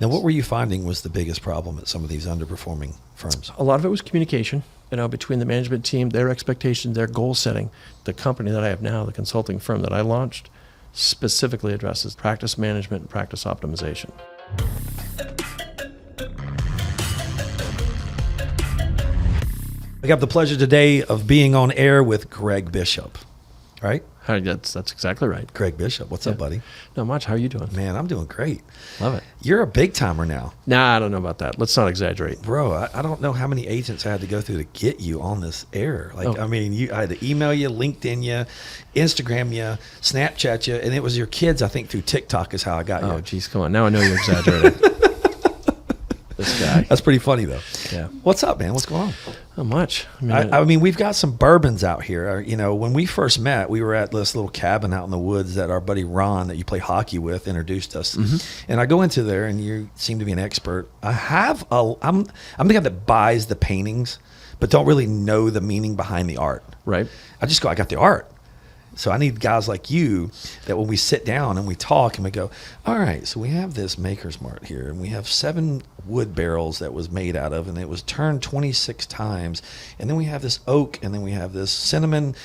Now, what were you finding was the biggest problem at some of these underperforming firms? A lot of it was communication, between the management team, their expectations, their goal setting. The company that I have now, the consulting firm that I launched, specifically addresses practice management and practice optimization. I got the pleasure today of being on air with Greg Bishop, right? That's exactly right. Greg Bishop. What's up, buddy? Not much. How are you doing? Man, I'm doing great. Love it. You're a big timer now. Nah, I don't know about that. Let's not exaggerate. Bro, I don't know how many agents I had to go through to get you on this air. I had to email you, LinkedIn you, Instagram you, Snapchat you, and it was your kids, I think, through TikTok is how I got you. Oh, geez, come on. Now I know you're exaggerating. This guy. That's pretty funny, though. Yeah. What's up, man? What's going on? Not much. I mean, we've got some bourbons out here. When we first met, we were at this little cabin out in the woods that our buddy Ron, that you play hockey with, introduced us. Mm-hmm. And I go into there, and you seem to be an expert. I'm the guy that buys the paintings, but don't really know the meaning behind the art. Right. I got the art. So I need guys like you that when we sit down and we talk and we go, all right, so we have this Maker's Mark here, and we have 7 wood barrels that was made out of, and it was turned 26 times. And then we have this oak, and then we have this cinnamon,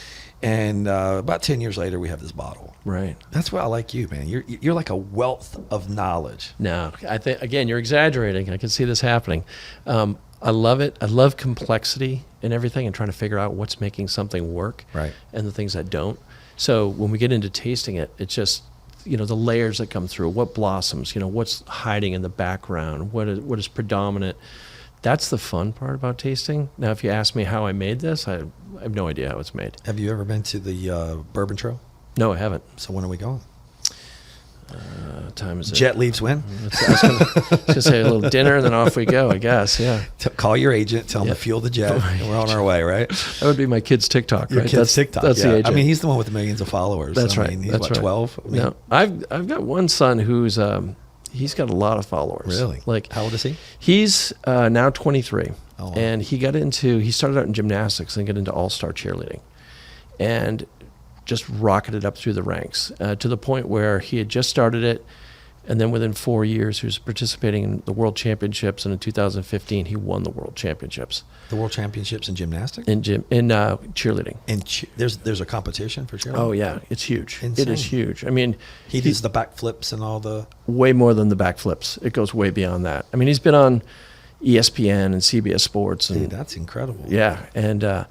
and about 10 years later, we have this bottle. Right. That's why I like you, man. You're like a wealth of knowledge. No, I think, again, you're exaggerating. I can see this happening. I love it. I love complexity in everything and trying to figure out what's making something work, right, and the things that don't. So when we get into tasting it, it's just, the layers that come through, what blossoms, what's hiding in the background, what is predominant. That's the fun part about tasting. Now, if you ask me how I made this, I have no idea how it's made. Have you ever been to the Bourbon Trail? No, I haven't. So when are we going? Time is it? Jet leaves when? I was going to say a little dinner, and then off we go, I guess, yeah. Call your agent, tell him to fuel the jet, and we're on our way, right? That would be my kid's TikTok, Your right? kid's TikTok, that's the agent. I mean, he's the one with the millions of followers. That's right. He's that's right. 12? No, I've got one son who's, he's got a lot of followers. Really? How old is he? He's now 23. Oh, wow. And he started out in gymnastics and got into all-star cheerleading. And just rocketed up through the ranks to the point where he had just started it. And then within 4 years, he was participating in the World Championships. And in 2015, he won the World Championships. The World Championships in gymnastics? In cheerleading. And there's a competition for cheerleading? Oh, yeah. It's huge. Insane. It is huge. I mean, he does the backflips and all the... Way more than the backflips. It goes way beyond that. I mean, he's been on ESPN and CBS Sports. And, dude, that's incredible. Yeah. And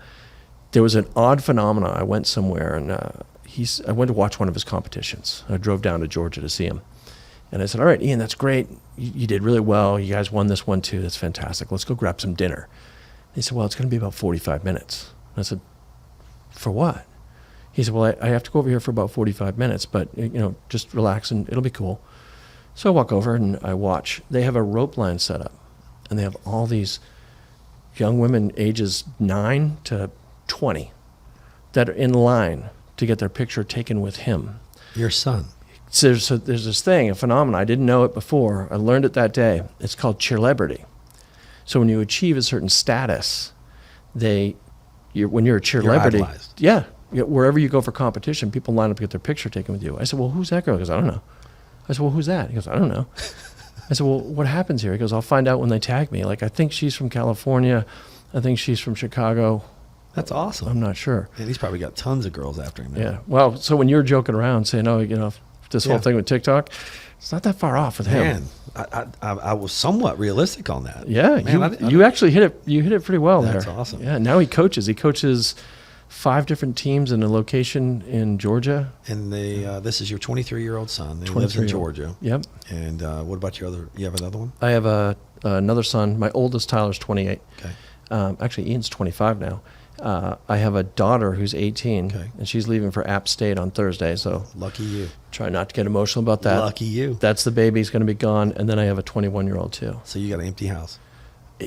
there was an odd phenomenon. I went somewhere, and I went to watch one of his competitions. I drove down to Georgia to see him. And I said, all right, Ian, that's great. You did really well. You guys won this one, too. That's fantastic. Let's go grab some dinner. And he said, well, it's going to be about 45 minutes. And I said, for what? He said, well, I have to go over here for about 45 minutes, but, just relax and it'll be cool. So I walk over and I watch. They have a rope line set up, and they have all these young women ages 9 to 20 that are in line to get their picture taken with him. Your son. So there's this thing, a phenomenon. I didn't know it before. I learned it that day. It's called cheerlebrity. So when you achieve a certain status, when you're a cheerlebrity, wherever you go for competition, people line up to get their picture taken with you. I said, well, who's that girl? He goes, I don't know. I said, well, who's that? He goes, I don't know. I said, well, what happens here? He goes, I'll find out when they tag me. Like, I think she's from California. I think she's from Chicago. That's awesome. I'm not sure. And he's probably got tons of girls after him. Yeah. Well, so when you're joking around saying, this whole thing with TikTok, it's not that far off with him. Man, I was somewhat realistic on that. Yeah, man, you actually hit it. You hit it pretty well there. That's awesome. Yeah. Now he coaches. He coaches 5 different teams in a location in Georgia. And this is your 23-year-old son who lives in Georgia. Yep. And what about your other? You have another one? I have another son. My oldest, Tyler's 28. Okay. Actually, Ian's 25 now. I have a daughter who's 18, and she's leaving for App State on Thursday. So lucky you. Try not to get emotional about that. Lucky you. That's the baby's going to be gone, and then I have a 21-year-old too. So you got an empty house.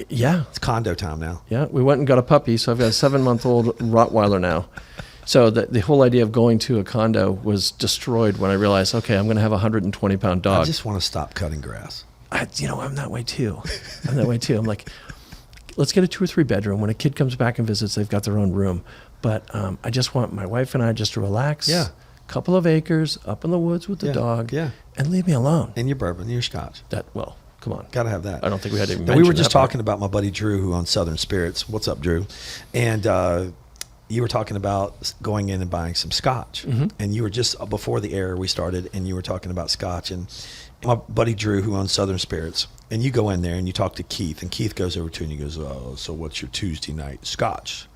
Yeah. It's condo time now. Yeah, we went and got a puppy, so I've got a 7-month-old Rottweiler now. So the whole idea of going to a condo was destroyed when I realized, okay, I'm going to have a 120-pound dog. I just want to stop cutting grass. I'm that way too. I'm like, let's get a 2 or 3 bedroom. When a kid comes back and visits, they've got their own room. But I just want my wife and I just to relax. Yeah. Couple of acres up in the woods with the dog. Yeah. And leave me alone. And your bourbon, and your scotch. Come on. Got to have that. I don't think we had to even And we were mention just that part. talking about my buddy Drew, who owns Southern Spirits. What's up, Drew? And you were talking about going in and buying some scotch. And you were just before the air we started, and you were talking about scotch. And my buddy Drew, who owns Southern Spirits, and you go in there and you talk to Keith, and Keith goes over to you and he goes, "Oh, so what's your Tuesday night scotch?"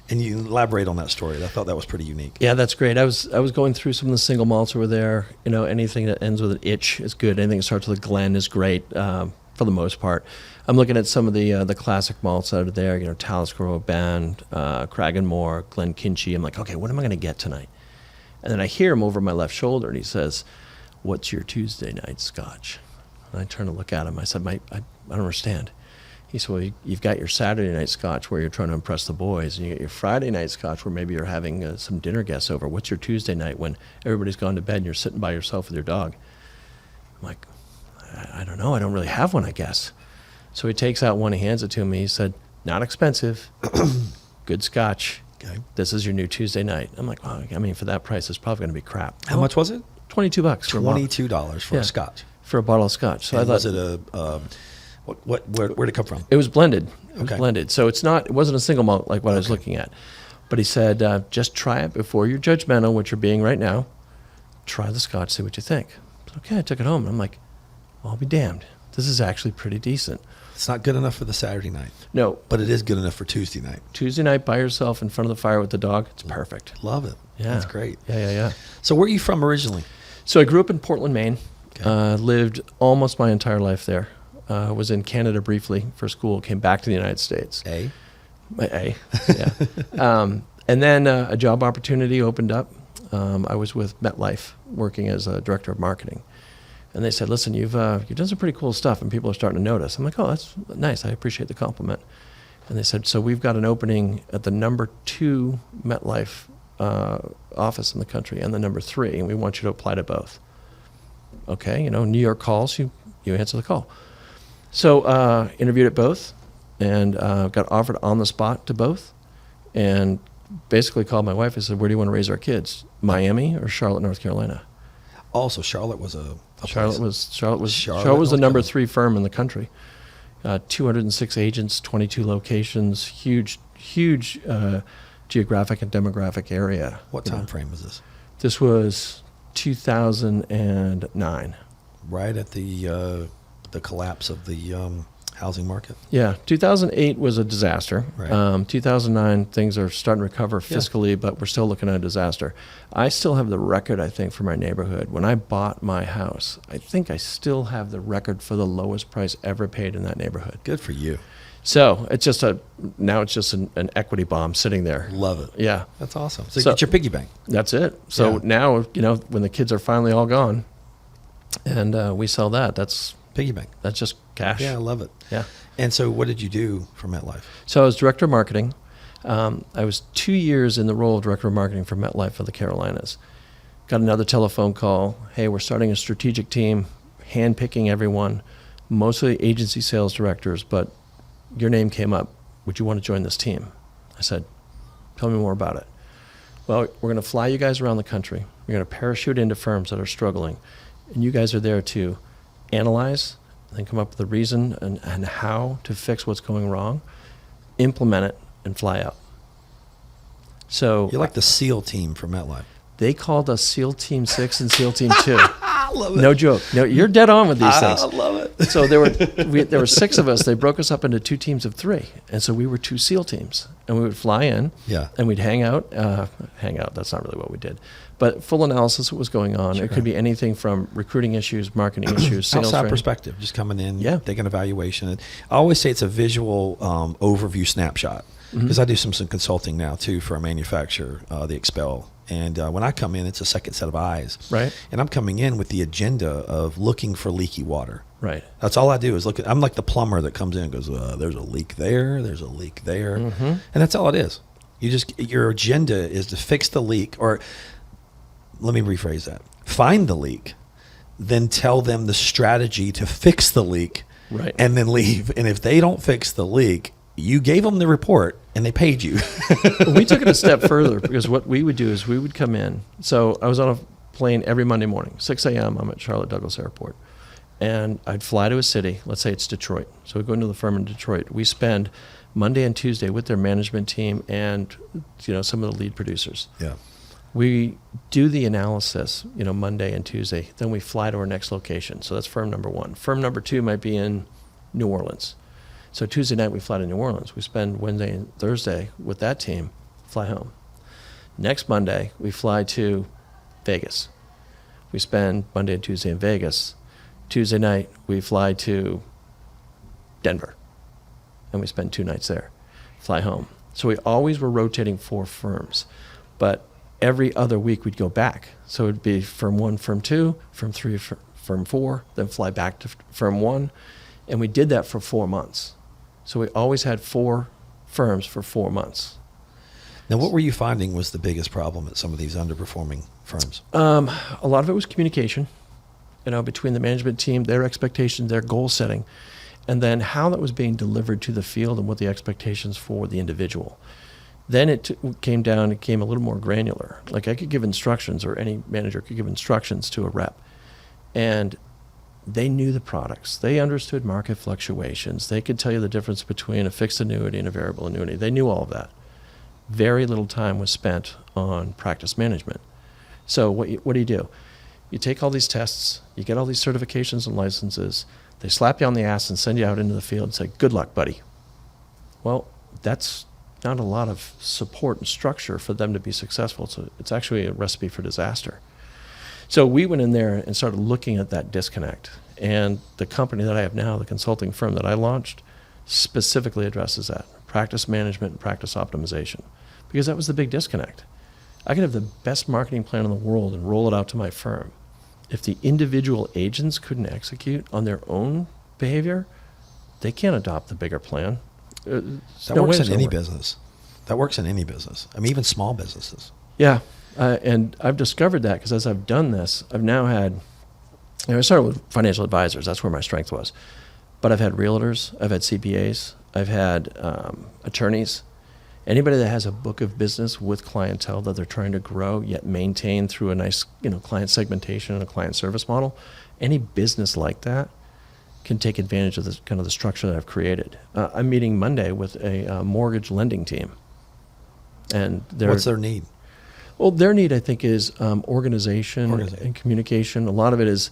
And you elaborate on that story. I thought that was pretty unique. Yeah, that's great. I was going through some of the single malts over there. You know, anything that ends with an itch is good. Anything that starts with a Glen is great for the most part. I'm looking at some of the classic malts out of there. You know, Talisker Band, Cragganmore, Glen Kinchy. I'm like, okay, what am I going to get tonight? And then I hear him over my left shoulder, and he says, "What's your Tuesday night scotch?" And I turn to look at him. I said, I don't understand. He said, "Well, you've got your Saturday night scotch where you're trying to impress the boys, and you got your Friday night scotch where maybe you're having some dinner guests over. What's your Tuesday night when everybody's gone to bed and you're sitting by yourself with your dog?" I'm like, I don't know. I don't really have one, I guess. So he takes out one, he hands it to me. He said, "Not expensive, good scotch. Okay. This is your new Tuesday night." I'm like, well, I mean, for that price, it's probably going to be crap. How much was it? $22 for a bottle. $22 for a scotch. For a bottle of scotch. So And I was thought, it where'd it come from? it was blended. It was Okay. blended. So it wasn't a single malt like what I was looking at. But he said, just try it before you're judgmental, which you're being right now. Try the scotch, see what you think. So, okay, I took it home. And I'm like, well, I'll be damned. This is actually pretty decent. It's not good enough for the Saturday night, No, but it is good enough for Tuesday night. Tuesday night by yourself in front of the fire with the dog, it's perfect. Love it. Yeah. That's great. Yeah. So where are you from originally? So I grew up in Portland, Maine. Okay. Lived almost my entire life there. Was in Canada briefly for school, came back to the United States. Yeah. And then a job opportunity opened up. I was with MetLife working as a director of marketing. And they said, "Listen, you've done some pretty cool stuff and people are starting to notice." I'm like, "Oh, that's nice. I appreciate the compliment." And they said, "So we've got an opening at the number 2 MetLife office in the country and the number 3, and we want you to apply to both." Okay, New York calls, you answer the call. So interviewed at both and got offered on the spot to both, and basically called my wife and said, "Where do you want to raise our kids, Miami or Charlotte, North Carolina?" Also, Charlotte was a Charlotte place. was the number 3 firm in the country. 206 agents, 22 locations, huge geographic and demographic area. What time frame was this? This was 2009. Right at the collapse of the housing market. Yeah, 2008 was a disaster. Right. 2009, things are starting to recover fiscally, but we're still looking at a disaster. I still have the record, I think, for my neighborhood. When I bought my house, I think I still have the record for the lowest price ever paid in that neighborhood. Good for you. So it's just now it's just an equity bomb sitting there. Love it. Yeah, That's awesome. So, So- get your piggy bank. that's it. So Yeah. now, when the kids are finally all gone and we sell that, that's Piggy bank. just cash. Yeah, I love it. Yeah. And so what did you do for MetLife? So I was director of marketing. I was 2 years in the role of director of marketing for MetLife for the Carolinas. Got another telephone call. "Hey, we're starting a strategic team, handpicking everyone, mostly agency sales directors, but your name came up. Would you want to join this team?" I said, "Tell me more about it." "Well, we're going to fly you guys around the country. We're going to parachute into firms that are struggling, and you guys are there to analyze and then come up with a reason and how to fix what's going wrong, implement it, and fly out." So You're like the SEAL team for MetLife. they called us SEAL Team 6 and SEAL Team 2. I love it. No joke. No, you're dead on with these I things. love it. So there were 6 of us. They broke us up into 2 teams of 3, and so we were 2 SEAL teams, and we would fly in, Yeah. and we'd hang out. That's not really what we did, but full analysis of what was going on. Sure. It could be anything from recruiting issues, marketing issues, sales Outside training. perspective, just coming in, Yeah. taking evaluation. And I always say it's a visual overview snapshot because I do some consulting now too for a manufacturer, the Expel. And when I come in, it's a second set of eyes. Right. And I'm coming in with the agenda of looking for leaky water. Right. That's all I do is look at. I'm like the plumber that comes in and goes, "There's a leak there. There's a leak there," and that's all it is. Your agenda is to fix the leak, or let me rephrase that: find the leak, then tell them the strategy to fix the leak, Right. and then leave. And if they don't fix the leak, you gave them the report and they paid you. We took it a step further because what we would do is we would come in. So I was on a plane every Monday morning, 6 a.m. I'm at Charlotte Douglas Airport. and I'd fly to a city. Let's say it's Detroit. So we go into the firm in Detroit. We spend Monday and Tuesday with their management team and some of the lead producers. Yeah. We do the analysis, Monday and Tuesday. Then we fly to our next location. So that's firm number one. Firm number two might be in New Orleans. So Tuesday night we fly to New Orleans. We spend Wednesday and Thursday with that team, fly home. Next Monday we fly to Vegas. We spend Monday and Tuesday in Vegas. Tuesday night we fly to Denver, and we spend 2 nights there, fly home. So we always were rotating 4 firms, but every other week we'd go back. So it'd be firm 1, firm 2, firm 3, firm 4, then fly back to firm 1, and we did that for 4 months. So we always had 4 firms for 4 months. Now, what were you finding was the biggest problem at some of these underperforming firms? A lot of it was communication, between the management team, their expectations, their goal setting, and then how that was being delivered to the field and what the expectations for the individual. Then it came a little more granular. Like I could give instructions, or any manager could give instructions to a rep, and they knew the products. They understood market fluctuations. They could tell you the difference between a fixed annuity and a variable annuity. They knew all of that. Very little time was spent on practice management. So what do you do? You take all these tests, you get all these certifications and licenses, they slap you on the ass and send you out into the field and say, good luck, buddy. Well, that's not a lot of support and structure for them to be successful. So it's actually a recipe for disaster. So we went in there and started looking at that disconnect. And the company that I have now, the consulting firm that I launched, specifically addresses that. Practice management and practice optimization, because that was the big disconnect. I could have the best marketing plan in the world and roll it out to my firm. If the individual agents couldn't execute on their own behavior, they can't adopt the bigger plan. That works in any business. That works in any business. I mean, even small businesses. Yeah, and I've discovered that because as I've done this, I've now had, I started with financial advisors. That's where my strength was. But I've had realtors, I've had CPAs, I've had attorneys, anybody that has a book of business with clientele that they're trying to grow yet maintain through a nice client segmentation and a client service model. Any business like that can take advantage of the structure that I've created. I'm meeting Monday with a mortgage lending team, and what's their need? Well, their need I think is organization and communication. A lot of it is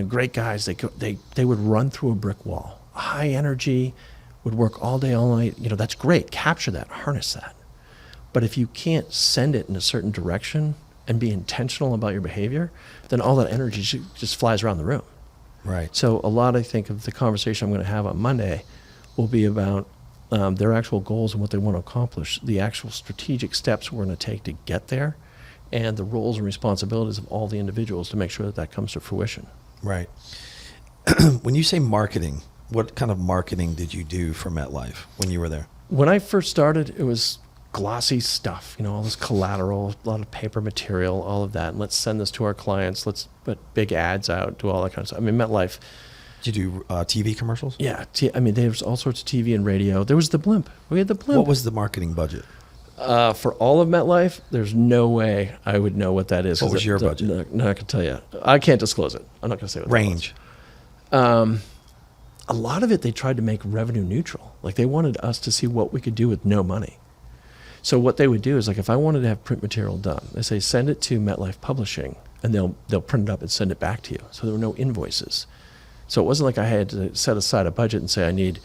great guys. They would run through a brick wall, high energy. Would work all day, all night. That's great. Capture that, harness that. But if you can't send it in a certain direction and be intentional about your behavior, then all that energy just flies around the room. Right. So a lot, I think, of the conversation I'm going to have on Monday will be about their actual goals and what they want to accomplish, the actual strategic steps we're going to take to get there, and the roles and responsibilities of all the individuals to make sure that comes to fruition. Right. When you say marketing, what kind of marketing did you do for MetLife when you were there? When I first started, it was glossy stuff, all this collateral, a lot of paper material, all of that. And let's send this to our clients. Let's put big ads out, do all that kind of stuff. I mean, MetLife. Did you do TV commercials? Yeah. There was all sorts of TV and radio. There was the blimp. We had the blimp. What was the marketing budget? For all of MetLife, there's no way I would know what that is. What was your budget? No, I can tell you. I can't disclose it. I'm not going to say what range. A lot of it they tried to make revenue neutral. Like they wanted us to see what we could do with no money. So what they would do is, like, if I wanted to have print material done, they say send it to MetLife Publishing, and they'll print it up and send it back to you. So there were no invoices. So it wasn't like I had to set aside a budget and say I need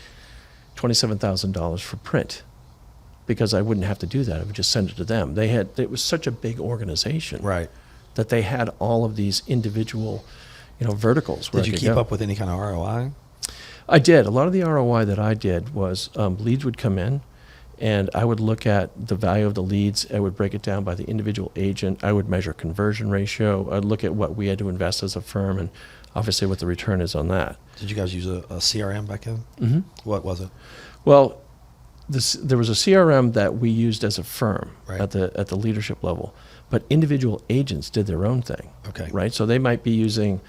$27,000 for print, because I wouldn't have to do that. I would just send it to them. It was such a big organization, right, that they had all of these individual, verticals. Did you keep up with any kind of ROI? I did. A lot of the ROI that I did was leads would come in, and I would look at the value of the leads. I would break it down by the individual agent. I would measure conversion ratio. I'd look at what we had to invest as a firm and obviously what the return is on that. Did you guys use a CRM back then? Mm-hmm. What was it? Well, there was a CRM that we used as a firm, right, at the leadership level, but individual agents did their own thing. Okay. Right? So they might be using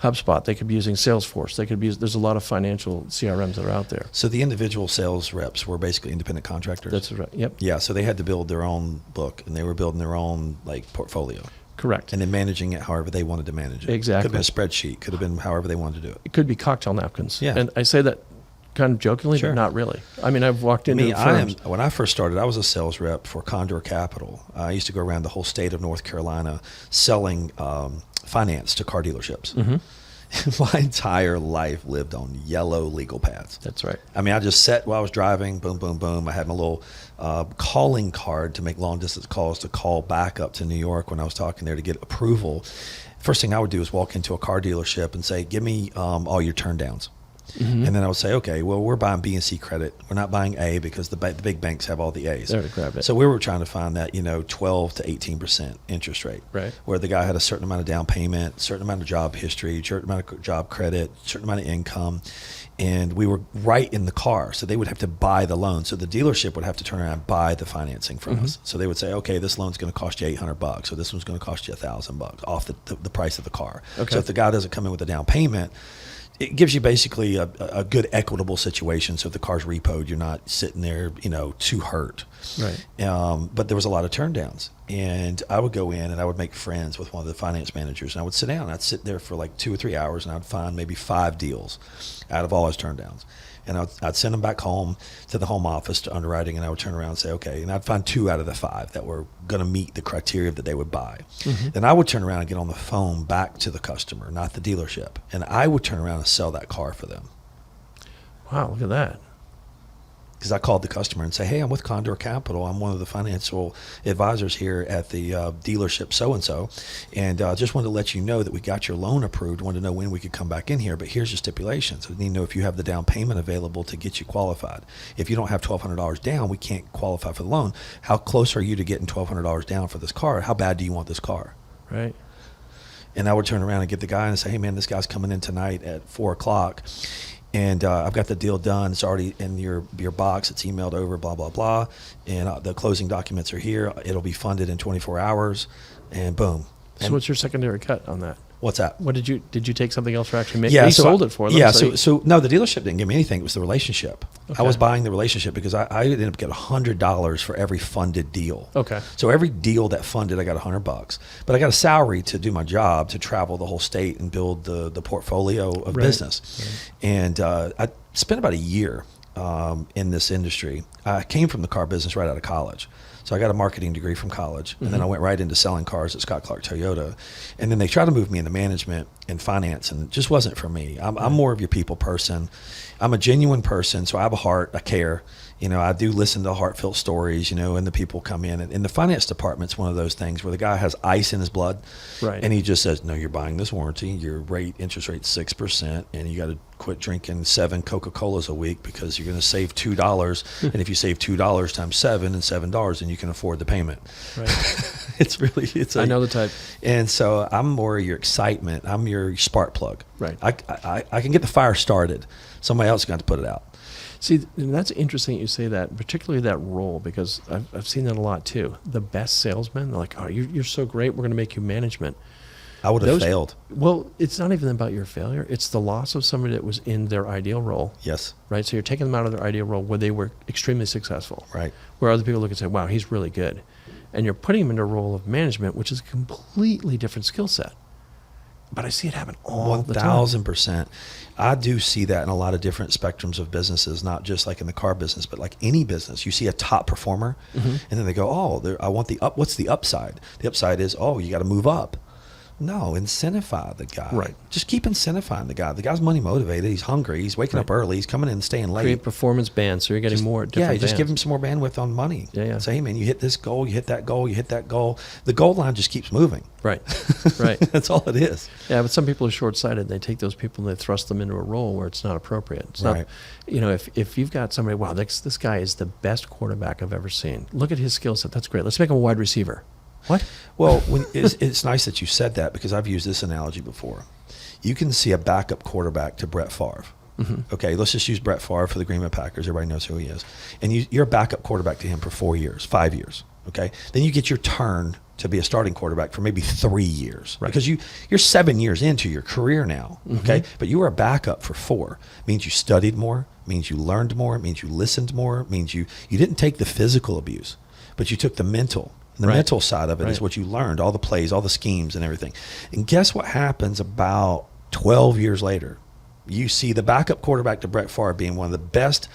HubSpot, they could be using Salesforce, there's a lot of financial CRMs that are out there. So the individual sales reps were basically independent contractors? That's right, yep. Yeah, so they had to build their own book, and they were building their own portfolio. Correct. And then managing it however they wanted to manage it. Exactly. Could have been a spreadsheet. Could have been however they wanted to do it. It could be cocktail napkins. Yeah. And I say that kind of jokingly, Sure. but not really. I mean, I've walked into firms. When I first started, I was a sales rep for Condor Capital. I used to go around the whole state of North Carolina selling finance to car dealerships. Mm-hmm. My entire life lived on yellow legal pads. That's right. I mean, I just sat while I was driving, boom, boom, boom. I had my little calling card to make long distance calls to call back up to New York when I was talking there to get approval. First thing I would do is walk into a car dealership and say, give me all your turn downs. Mm-hmm. And then I would say, okay, well, we're buying B and C credit. We're not buying A because the big banks have all the A's. There to grab it. So we were trying to find that, 12 to 18% interest rate. Right. Where the guy had a certain amount of down payment, certain amount of job history, certain amount of job credit, certain amount of income. And we were right in the car. So they would have to buy the loan. So the dealership would have to turn around and buy the financing from us. So they would say, okay, this loan's going to cost you $800, so this one's going to cost you $1,000 off the price of the car. Okay. So if the guy doesn't come in with a down payment, it gives you basically a good equitable situation. So if the car's repoed, you're not sitting there, too hurt. Right. But there was a lot of turn downs. And I would go in and I would make friends with one of the finance managers. And I would sit down. I'd sit there for like 2 or 3 hours and I'd find maybe 5 deals out of all his turn downs. And I'd send them back home to the home office to underwriting, and I would turn around and say, okay, and I'd find 2 out of the 5 that were going to meet the criteria that they would buy. Mm-hmm. Then I would turn around and get on the phone back to the customer, not the dealership, and I would turn around and sell that car for them. Wow, look at that. Because I called the customer and say, hey, I'm with Condor Capital. I'm one of the financial advisors here at the dealership so-and-so. And just wanted to let you know that we got your loan approved. Wanted to know when we could come back in here. But here's your stipulations. We need to know if you have the down payment available to get you qualified. If you don't have $1,200 down, we can't qualify for the loan. How close are you to getting $1,200 down for this car? How bad do you want this car? Right. And I would turn around and get the guy and say, hey, man, this guy's coming in tonight at 4 o'clock. And I've got the deal done. It's already in your box. It's emailed over, blah, blah, blah. And the closing documents are here. It'll be funded in 24 hours. And boom. So what's your secondary cut on that? What's that? What did you take something else for actually making? Yeah, you so sold it for them. Yeah, so no, the dealership didn't give me anything. It was the relationship. Okay. I was buying the relationship because I ended up getting $100 for every funded deal. Okay. So every deal that funded, I got $100. But I got a salary to do my job, to travel the whole state and build the portfolio of business. Right. And I spent about a year in this industry. I came from the car business right out of college. So I got a marketing degree from college, and then I went right into selling cars at Scott Clark Toyota. And then they tried to move me into management and finance, and it just wasn't for me. I'm more of your people person. I'm a genuine person, so I have a heart. I care. I do listen to heartfelt stories, and the people come in. And the finance department's one of those things where the guy has ice in his blood. Right. And he just says, no, you're buying this warranty. Your interest rate's 6%, and you got to quit drinking 7 Coca-Colas a week because you're going to save $2. And if you save $2 times 7 and $7, then you can afford the payment. Right. I know the type. And so I'm more your excitement. I'm your spark plug. Right. I can get the fire started. Somebody else is going to put it out. See, and that's interesting you say that, particularly that role, because I've seen that a lot too. The best salesmen, they're like, oh, you're so great, we're going to make you management. I would have failed. Well, it's not even about your failure. It's the loss of somebody that was in their ideal role. Yes. Right? So you're taking them out of their ideal role where they were extremely successful. Right. Where other people look and say, wow, he's really good. And you're putting him into a role of management, which is a completely different skill set. But I see it happen all the time. 1,000%. I do see that in a lot of different spectrums of businesses, not just like in the car business, but like any business. You see a top performer, and then they go, oh, I want the up. What's the upside? The upside is, oh, you got to move up. No, incentivize the guy. Right. Just keep incentivizing the guy. The guy's money motivated. He's hungry. He's waking up early. He's coming in and staying late. Create performance bands so you're getting more different bands. Just give him some more bandwidth on money. Yeah. Say, hey, man, you hit this goal, you hit that goal, you hit that goal. The goal line just keeps moving. Right. Right. That's all it is. Yeah, but some people are short-sighted. They take those people and they thrust them into a role where it's not appropriate. It's not, if you've got somebody, wow, this guy is the best quarterback I've ever seen. Look at his skill set. That's great. Let's make him a wide receiver. What? Well, it's nice that you said that because I've used this analogy before. You can see a backup quarterback to Brett Favre. Mm-hmm. Okay, let's just use Brett Favre for the Green Bay Packers. Everybody knows who he is. And you're a backup quarterback to him for 4 years, 5 years. Okay, then you get your turn to be a starting quarterback for maybe 3 years. Right. Because you're 7 years into your career now. Okay, but you were a backup for 4. Means you studied more. Means you learned more. Means you listened more. Means you didn't take the physical abuse, but you took the mental. And the Right. mental side of it is Right. what you learned, all the plays, all the schemes and everything. And guess what happens about 12 years later? You see the backup quarterback to Brett Favre being one of the best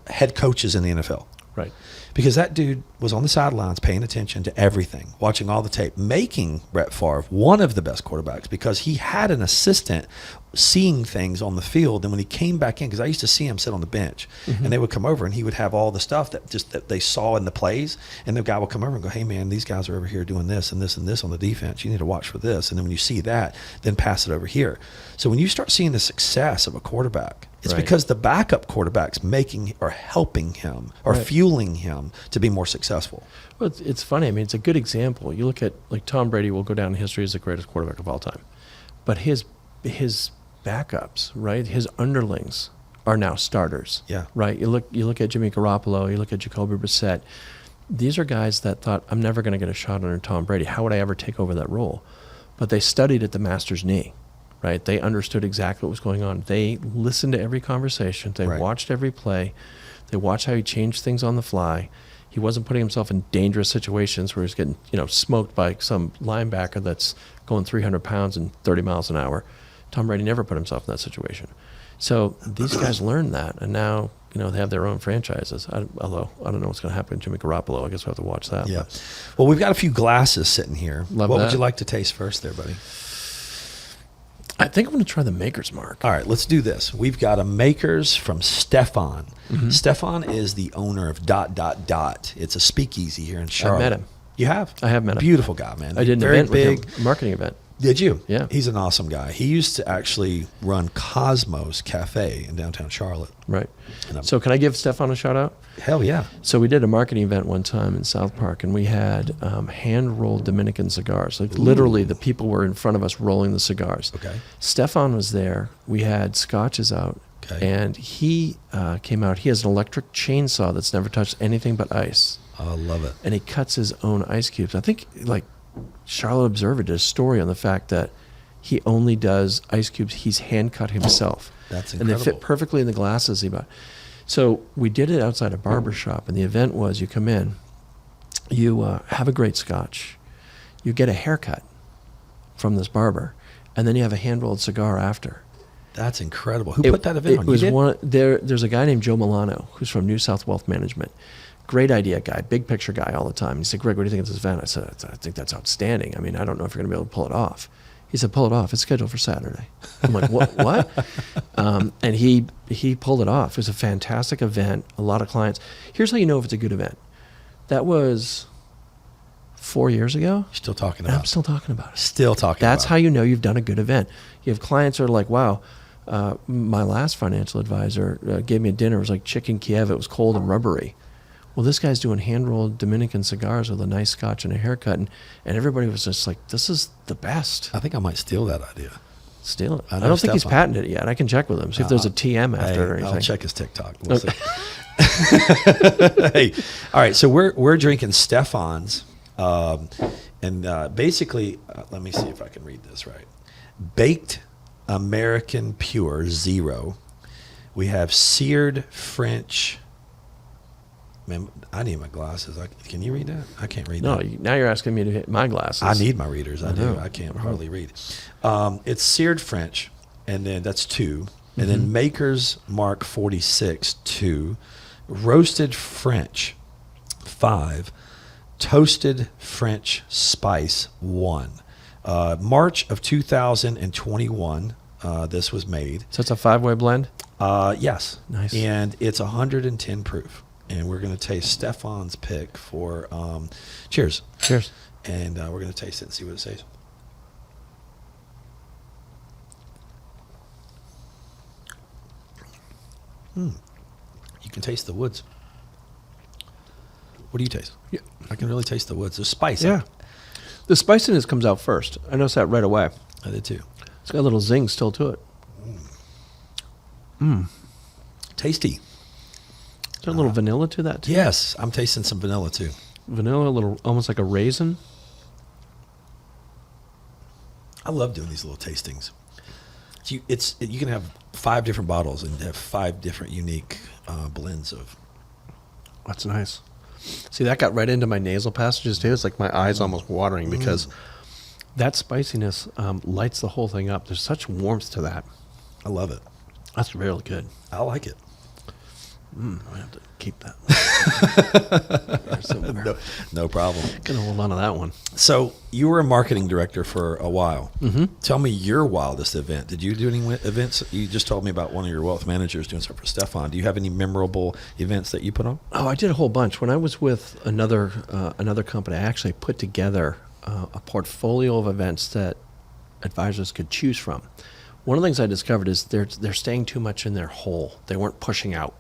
head coaches in the NFL. Right. Because that dude was on the sidelines paying attention to everything, watching all the tape, making Brett Favre one of the best quarterbacks because he had an assistant seeing things on the field. And when he came back in, because I used to see him sit on the bench, and they would come over and he would have all the stuff that they saw in the plays. And the guy would come over and go, hey, man, these guys are over here doing this and this and this on the defense. You need to watch for this. And then when you see that, then pass it over here. So when you start seeing the success of a quarterback, it's Right. because the backup quarterback's making or helping him or Right. fueling him to be more successful. Well, it's funny. I mean, it's a good example. You look at, like, Tom Brady will go down in history as the greatest quarterback of all time. But his backups, right, his underlings are now starters. Yeah. Right? You look at Jimmy Garoppolo, you look at Jacoby Brissett. These are guys that thought, I'm never going to get a shot under Tom Brady. How would I ever take over that role? But they studied at the master's knee. Right? They understood exactly what was going on. They listened to every conversation. They Right. watched every play. They watched how he changed things on the fly. He wasn't putting himself in dangerous situations where he's getting, smoked by some linebacker that's going 300 pounds and 30 miles an hour. Tom Brady never put himself in that situation. So these guys learned that, and now, they have their own franchises. Although I don't know what's going to happen to Jimmy Garoppolo. I guess we'll have to watch that. Yeah. Well, we've got a few glasses sitting here. Love what that. would you like to taste first there, buddy? I think I'm going to try the Maker's Mark. All right, let's do this. We've got a Makers from Stefan. Stefan is the owner of ... It's a speakeasy here in Charlotte. met him. You have? I have met him. Beautiful guy, man. I did an Very event big. with him, a marketing event. Did you? Yeah. He's an awesome guy. He used to actually run Cosmos Cafe in downtown Charlotte. Right. And So can I give Stefan a shout out? Hell yeah. So we did a marketing event one time in South Park, and we had hand-rolled Dominican cigars. Like, literally, the people were in front of us rolling the cigars. Okay. Stefan was there. We had scotches out, Okay. and he came out. He has an electric chainsaw that's never touched anything but ice, I love it. and he cuts his own ice cubes. I think, like, Charlotte Observer did a story on the fact that he only does ice cubes he's hand-cut himself. That's And they incredible. fit perfectly in the glasses he bought. So we did it outside a barber shop, and the event was you come in, you have a great scotch, you get a haircut from this barber, and then you have a hand-rolled cigar after. That's incredible. Who put that event on? It You was did? there's a guy named Joe Milano who's from New South Wealth Management. Great idea guy, big picture guy all the time. He said, Greg, what do you think of this event? I said, I think that's outstanding. I mean, I don't know if you're going to be able to pull it off. He said, pull it off. It's scheduled for Saturday. I'm like, what? And he pulled it off. It was a fantastic event, a lot of clients. Here's how you know if it's a good event. That was 4 years ago, Still talking and I'm about it. still talking about it. Still talking That's about how you know you've done a good event. You have clients that are like, wow, my last financial advisor gave me a dinner. It was like chicken Kiev. It was cold and rubbery. Well, this guy's doing hand-rolled Dominican cigars with a nice scotch and a haircut, and everybody was just like, this is the best. it. I think I might steal that idea. Steal it. I I know don't think he's Stefan. patented it yet. I can check with him, see if there's a TM after it or anything. I'll check his TikTok. We'll see. Hey, all right. So we're drinking Stefan's, and basically, let me see if I can read this right. Baked American Pure Zero. We have seared French. Man, I need my glasses. Can you read that? I can't read No, that. now you're asking me to hit my glasses. I need my readers. I do. know. I can't hardly read. It's seared French, and then that's 2. And then Maker's Mark 46, 2. Roasted French, 5. Toasted French Spice, 1. March of 2021, this was made. So it's a 5-way blend? Yes. Nice. And it's 110 proof. And we're going to taste Stefan's pick for cheers. Cheers. And we're going to taste it and see what it says. You can taste the woods. What do you taste? Yeah. I can really taste the woods. There's spice. Yeah. The spiciness comes out first. I noticed that right away. I did too. It's got a little zing still to it. Tasty. Is there a little vanilla to that too? Yes, I'm tasting some vanilla too. Vanilla, a little, almost like a raisin. I love doing these little tastings. You can have 5 different bottles and have 5 different unique blends of. That's nice. See, that got right into my nasal passages too. It's like my eyes almost watering because that spiciness lights the whole thing up. There's such warmth to that. I love it. That's really good. I like it. I have to keep that. No problem. Gonna hold on to that one. So you were a marketing director for a while. Mm-hmm. Tell me your wildest event. Did you do any events? You just told me about one of your wealth managers doing stuff for Stefan. Do you have any memorable events that you put on? Oh, I did a whole bunch. When I was with another company, I actually put together a portfolio of events that advisors could choose from. One of the things I discovered is they're staying too much in their hole. They weren't pushing out.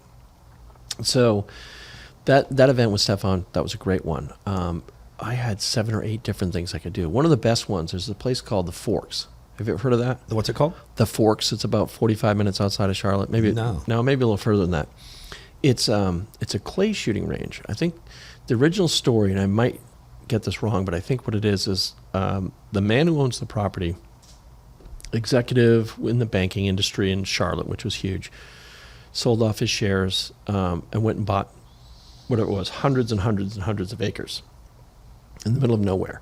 So that event with Stefan, that was a great one. I had 7 or 8 different things I could do. One of the best ones is a place called The Forks. Have you ever heard of that? What's it called? The Forks. It's about 45 minutes outside of Charlotte. Maybe maybe a little further than that. It's a clay shooting range. I think the original story, and I might get this wrong, but I think what it is the man who owns the property, executive in the banking industry in Charlotte, which was huge, sold off his shares and went and bought whatever it was, hundreds and hundreds and hundreds of acres in the middle of nowhere.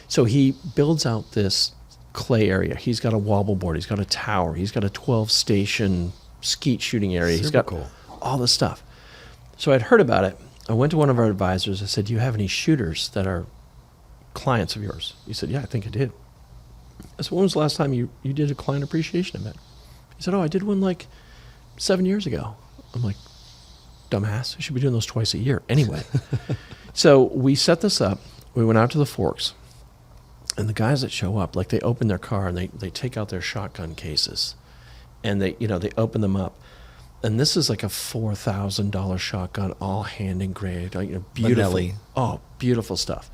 So he builds out this clay area. He's got a wobble board. He's got a tower. He's got a 12-station skeet shooting area. He's got all this stuff. So I'd heard about it. I went to one of our advisors. I said, do you have any shooters that are clients of yours? He said, yeah, I think I do. I said, when was the last time you did a client appreciation event? He said, oh, I did one like 7 years ago. I'm like, dumbass, I should be doing those twice a year anyway. So we set this up. We went out to the Forks, and the guys that show up, like they open their car and they take out their shotgun cases, and they open them up, and this is like a $4,000 shotgun, all hand engraved, beautiful. Benelli. Oh, beautiful stuff.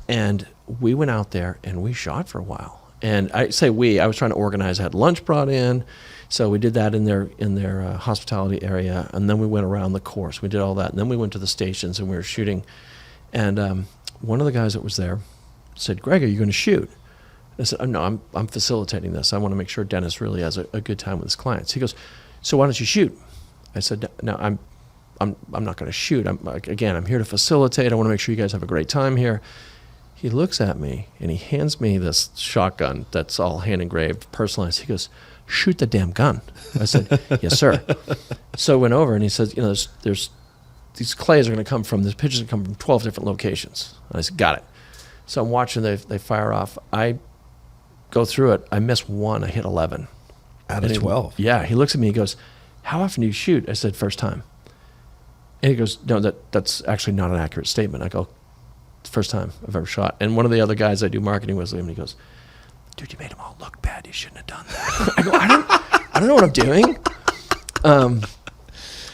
And we went out there and we shot for a while. And I was trying to organize. I had lunch brought in. So we did that in their hospitality area, and then we went around the course. We did all that, and then we went to the stations and we were shooting. And one of the guys that was there said, "Greg, are you going to shoot?" I said, "Oh, no, I'm facilitating this. I want to make sure Dennis really has a good time with his clients." He goes, "So why don't you shoot?" I said, "No, I'm not going to shoot. I'm here to facilitate. I want to make sure you guys have a great time here." He looks at me and he hands me this shotgun that's all hand engraved, personalized. He goes, "Shoot the damn gun." I said, "Yes, sir." So I went over and he says, there's these clays are going to come from, these pitches are going to come from 12 different locations. And I said, got it. So I'm watching, they fire off. I go through it. I miss one. I hit 11. Out of 12? Yeah. He looks at me. He goes, "How often do you shoot?" I said, "First time." And he goes, "No, that's actually not an accurate statement." I go, "First time I've ever shot." And one of the other guys I do marketing with, and he goes, "Dude, you made them all look bad. You shouldn't have done that." I go, I don't know what I'm doing.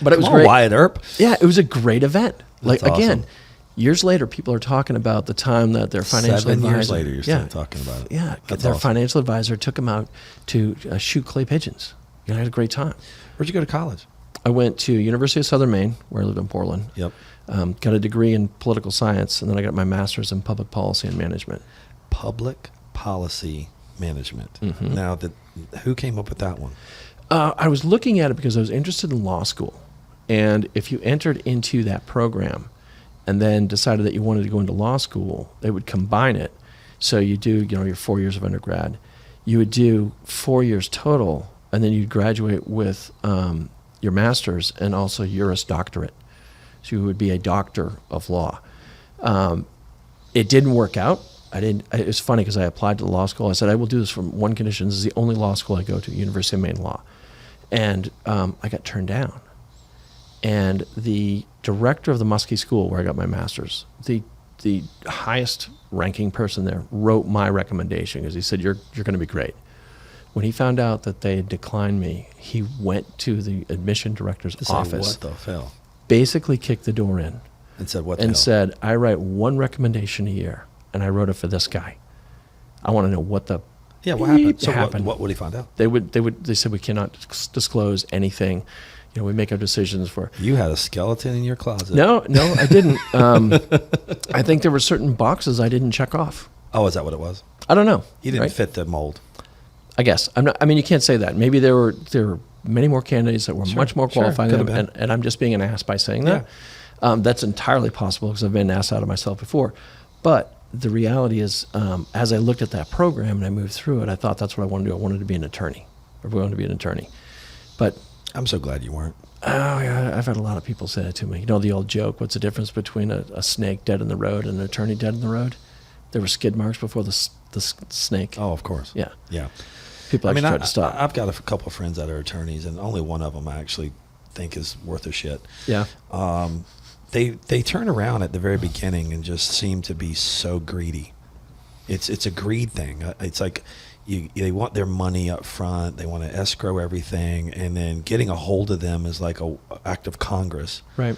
But it was great. Wyatt Earp. Yeah, it was a great event. That's again, awesome. years later, people are talking about the time that their financial 7 advisor. years later, you're still talking about it. Yeah, That's their awesome. financial advisor took them out to shoot clay pigeons. I had a great time. Where'd you go to college? I went to University of Southern Maine, where I lived in Portland. Yep. Got a degree in political science, and then I got my master's in public policy and management. Public policy management. Mm-hmm. Now, who came up with that one? I was looking at it because I was interested in law school. And if you entered into that program and then decided that you wanted to go into law school, they would combine it. So you do, your 4 years of undergrad. You would do 4 years total, and then you'd graduate with your master's and also Juris Doctorate. So you would be a doctor of law. It didn't work out. It was funny because I applied to the law school. I said, I will do this for one condition. This is the only law school I go to, University of Maine Law. And I got turned down. And the director of the Muskie School, where I got my master's, the highest ranking person there, wrote my recommendation because he said, you're going to be great. When he found out that they had declined me, he went to the admission director's office. What the hell? Basically kicked the door in. And said, what the and hell? said, I write one recommendation a year, and I wrote it for this guy. I want to know what the what happened? So happened. What would he find out? They said we cannot disclose anything. We make our decisions for. You had a skeleton in your closet. No, I didn't. I think there were certain boxes I didn't check off. Oh, is that what it was? I don't know. You didn't fit the mold. I guess. You can't say that. Maybe there were many more candidates that were much more qualified than them, and I'm just being an ass by saying that. That's entirely possible because I've been asked out of myself before. But the reality is, as I looked at that program and I moved through it, I thought that's what I wanted to do. I wanted to be an attorney. I wanted to be an attorney. But I'm so glad you weren't. oh, yeah, I've had a lot of people say that to me. You know the old joke, what's the difference between a snake dead in the road and an attorney dead in the road? There were skid marks before the snake. Oh, of course. Yeah. Yeah. People actually tried to stop. I've got a couple of friends that are attorneys, and only one of them I actually think is worth a shit. Yeah. They turn around at the very beginning and just seem to be so greedy. It's a greed thing. It's like they want their money up front. They want to escrow everything, and then getting a hold of them is like a act of Congress. Right.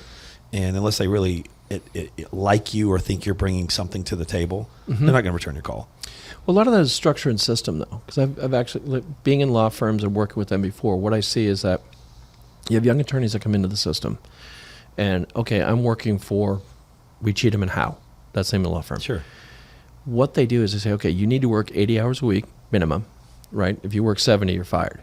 And unless they really like you or think you're bringing something to the table, they're not going to return your call. Well, a lot of that is structure and system, though, because I've actually, being in law firms and working with them before, what I see is that you have young attorneys that come into the system, and, okay, I'm working for We Cheatham and Howe. That's the name of the law firm. Sure. What they do is they say, okay, you need to work 80 hours a week, minimum, right? If you work 70, you're fired.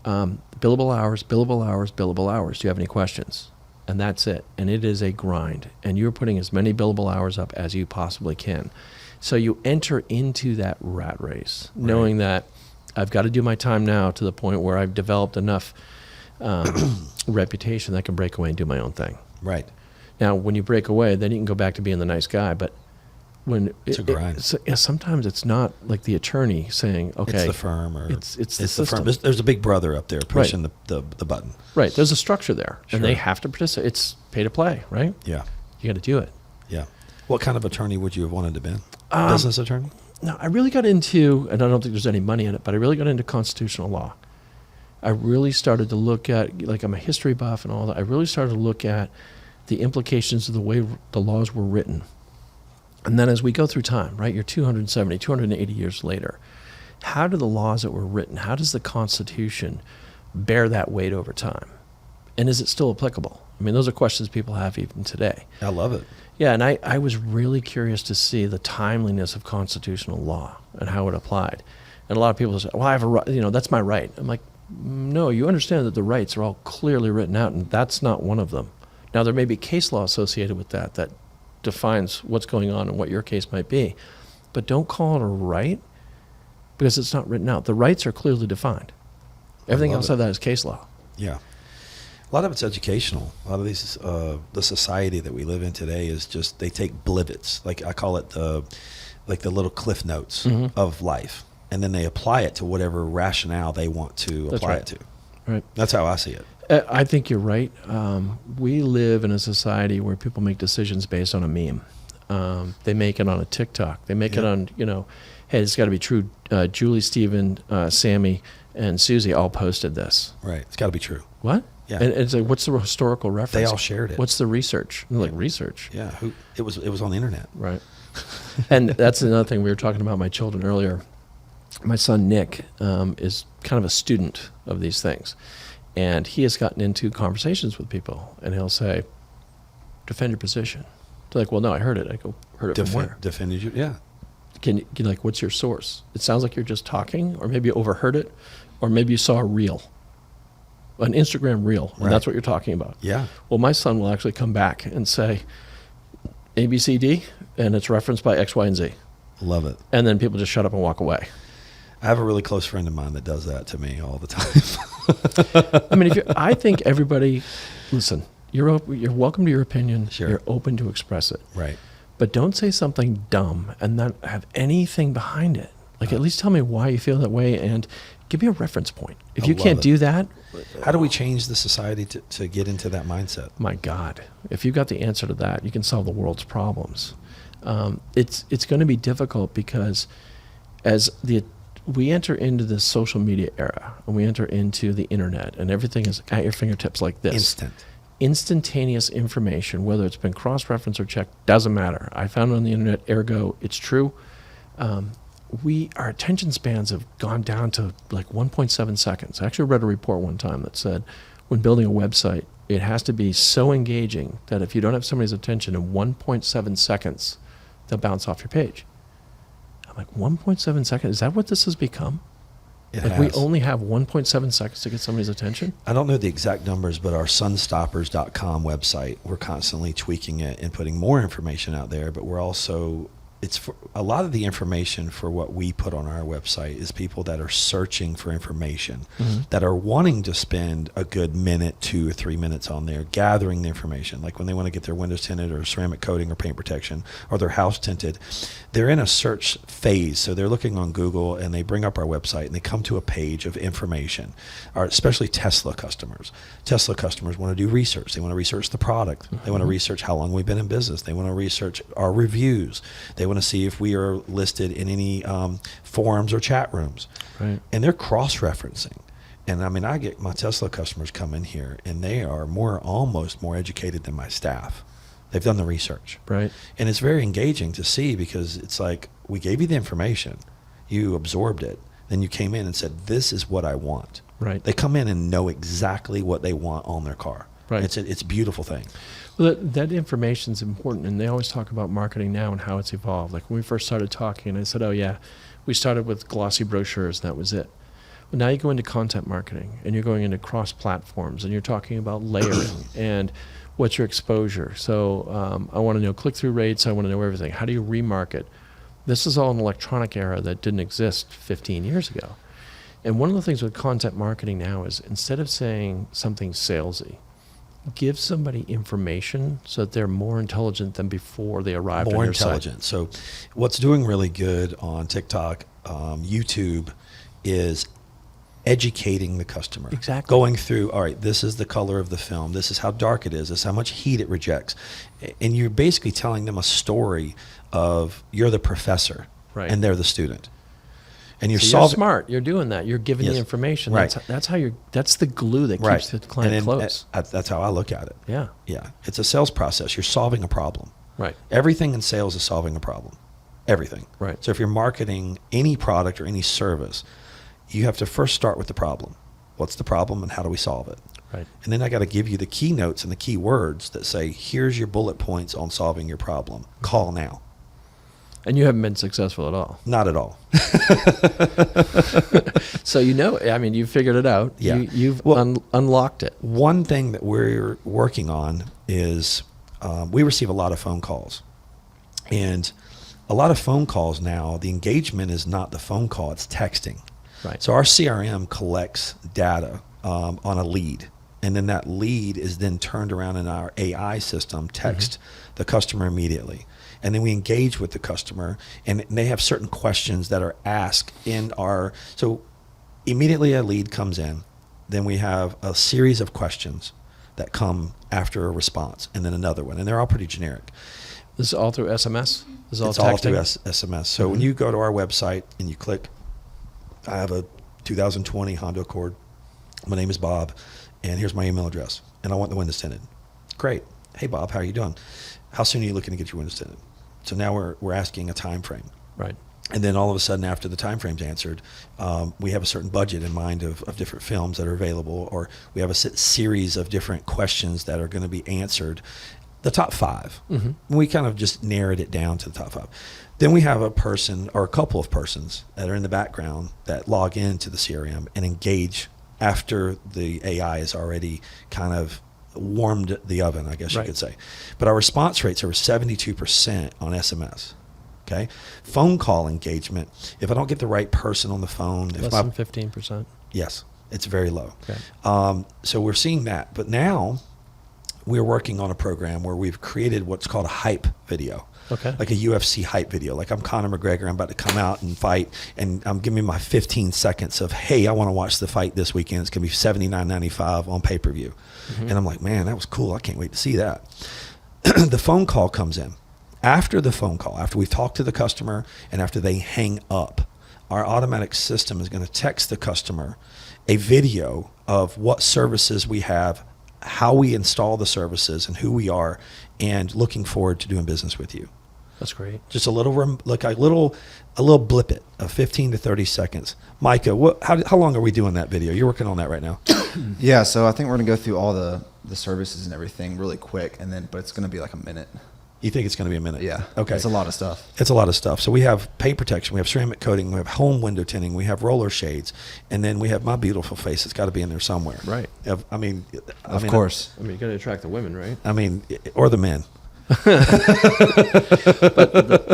Billable hours, billable hours, billable hours. Do you have any questions? And that's it. And it is a grind. And you're putting as many billable hours up as you possibly can. So you enter into that rat race, knowing that I've got to do my time now to the point where I've developed enough reputation that I can break away and do my own thing. Right. Now, when you break away, then you can go back to being the nice guy. But when it's a grind. Sometimes it's not like the attorney saying, okay. It's the firm or it's the system. firm. There's a big brother up there pushing the button. Right. There's a structure there. Sure. And they have to participate. It's pay to play, right? Yeah. You got to do it. Yeah. What kind of attorney would you have wanted to be? Business attorney? No, I really got into, and I don't think there's any money in it, but I really got into constitutional law. I really started to look at, like I'm a history buff and all that, I really started to look at the implications of the way the laws were written. And then as we go through time, right, you're 270, 280 years later, how do the laws that were written, how does the Constitution bear that weight over time? And is it still applicable? I mean, those are questions people have even today. I love it. Yeah, and I was really curious to see the timeliness of constitutional law and how it applied. And a lot of people say, well, I have a right, that's my right. I'm like, no, you understand that the rights are all clearly written out, and that's not one of them. Now, there may be case law associated with that defines what's going on and what your case might be. But don't call it a right because it's not written out. The rights are clearly defined. Everything else of that is case law. Yeah. A lot of it's educational. A lot of these, the society that we live in today is just, they take blivets. Like I call it the little cliff notes of life. And then they apply it to whatever rationale they want to apply it to. Right. That's how I see it. I think you're right. We live in a society where people make decisions based on a meme. They make it on a TikTok. They make it on, hey, it's got to be true. Julie, Steven, Sammy, and Susie all posted this. Right. It's got to be true. What? Yeah. And it's like, what's the historical reference? They all shared it. What's the research? And they're like, research? Yeah. It was on the internet. Right. And that's another thing. We were talking about my children earlier. My son, Nick, is kind of a student of these things. And he has gotten into conversations with people. And he'll say, defend your position. They're like, well, no, I heard it. I go, heard it from where? Defended you? Yeah. Can you, like, what's your source? It sounds like you're just talking, or maybe you overheard it, or maybe you saw a reel. An Instagram reel, and that's what you're talking about. Yeah. Well, my son will actually come back and say A, B, C, D, and it's referenced by X, Y, and Z. Love it. And then people just shut up and walk away. I have a really close friend of mine that does that to me all the time. I mean, I think everybody, listen, you're welcome to your opinion. Sure. You're open to express it. Right. But don't say something dumb and not have anything behind it. Like, at least tell me why you feel that way and give me a reference point. If you can't do that. How do we change the society to get into that mindset? My God, if you got the answer to that, you can solve the world's problems. It's going to be difficult because as we enter into this social media era and we enter into the internet and everything is at your fingertips like this. Instantaneous information, whether it's been cross-referenced or checked, doesn't matter. I found it on the internet, ergo, it's true. Our attention spans have gone down to like 1.7 seconds. I actually read a report one time that said when building a website, it has to be so engaging that if you don't have somebody's attention in 1.7 seconds, they'll bounce off your page. I'm like, 1.7 seconds? Is that what this has become? It Like we has. only have 1.7 seconds to get somebody's attention. I don't know the exact numbers, but our sunstoppers.com website, we're constantly tweaking it and putting more information out there, but we're also, it's for a lot of the information for what we put on our website is people that are searching for information, that are wanting to spend a good minute, 2 or 3 minutes on there gathering the information. Like when they want to get their windows tinted or ceramic coating or paint protection or their house tinted, they're in a search phase. So they're looking on Google and they bring up our website and they come to a page of information, or especially Tesla customers. Tesla customers want to do research. They want to research the product. They want to research how long we've been in business. They want to research our reviews. They want to see if we are listed in any forums or chat rooms. Right. And they're cross-referencing. And I mean, I get my Tesla customers come in here and they are almost more educated than my staff. They've done the research. Right. And it's very engaging to see because it's like, we gave you the information, you absorbed it, then you came in and said, this is what I want. Right. They come in and know exactly what they want on their car. Right. It's a beautiful thing. Well, that information is important, and they always talk about marketing now and how it's evolved. Like when we first started talking, I said, oh yeah, we started with glossy brochures, and that was it. Well, now you go into content marketing, and you're going into cross-platforms, and you're talking about layering, and what's your exposure. So I want to know click-through rates, I want to know everything. How do you remarket? This is all an electronic era that didn't exist 15 years ago. And one of the things with content marketing now is instead of saying something salesy, give somebody information so that they're more intelligent than before they arrived More on your intelligent. So what's doing really good on TikTok, YouTube, is educating the customer. Exactly. Going through, all right, this is the color of the film. This is how dark it is. This is how much heat it rejects. And you're basically telling them a story of you're the professor Right. and they're the student. And you're So you're solving. smart. You're doing that. You're giving Yes. the information. Right. That's how that's the glue that Right. keeps the client And close. that's how I look at it. Yeah. Yeah. It's a sales process. You're solving a problem. Right. Everything in sales is solving a problem. Everything. Right. So if you're marketing any product or any service, you have to first start with the problem. What's the problem and how do we solve it? Right. And then I got to give you the keynotes and the key words that say, here's your bullet points on solving your problem. Call now. And you haven't been successful at all. Not at all. So I mean, you figured it out. Yeah. You've Well, unlocked it. One thing that we're working on is we receive a lot of phone calls. And a lot of phone calls now, the engagement is not the phone call, it's texting. Right. So our CRM collects data on a lead. And then that lead is then turned around in our AI system, text the customer immediately. And then we engage with the customer, and they have certain questions that are asked in our, so immediately a lead comes in, then we have a series of questions that come after a response, and then another one, and they're all pretty generic. This is all through SMS? This is all It's texting? all through SMS. So when you go to our website and you click, I have a 2020 Honda Accord, my name is Bob, and here's my email address, and I want the windows tinted. Great. Hey Bob, how are you doing? How soon are you looking to get your windows tinted? So now we're asking a time frame. Right. And then all of a sudden, after the time frame's answered, we have a certain budget in mind of different films that are available, or we have a series of different questions that are going to be answered. The top 5. We kind of just narrowed it down to the top 5. Then we have a person or a couple of persons that are in the background that log into the CRM and engage after the AI has already kind of warmed the oven, I guess you could say. But our response rates are 72% on SMS. Okay. Phone call engagement. If I don't get the right person on the phone, Less than 15%. Yes, it's very low. Okay. So we're seeing that. But now we're working on a program where we've created what's called a hype video. Okay. Like a UFC hype video. Like I'm Conor McGregor, I'm about to come out and fight, and I'm giving me my 15 seconds of, hey, I want to watch the fight this weekend. It's going to be $79.95 on pay-per-view. And I'm like, man, that was cool. I can't wait to see that. The phone call comes in. After the phone call, after we've talked to the customer and after they hang up, our automatic system is going to text the customer a video of what services we have, how we install the services, and who we are, and looking forward to doing business with you. That's great. Just a little blip it of 15 to 30 seconds. Micah, how long are we doing that video? You're working on that right now. Yeah, so I think we're gonna go through all the services and everything really quick, but it's gonna be like a minute. You think it's going to be a minute? Yeah. Okay. It's a lot of stuff. It's a lot of stuff. So we have paint protection, we have ceramic coating, we have home window tinting, we have roller shades, and then we have my beautiful face. It's got to be in there somewhere. Right. I mean, Of course. I mean, you got to attract the women, right? I mean, or the men. But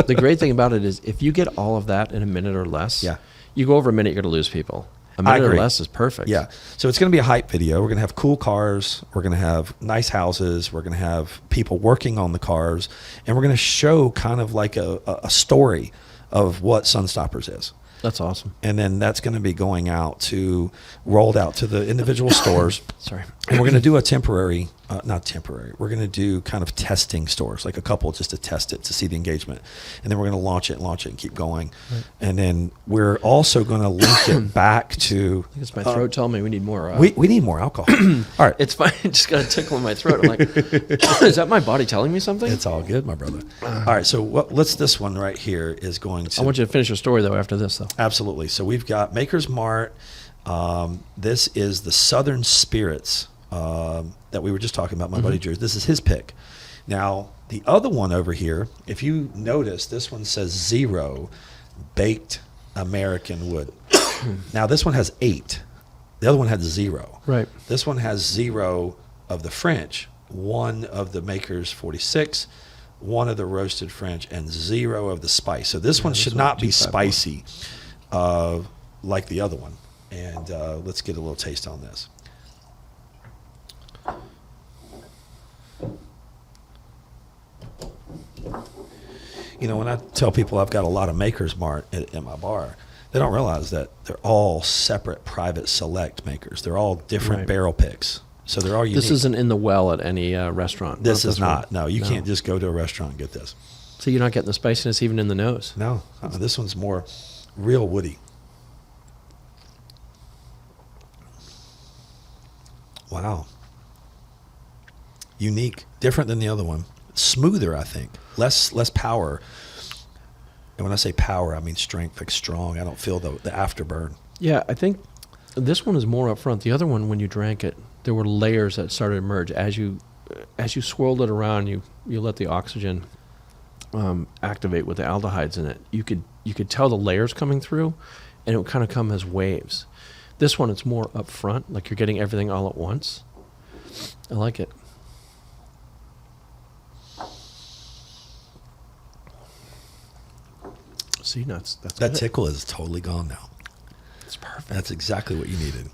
the great thing about it is if you get all of that in a minute or less, Yeah. you go over a minute, you're going to lose people. A I minute or agree. less is perfect. Yeah. So it's going to be a hype video. We're going to have cool cars. We're going to have nice houses. We're going to have people working on the cars. And we're going to show kind of like a story of what Sunstoppers is. That's awesome. And then that's going to be going out rolled out to the individual stores. Sorry. And we're going to do a temporary, not temporary, we're going to do kind of testing stores, like a couple just to test it, to see the engagement. And then we're going to launch it and keep going. Right. And then we're also going to link it back to. I think it's my throat telling me we need more. We need more alcohol. All right. It's fine. It just got a tickle in my throat. I'm like, is that my body telling me something? It's all good, my brother. All right. So this one right here is going to. I want you to finish your story, though, after this, though. Absolutely. So we've got Maker's Mart. This is the Southern Spirits that we were just talking about, my buddy Drew. This is his pick. Now, the other one over here, if you notice, this one says 0 baked American wood. Now, this one has 8. The other one had 0. Right. This one has 0 of the French, 1 of the Maker's 46, 1 of the roasted French, and 0 of the spice. So this one should not be spicy like the other one. And let's get a little taste on this. You know, when I tell people I've got a lot of Maker's Mart at my bar, they don't realize that they're all separate private select makers. They're all different barrel picks. So they're all unique. This isn't in the well at any restaurant. This is not. No, you can't just go to a restaurant and get this. So you're not getting the spiciness even in the nose. No, this one's more real woody. Wow. Unique, different than the other one. Smoother, I think. Less power. And when I say power, I mean strength, like strong. I don't feel the afterburn. Yeah, I think this one is more up front. The other one, when you drank it, there were layers that started to emerge as you swirled it around. You let the oxygen activate with the aldehydes in it. You could tell the layers coming through, and it would kind of come as waves. This one, it's more up front, like you're getting everything all at once. I like it. See, that's That good. tickle is totally gone now. It's perfect. That's exactly what you needed.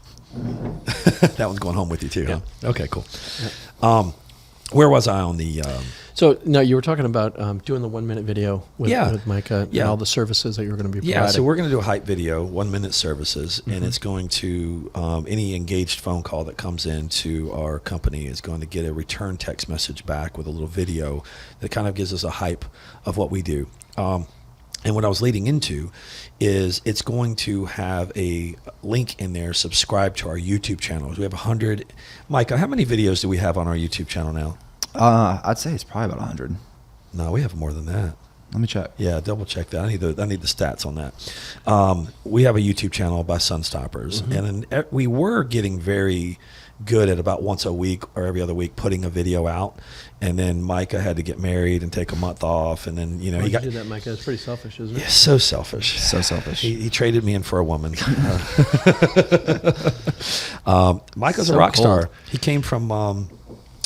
That one's going home with you too, huh? Okay, cool. Yeah. Where was I on the... So, no, you were talking about doing the 1 minute video with Micah and Yeah. all the services that you're going to be providing. Yeah, so we're going to do a hype video, 1 minute services, and it's going to, any engaged phone call that comes into our company is going to get a return text message back with a little video that kind of gives us a hype of what we do. And what I was leading into is it's going to have a link in there, subscribe to our YouTube channel. We have 100. Micah, how many videos do we have on our YouTube channel now? I'd say it's probably about 100. No, we have more than that. Let me check. Yeah, double check that. I need the stats on that. We have a YouTube channel by Sunstoppers, and we were getting very good at about once a week or every other week putting a video out. And then Micah had to get married and take a month off, and then he got. You did that, Micah. It's pretty selfish, isn't it? Yeah, so selfish. So selfish. He traded me in for a woman. Micah's So a rock cold. star. He came from.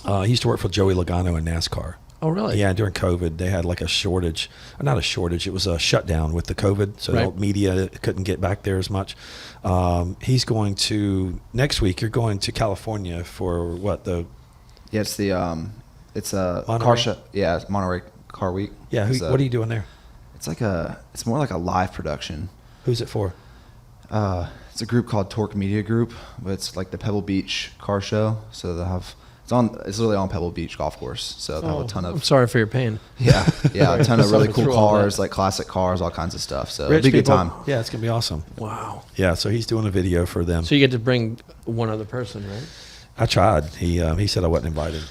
He used to work for Joey Logano in NASCAR. Oh, really? Yeah, during COVID, they had like a shortage. Not a shortage. It was a shutdown with the COVID, so Right. the media couldn't get back there as much. He's going to next week. You're going to California for what the? Yeah, it's a Monterey? car show. Yeah, it's Monterey Car Week. Yeah, what are you doing there? It's more like a live production. Who's it for? It's a group called Torque Media Group, but it's like the Pebble Beach car show. So they have it's literally on Pebble Beach golf course. So they have a ton I'm of sorry for your pain. a ton of really Sorry cool through all cars, that. like classic cars, all kinds of stuff. So Rich it'll be a good people. time. Yeah, it's gonna be awesome. Wow. Yeah, so he's doing a video for them. So you get to bring one other person, right? I tried. He said I wasn't invited.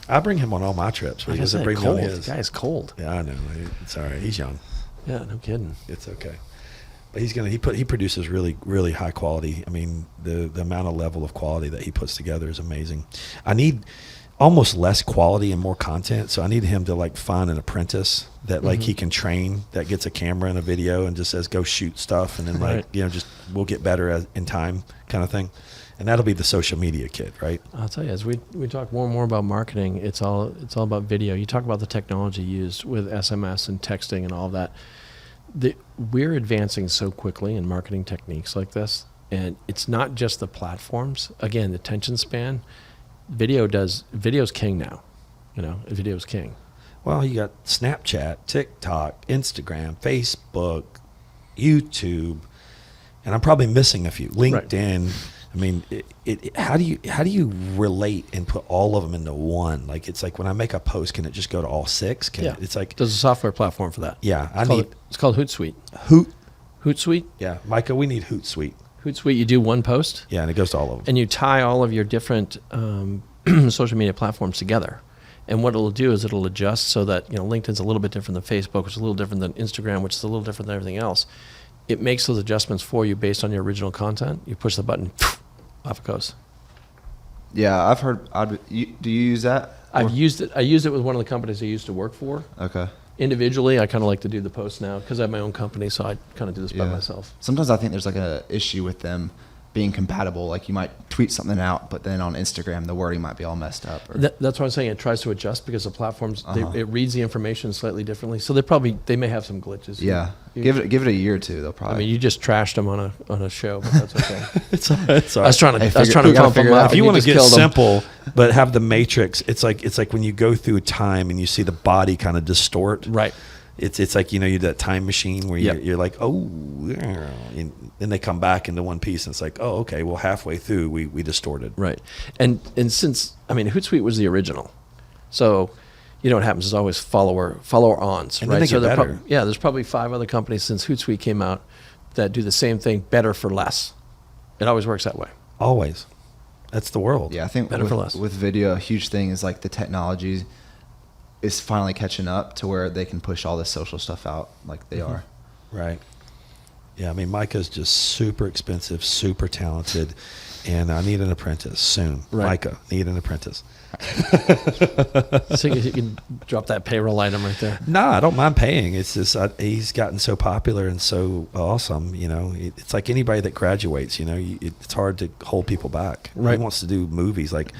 I bring him on all my trips, but he doesn't bring me on cold. his. The guy's cold. Yeah, I know. It's all right. He's young. Yeah, no kidding. It's okay. But he produces really, really high quality. I mean, the amount of level of quality that he puts together is amazing. almost less quality and more content. So I need him to like find an apprentice that like he can train, that gets a camera and a video and just says, go shoot stuff. And then like, Right. you know, just we'll get better in time kind of thing. And that'll be the social media kid, right? I'll tell you, as we talk more and more about marketing, it's all about video. You talk about the technology used with SMS and texting and all of that. We're advancing so quickly in marketing techniques like this, and it's not just the platforms. Again, the attention span. Video's king now. You know, video's king. Well, you got Snapchat, TikTok, Instagram, Facebook, YouTube, and I'm probably missing a few. LinkedIn. I mean, how do you relate and put all of them into one? Like, it's like when I make a post, can it just go to all six? It's like there's a software platform for that. Yeah, It's called Hootsuite. Hootsuite. Yeah, Micah, we need Hootsuite. Hootsuite. You do one post. Yeah, and it goes to all of them. And you tie all of your different social media platforms together. And what it'll do is it'll adjust so that, you know, LinkedIn's a little bit different than Facebook, which is a little different than Instagram, which is a little different than everything else. It makes those adjustments for you based on your original content. You push the button, off it goes. Yeah, I've heard. Do you use that? I've used it. I used it with one of the companies I used to work for. Okay. Individually, I kind of like to do the posts now because I have my own company, so I kind of do this by myself. Sometimes I think there's like a issue with them being compatible. Like you might tweet something out, but then on Instagram the wording might be all messed up. Or, That's what I'm saying. It tries to adjust because the platforms it reads the information slightly differently. So they may have some glitches. yeah, give it a year or two. They'll probably. I mean, you just trashed them on a show, but that's okay. it's all right. I was trying to we pump gotta them figure it up. out. If you and want to just get killed 'em. simple, but have the matrix, it's like when you go through time and you see the body kind of distort. Right. It's like, you know, you that time machine where Yep. you're like, oh, yeah. And then they come back into one piece and it's like, oh, okay, well, halfway through we distorted. Right. And since, I mean, Hootsuite was the original. So, you know what happens is always follower-ons, And right? then they So get better. there's probably 5 other companies since Hootsuite came out that do the same thing better for less. It always works that way. Always. That's the world. yeah, I think Better for less. with video, a huge thing is like the technology is finally catching up to where they can push all this social stuff out like they are. Right. Yeah, I mean, Micah's just super expensive, super talented, and I need an apprentice soon. Right. Micah, need an apprentice. So you can drop that payroll item right there. No, I don't mind paying. It's just he's gotten so popular and so awesome. You know, it's like anybody that graduates. You know, it's hard to hold people back. Right. He wants to do movies like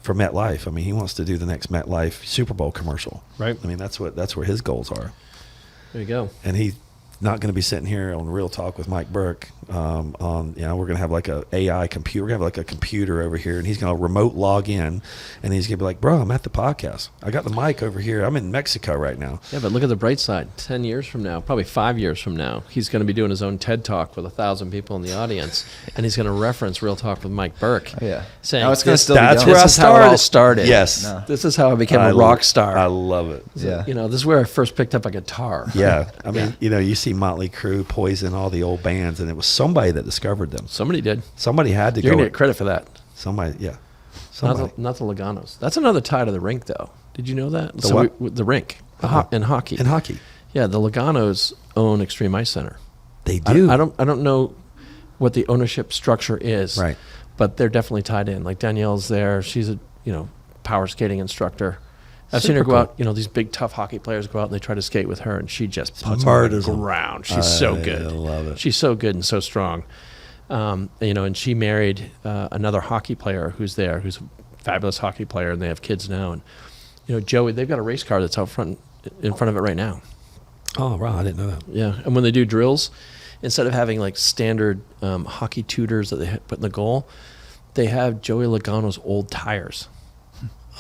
for MetLife. I mean, he wants to do the next MetLife Super Bowl commercial. Right. I mean, that's where his goals are. There you go. And he's not going to be sitting here on Real Talk with Mike Burke. We're going to have like a AI computer. We're going to have like a computer over here, and he's going to remote log in, and he's going to be like, "Bro, I'm at the podcast. I got the mic over here. I'm in Mexico right now." Yeah, but look at the bright side. 10 years from now, probably 5 years from now, he's going to be doing his own TED Talk with 1,000 people in the audience, and he's going to reference Real Talk with Mike Burke. Oh, yeah. Saying, No, it's gonna still be That's going. where I this is how it all started. Yes. No. This is how I became I a rock star. I love it. Yeah. You know, this is where I first picked up a guitar. Yeah. I mean, you know, you see Motley Crue, Poison, all the old bands, and it was somebody that discovered them. Somebody did. Somebody had to You're go. going to get credit for that. Somebody, yeah. Not Somebody. the Logano's. That's another tie to the rink, though. Did you know that? The what? The rink in hockey. In hockey. Yeah, the Logano's own Extreme Ice Center. They do. I don't know what the ownership structure is. Right. But they're definitely tied in. Like Danielle's there. She's a power skating instructor. I've seen her Super go cool. out. These big tough hockey players go out and they try to skate with her, and she just puts them on Murders the 'em. ground. She's so I good. love it. She's so good and so strong. And she married another hockey player who's there, who's a fabulous hockey player, and they have kids now. And Joey, they've got a race car that's out front in front of it right now. Oh, wow. I didn't know that. Yeah, and when they do drills, instead of having like standard hockey tutors that they put in the goal, they have Joey Logano's old tires.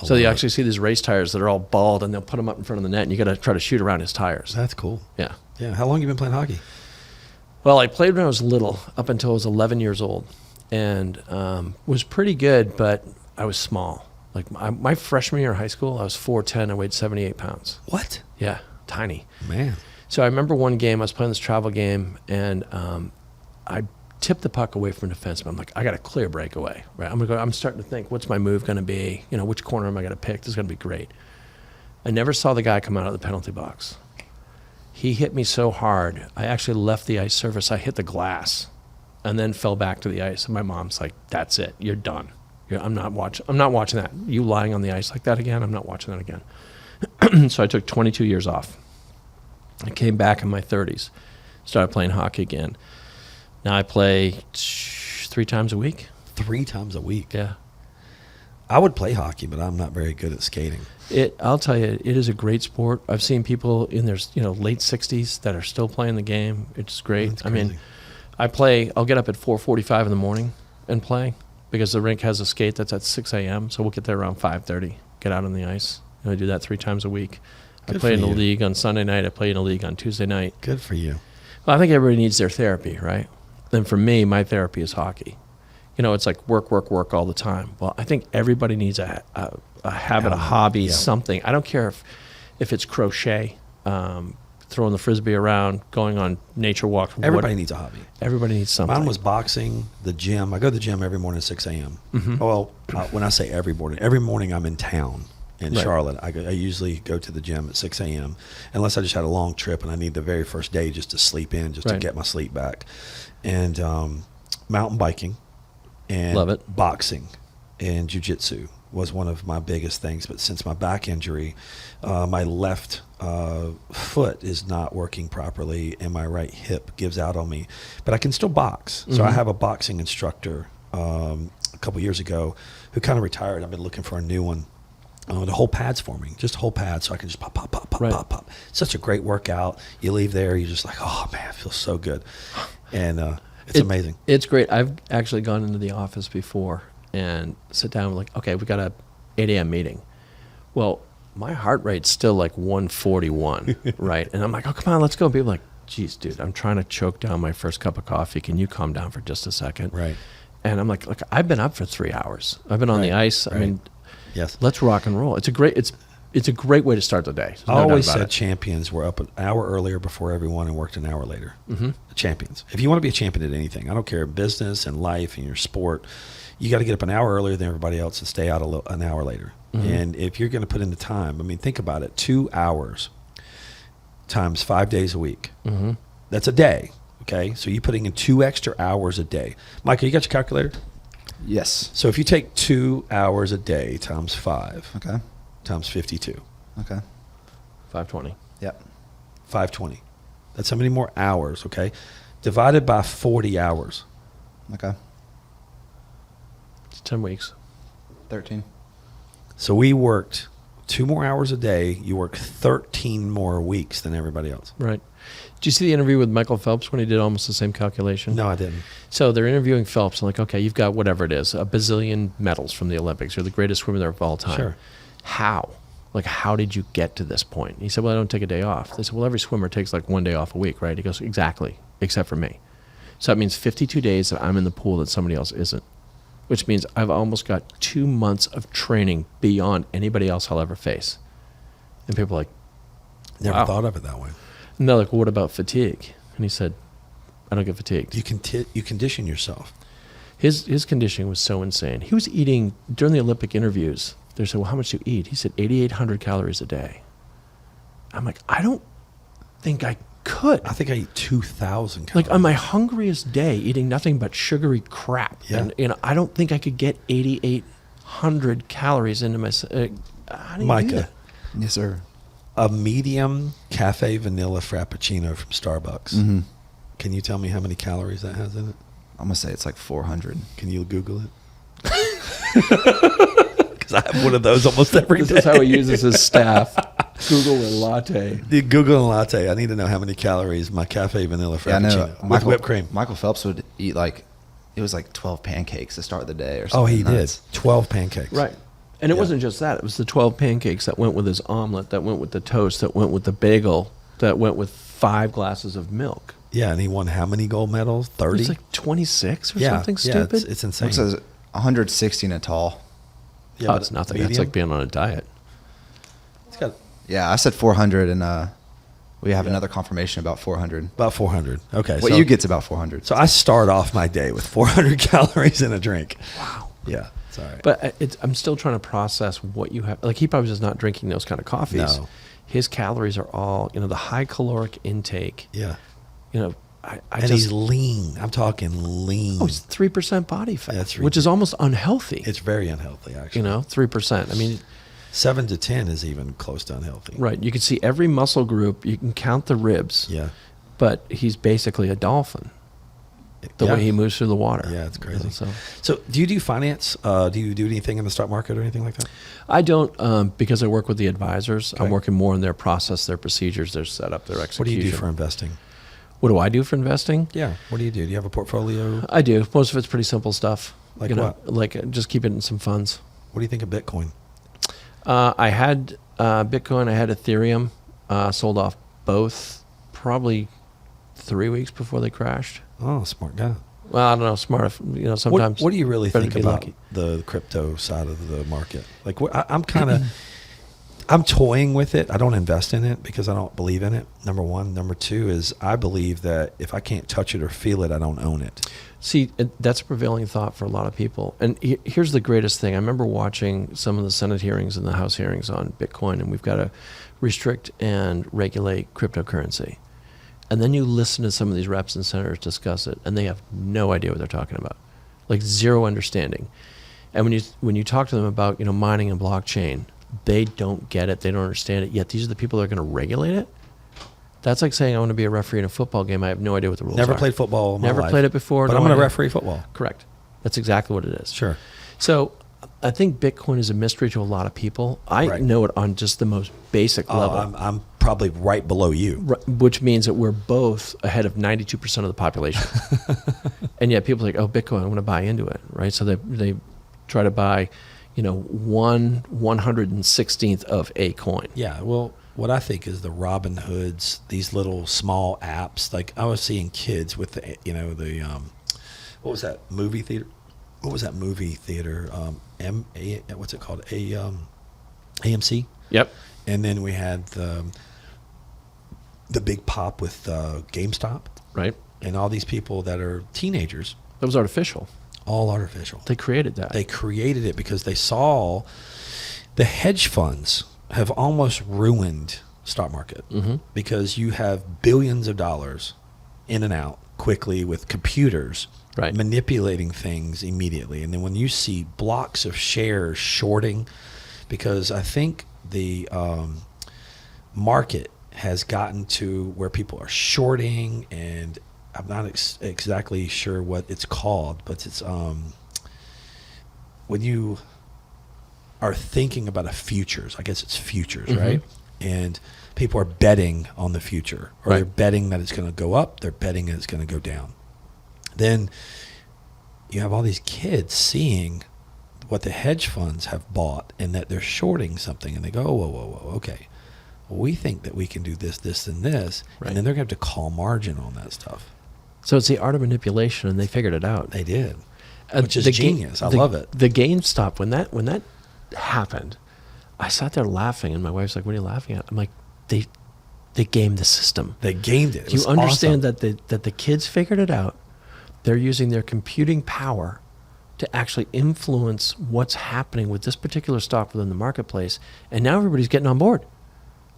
So you actually see these race tires that are all bald, and they'll put them up in front of the net, and you got to try to shoot around his tires. That's cool. Yeah. Yeah. How long have you been playing hockey? Well, I played when I was little, up until I was 11 years old, and was pretty good, but I was small. Like my freshman year of high school, I was 4'10", I weighed 78 pounds. What? Yeah, tiny. Man. So I remember one game, I was playing this travel game, and I tipped the puck away from a defenseman. I'm like, I got a clear breakaway. Right? I'm starting to think, what's my move going to be? Which corner am I going to pick? This is going to be great. I never saw the guy come out of the penalty box. He hit me so hard, I actually left the ice surface. I hit the glass and then fell back to the ice. And my mom's like, that's it. You're done. I'm not watching that. You lying on the ice like that again? I'm not watching that again. So I took 22 years off. I came back in my 30s, started playing hockey again. Now I play 3 times a week. 3 times a week. Yeah. I would play hockey, but I'm not very good at skating. I'll tell you, it is a great sport. I've seen people in their late 60s that are still playing the game. It's great. That's I mean, crazy. I'll get up at 4:45 in the morning and play because the rink has a skate that's at 6 a.m. So we'll get there around 5:30, get out on the ice. And I do that 3 times a week. Good I play for in the you. league on Sunday night. I play in a league on Tuesday night. Good for you. Well, I think everybody needs their therapy, right? And for me, my therapy is hockey. It's like work all the time. Well, I think everybody needs a habit, a hobby, something. I don't care if it's crochet, throwing the Frisbee around, going on nature walks. Everybody needs a hobby. Everybody needs something. Mine was boxing, the gym. I go to the gym every morning at 6 a.m. Mm-hmm. Well, when I say every morning I'm in town in Charlotte. I usually go to the gym at 6 a.m. unless I just had a long trip and I need the very first day just to sleep in, just to get my sleep back. And mountain biking and Love it. boxing and jiu-jitsu was one of my biggest things. But since my back injury, my left foot is not working properly and my right hip gives out on me. But I can still box. So I have a boxing instructor a couple years ago who kind of retired. I've been looking for a new one. The whole pad's for me, just whole pad, so I can just pop, pop. Such a great workout. You leave there, you're just like, oh man, it feels so good, and it's amazing. It's great. I've actually gone into the office before and sit down and like, okay, we got a 8 a.m. meeting. Well, my heart rate's still like 141, right? And I'm like, oh, come on, let's go. And people are like, geez, dude, I'm trying to choke down my first cup of coffee. Can you calm down for just a second? Right. And I'm like, look, I've been up for 3 hours. I've been on the ice. I mean, yes, let's rock and roll. It's a great way to start the day. There's I no doubt always about said it. champions were up an hour earlier before everyone and worked an hour later. Mm-hmm. Champions. If you want to be a champion at anything, I don't care, business and life and your sport, you got to get up an hour earlier than everybody else and stay out an hour later. Mm-hmm. And if you're going to put in the time, I mean, think about it, 2 hours times 5 days a week. Mm-hmm. That's a day. Okay, so you're putting in 2 extra hours a day. Michael, you got your calculator? Yes. So if you take 2 hours a day times 5, Okay. times 52, Okay. 520. Yep. 520. That's how many more hours, okay? Divided by 40 hours. Okay. It's 10 weeks. 13. So we worked 2 more hours a day. You work 13 more weeks than everybody else. Right. Did you see the interview with Michael Phelps when he did almost the same calculation? No, I didn't. So they're interviewing Phelps and like, okay, you've got whatever it is, a bazillion medals from the Olympics. You're the greatest swimmer there of all time. Sure. How? Like, how did you get to this point? He said, well, I don't take a day off. They said, well, every swimmer takes like 1 day off a week, right? He goes, exactly, except for me. So that means 52 days that I'm in the pool that somebody else isn't, which means I've almost got 2 months of training beyond anybody else I'll ever face. And people are like, Never wow. thought of it that way. And they're like, well, what about fatigue? And he said, I don't get fatigued. You condition yourself. His conditioning was so insane. He was eating, during the Olympic interviews, they said, well, how much do you eat? He said 8,800 calories a day. I'm like, I don't think I could. I think I eat 2,000 calories. Like on my hungriest day, eating nothing but sugary crap. Yeah. And I don't think I could get 8,800 calories into my... how do you do Micah, that? Yes, sir. a medium cafe vanilla frappuccino from Starbucks. Mm-hmm. Can you tell me how many calories that has in it? I'm going to say it's like 400. Can you Google it? Because I have one of those almost every day. This is how he uses his staff. Google a latte. The Google and latte. I need to know how many calories my cafe vanilla Yeah, I know. frappuccino with whipped cream. Michael Phelps would eat it was like 12 pancakes to start the day or Oh, something. he did. 12 pancakes. Right. And it Yeah. wasn't just that. It was the 12 pancakes that went with his omelet, that went with the toast, that went with the bagel, that went with 5 glasses of milk. Yeah, and he won how many gold medals? 30? It's like 26 or yeah, something yeah, stupid. it's insane. It says 160 in a tall. Yeah, Oh, but it's nothing. medium? That's like being on a diet. It's got Yeah, I said 400, and we have another confirmation about 400. about 400. Okay. What so, you get's about 400. So I start off my day with 400 calories in a drink. Wow. Yeah, it's all right. But I'm still trying to process what you have. Like, he probably was not drinking those kind of coffees. No. His calories are all, the high caloric intake. Yeah. And he's lean. I'm talking lean. Oh, it's 3% body fat, That's which is almost unhealthy. It's very unhealthy, actually. 3%. I mean, 7 to 10 is even close to unhealthy. right. You can see every muscle group. You can count the ribs. Yeah. But he's basically a dolphin. The way he moves through the water. Yeah, it's crazy. So do you do finance? Do you do anything in the stock market or anything like that? I don't, because I work with the advisors. Okay. I'm working more on their process, their procedures, their setup, their execution. What do you do for investing? What do I do for investing? Yeah. What do? Do you have a portfolio? I do. Most of it's pretty simple stuff. Like what? Like just keep it in some funds. What do you think of Bitcoin? I had Bitcoin. I had Ethereum. Sold off both probably 3 weeks before they crashed. Oh, smart guy. Well, I don't know. Smart. Sometimes. What do you really better think to be about lucky. the crypto side of the market? Like, I'm kind of, I'm toying with it. I don't invest in it because I don't believe in it. Number one. Number two is I believe that if I can't touch it or feel it, I don't own it. See, that's a prevailing thought for a lot of people. And here's the greatest thing. I remember watching some of the Senate hearings and the House hearings on Bitcoin, and we've got to restrict and regulate cryptocurrency. And then you listen to some of these reps and senators discuss it, and they have no idea what they're talking about, like zero understanding. And when you talk to them about mining and blockchain, they don't get it, they don't understand it. Yet these are the people that are going to regulate it. That's like saying I want to be a referee in a football game. I have no idea what the rules are. Never played football in my Never life, played it before. but no I'm going to idea. referee football. Correct. That's exactly what it is. Sure. So I think Bitcoin is a mystery to a lot of people. I Right. know it on just the most basic level. I'm probably right below you. Which means that we're both ahead of 92% of the population. And yet people are like, oh, Bitcoin, I want to buy into it, right? So they try to buy, 1/116th of a coin. Yeah, well, what I think is the Robin Hoods, these little small apps. Like I was seeing kids with the what was that movie theater? What was that movie theater? What's it called? AMC. Yep. And then we had the big pop with GameStop, Right. and all these people that are teenagers, That was artificial. all artificial. They created that. They created it because they saw the hedge funds have almost ruined stock market because you have billions of dollars in and out quickly with computers Right. manipulating things immediately. And then when you see blocks of shares shorting, because I think the market has gotten to where people are shorting, and I'm not exactly sure what it's called, but it's when you are thinking about a futures, I guess it's futures, right? And people are betting on the future, or they're betting that it's going to go up, they're betting that it's going to go down. Then you have all these kids seeing what the hedge funds have bought and that they're shorting something, and they go, whoa, okay. Well, we think that we can do this, this, and this, Right. and then they're going to have to call margin on that stuff. So it's the art of manipulation, and they figured it out. They did, which is The genius. I love it. The GameStop, when that happened, I sat there laughing, and my wife's like, "What are you laughing at?" I'm like, "They gamed the system. They gamed it. It Do you was understand awesome. that the kids figured it out? They're using their computing power to actually influence what's happening with this particular stock within the marketplace, and now everybody's getting on board.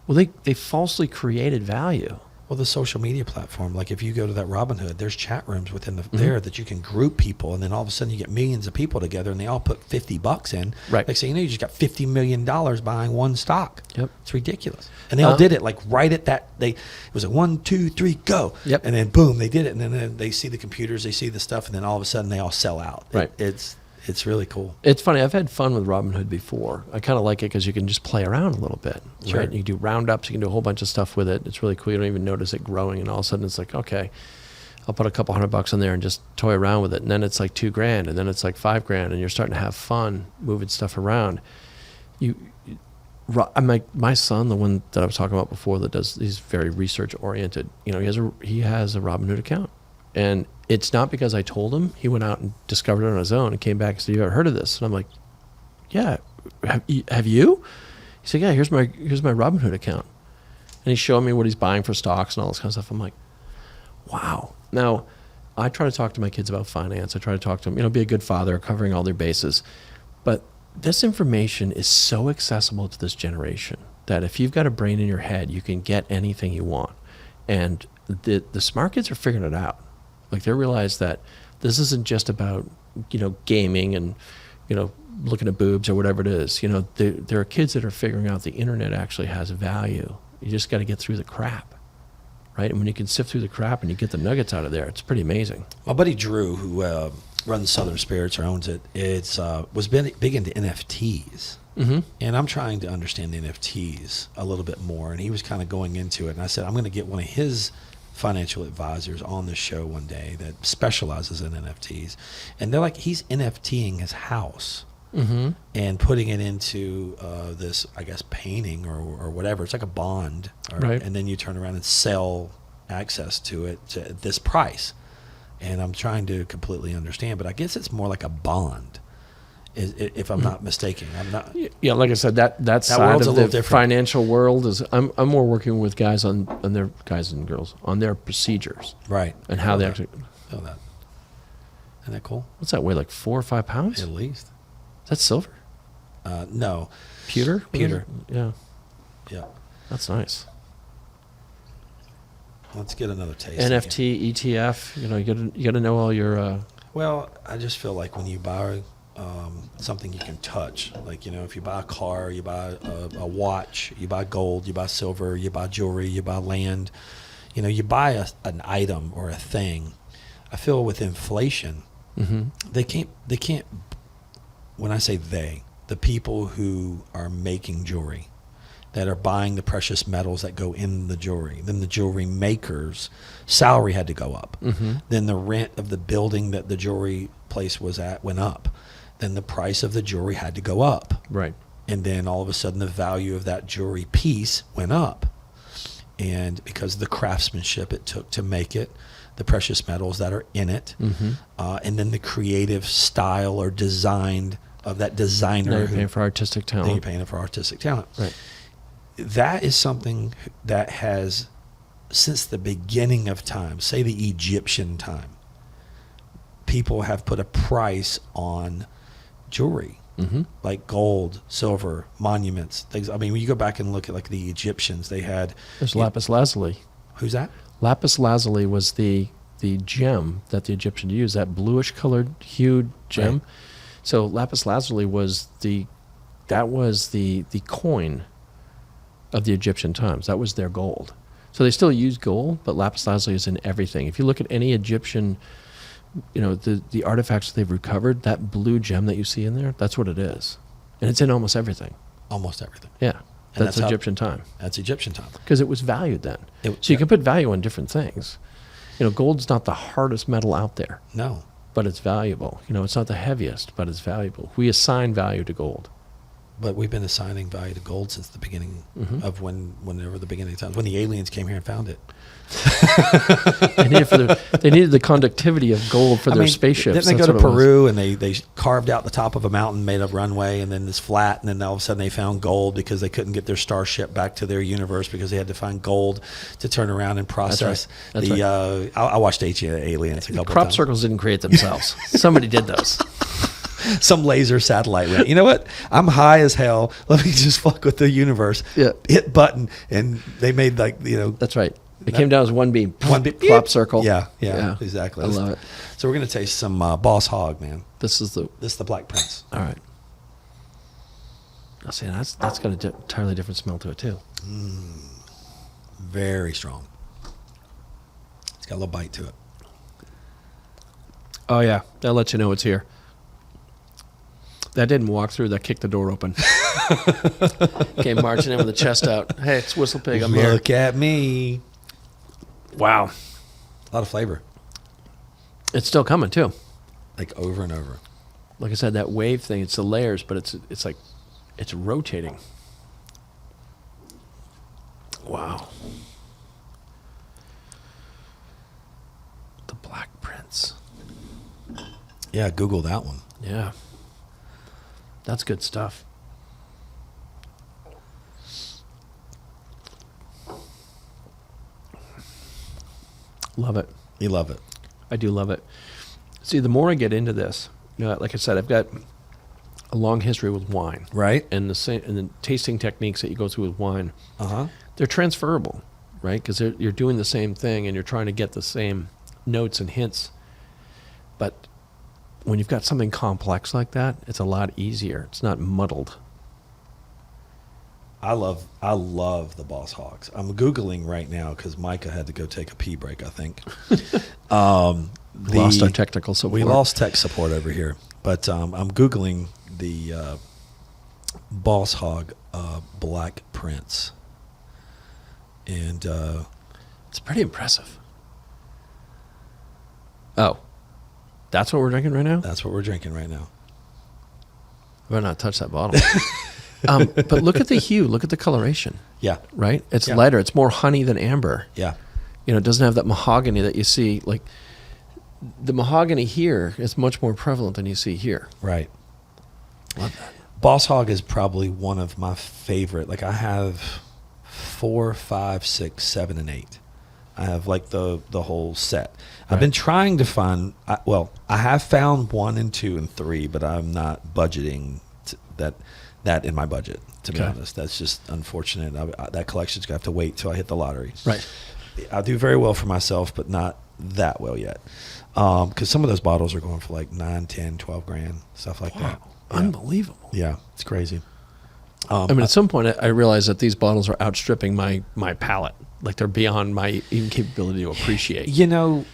Well, they falsely created value. Well, the social media platform, like if you go to that Robinhood, there's chat rooms within there that you can group people, and then all of a sudden you get millions of people together, and they all put $50 in. Right. Like, so you just got $50 million buying one stock. Yep. It's ridiculous. And they all did it like right at that. It was a 1, 2, 3, go. Yep. And then boom, they did it, and then they see the computers, they see the stuff, and then all of a sudden they all sell out. Right. It's really cool. It's funny. I've had fun with Robinhood before. I kind of like it because you can just play around a little bit. Sure. Right? You can do roundups. You can do a whole bunch of stuff with it. It's really cool. You don't even notice it growing, and all of a sudden it's like, okay, I'll put a couple $100 in there and just toy around with it. And then it's like $2,000, and then it's like $5,000, and you're starting to have fun moving stuff around. My son, the one that I was talking about before, he's very research oriented. He has a Robinhood account, and it's not because I told him. He went out and discovered it on his own and came back and said, "You ever heard of this?" And I'm like, "Yeah, have you?" He said, "Yeah, here's my Robinhood account," and he's showing me what he's buying for stocks and all this kind of stuff. I'm like, wow. Now, I try to talk to my kids about finance. I try to talk to them, be a good father, covering all their bases. But this information is so accessible to this generation that if you've got a brain in your head, you can get anything you want. And the smart kids are figuring it out. Like they realize that this isn't just about, gaming and, looking at boobs or whatever it is. There are kids that are figuring out the internet actually has value. You just got to get through the crap, right? And when you can sift through the crap and you get the nuggets out of there, it's pretty amazing. My buddy Drew, who runs Southern Spirits or owns it, was big into NFTs. Mm-hmm. And I'm trying to understand the NFTs a little bit more. And he was kind of going into it. And I said, I'm going to get one of his financial advisors on the show one day that specializes in NFTs. And they're like, he's NFTing his house Mm-hmm. and putting it into this, I guess, painting or whatever. It's like a bond. Right. And then you turn around and sell access to it to this price. And I'm trying to completely understand. But I guess it's more like a bond. If I'm not mistaken. I'm not. Yeah, like I said, that side world's a of little the different. financial world is. I'm more working with guys on their guys and girls on their procedures Right. and how they actually. Oh, that. Isn't that cool? What's that weigh? Like 4 or 5 pounds? At least. Is that silver? No. Pewter? Pewter. Yeah, Yeah. that's nice. Let's get another taste. NFT, ETF. You got to know all your. Well, I just feel like when you buy something you can touch, like, if you buy a car, you buy a watch, you buy gold, you buy silver, you buy jewelry, you buy land, you buy an item or a thing. I feel with inflation, Mm-hmm. they can't, when I say the people who are making jewelry, that are buying the precious metals that go in the jewelry, then the jewelry maker's salary had to go up. Mm-hmm. Then the rent of the building that the jewelry place was at went up. Then the price of the jewelry had to go up. Right. And then all of a sudden the value of that jewelry piece went up. And because of the craftsmanship it took to make it, the precious metals that are in it, Mm-hmm. and then the creative style or design of that designer. Now you're paying for artistic Then you're talent. paying for artistic talent. Right. That is something that has, since the beginning of time, say the Egyptian time, people have put a price on jewelry, Mm-hmm. like gold, silver, monuments, things. I mean, when you go back and look at like the Egyptians, they had. There's lapis lazuli. Who's that? Lapis lazuli was the gem that the Egyptians used, that bluish colored hued gem. Right. So lapis lazuli was the coin of the Egyptian times. That was their gold. So they still use gold, but lapis lazuli is in everything. If you look at any Egyptian, the artifacts they've recovered, that blue gem that you see in there, that's what it is. And it's in almost everything. Almost everything. Yeah. And That's that's how- Egyptian time. That's Egyptian time. Because it was valued then. It- So you can put value on different things. Gold's not the hardest metal out there, No. but it's valuable. It's not the heaviest, but it's valuable. We assign value to gold. But we've been assigning value to gold since the beginning Mhm. of whenever the beginning of time, when the aliens came here and found it. They needed the conductivity of gold for their spaceships. Didn't they That's go to what it was. Peru and they carved out the top of a mountain, made a runway, and then it's flat, and then all of a sudden they found gold because they couldn't get their starship back to their universe because they had to find gold to turn around and process. That's right. I watched Aliens a The couple crop times. circles didn't create themselves. Somebody did those. Some laser satellite went, you know what? I'm high as hell. Let me just fuck with the universe. Yeah. Hit button, and they made That's right. It came down as one beam. one big crop circle. Yeah, exactly. I love it. So we're gonna taste some Boss Hog, man. This is the. This is the Black Prince. All right. I'll say that's got an entirely different smell to it too. Very strong. It's got a little bite to it. Oh yeah, that lets you know it's here. That didn't walk through. That kicked the door open. Came marching in with the chest out. Hey, it's Whistle Pig. I'm here. Look at me. Wow, A lot of flavor, it's still coming too. like over and over. Like I said, that wave thing. It's the layers, but it's like it's rotating. Wow. The Black Prince. Yeah, Google that one. Yeah. That's good stuff. Love it. You love it. I do love it. See, the more I get into this, like I said, I've got a long history with wine, Right? and the tasting techniques that you go through with wine, Uh-huh. they're transferable, right? Because you're doing the same thing and you're trying to get the same notes and hints. But when you've got something complex like that, it's a lot easier. It's not muddled. I love the Boss Hogs. I'm Googling right now because Micah had to go take a pee break, I think. Lost our technical support. We lost tech support over here. But I'm Googling the Boss Hog black prints. And it's pretty impressive. Oh, that's what we're drinking right now? that's what we're drinking right now. I better not touch that bottle. But look at the hue. Look at the coloration, Yeah. right? It's Yeah. lighter. It's more honey than amber. Yeah. You know, it doesn't have that mahogany that you see. Like, the mahogany here is much more prevalent than you see here. Right. Love that. Boss Hog is probably one of my favorite. Like I have 4, 5, 6, 7, and 8. I have like the whole set. I've been trying to find. I have found 1 and 2 and 3, but I'm not budgeting that in my budget. To be honest, that's just unfortunate. That collection's gonna have to wait till I hit the lottery. Right. I do very well for myself, but not that well yet. Because some of those bottles are going for like 9, 10, 12 grand, stuff like that. Yeah. Unbelievable. Yeah, it's crazy. I mean, at some point, I realized that these bottles are outstripping my palate. Like, they're beyond my even capability to appreciate. You know,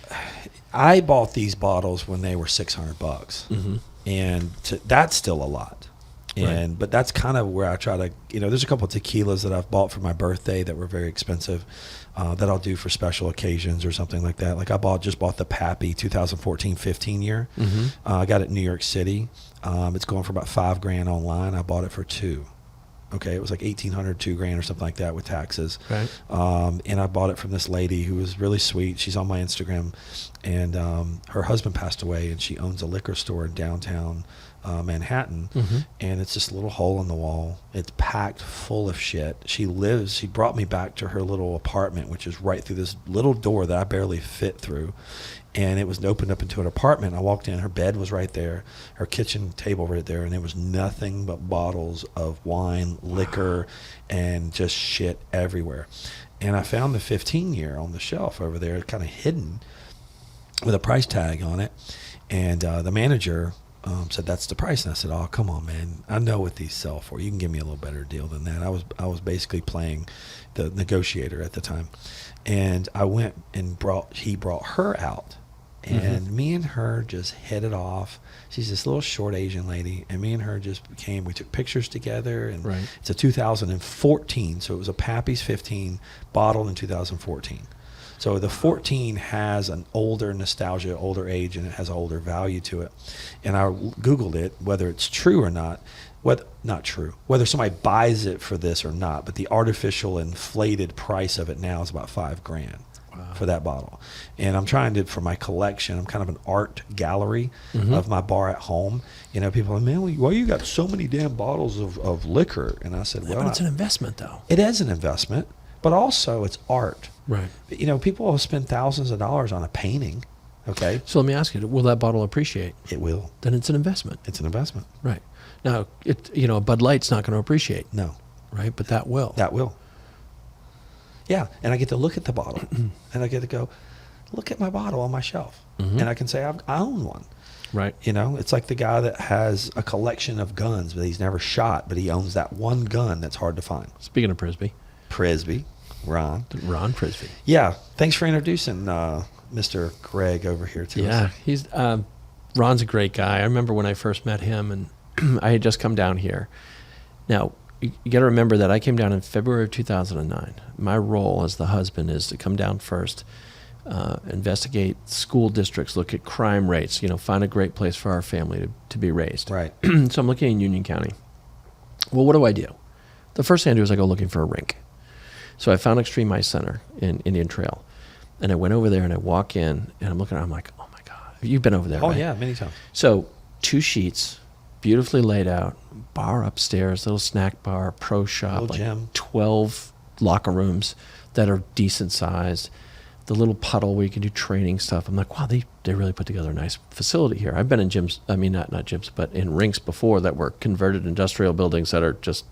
I bought these bottles when they were $600, Mm-hmm. and that's still a lot. And but that's kind of where I try to, there's a couple of tequilas that I've bought for my birthday that were very expensive, that I'll do for special occasions or something like that. Like I just bought the Pappy 2014-15 year. Mm-hmm. I got it in New York City. It's going for about $5 grand online. I bought it for $2 grand. Okay, it was like $1,800, $2 grand or something like that with taxes. Right. And I bought it from this lady who was really sweet. She's on my Instagram, and her husband passed away, and she owns a liquor store in downtown Manhattan, and it's this little hole in the wall. It's packed full of shit. She brought me back to her little apartment, which is right through this little door that I barely fit through. And it was opened up into an apartment. I walked in, her bed was right there, her kitchen table right there, and there was nothing but bottles of wine, liquor, and just shit everywhere. And I found the 15-year on the shelf over there, kind of hidden with a price tag on it. And the manager said, "That's the price." And I said, "Oh, come on, man. I know what these sell for. You can give me a little better deal than that." I was basically playing the negotiator at the time. And I went and he brought her out. And me and her just hit it off. She's this little short Asian lady, and me and her just we took pictures together. And it's a 2014, so it was a Pappy's 15 bottled in 2014. So the 14 has an older nostalgia, older age, and it has an older value to it. And I Googled it, whether it's true or not. Whether somebody buys it for this or not, but the artificial inflated price of it now is about $5 grand. Wow. For that bottle. And I'm trying to, for my collection, I'm kind of an art gallery of my bar at home. People are like, "Man, why you got so many damn bottles of liquor?" And I said, But it's an investment, though. It is an investment, but also it's art. Right. People will spend thousands of dollars on a painting. Okay. So let me ask you, will that bottle appreciate? It will. Then it's an investment. It's an investment. Right. Now, a Bud Light's not going to appreciate. No. Right? But that will. That will. Yeah, and I get to look at the bottle, and I get to go, look at my bottle on my shelf, and I can say I own one. Right. It's like the guy that has a collection of guns, but he's never shot, but he owns that one gun that's hard to find. Speaking of Prisby, Ron Prisby. Yeah, thanks for introducing Mr. Greg over here to us. Yeah, he's Ron's a great guy. I remember when I first met him, and I had just come down here. Now, you got to remember that I came down in February of 2009. My role as the husband is to come down first, investigate school districts, look at crime rates, find a great place for our family to be raised. Right. So I'm looking in Union County. Well, what do I do? The first thing I do is I go looking for a rink. So I found Extreme Ice Center in Indian Trail. And I went over there and I walk in and I'm looking at it, I'm like, oh my God. You've been over there, Oh, right? yeah, many times. So 2 sheets, beautifully laid out, bar upstairs, little snack bar, pro shop, Little gym. 12 locker rooms that are decent sized. The little puddle where you can do training stuff. I'm like, wow, they really put together a nice facility here. I've been in gyms, not gyms, but in rinks before that were converted industrial buildings that are just,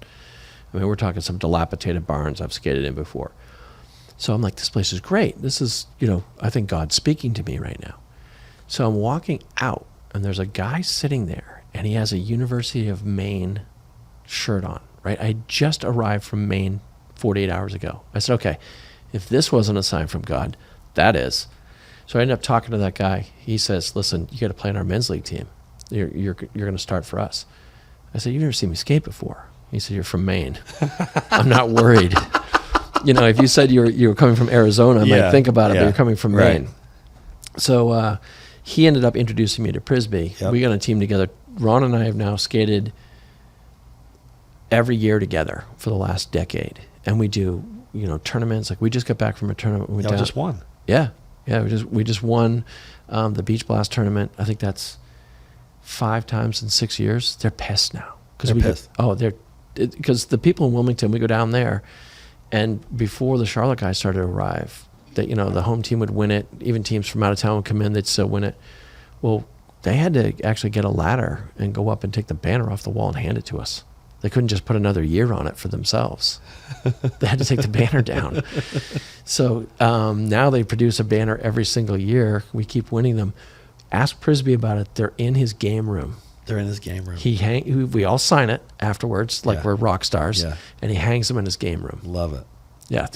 we're talking some dilapidated barns I've skated in before. So I'm like, this place is great. This is, you know, I think God's speaking to me right now. So I'm walking out, and there's a guy sitting there, and he has a University of Maine shirt on, right? I just arrived from Maine 48 hours ago. I said, okay, if this wasn't a sign from God, that is. So I ended up talking to that guy. He says, listen, you got to play on our men's league team. You're going to start for us. I said, you've never seen me skate before. He said, you're from Maine. I'm not worried. You know, if you said you were coming from Arizona, I might think about it, but you're coming from Maine. So he ended up introducing me to Prisby. Yep. We got a team together. Ron and I have now skated every year together for the last decade. And we do, you know, tournaments. Like we just got back from a tournament. We just won. Yeah. We just won the Beach Blast tournament. I think that's 5 times in 6 years. They're pissed now. They're pissed. Because the people in Wilmington, we go down there, and before the Charlotte guys started to arrive, that, you know, the home team would win it. Even teams from out of town would come in, they'd still win it. Well, they had to actually get a ladder and go up and take the banner off the wall and hand it to us. They couldn't just put another year on it for themselves. They had to take the banner down. So now they produce a banner every single year. We keep winning them. Ask Prisby about it. They're in his game room. They're in his game room. We all sign it afterwards, like we're rock stars, and he hangs them in his game room. Love it. Yeah,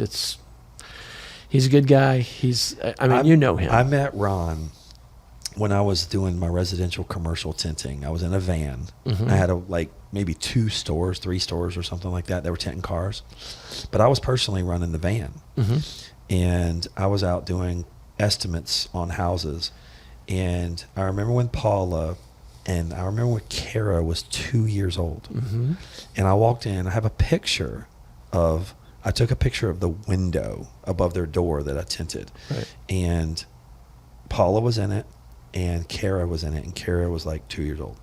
he's a good guy. You know him. I met Ron when I was doing my residential commercial tinting. I was in a van. Mm-hmm. I had maybe 2 stores, 3 stores or something like that. They were tinting cars. But I was personally running the van. Mm-hmm. And I was out doing estimates on houses. And I remember when Paula and I remember when Kara was 2 years old. Mm-hmm. And I walked in. I took a picture of the window above their door that I tinted. Right. And Paula was in it, and Kara was in it, and Kara was like 2 years old.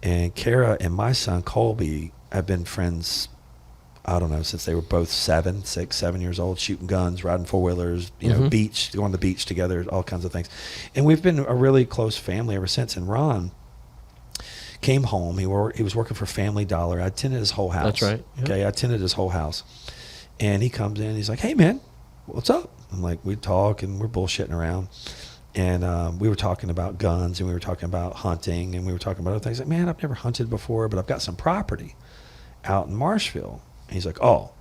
And Kara and my son, Colby, have been friends, I don't know, since they were both 7 years old, shooting guns, riding 4-wheelers, you know, beach, going to the beach together, all kinds of things. And we've been a really close family ever since. And Ron came home. He was working for Family Dollar. I attended his whole house. That's right. Yep. Okay, I attended his whole house. And he comes in. He's like, hey, man, what's up? I'm like, we talk, and we're bullshitting around. And we were talking about guns, and we were talking about hunting, and we were talking about other things. Like, man, I've never hunted before, but I've got some property out in Marshville. And he's like, well,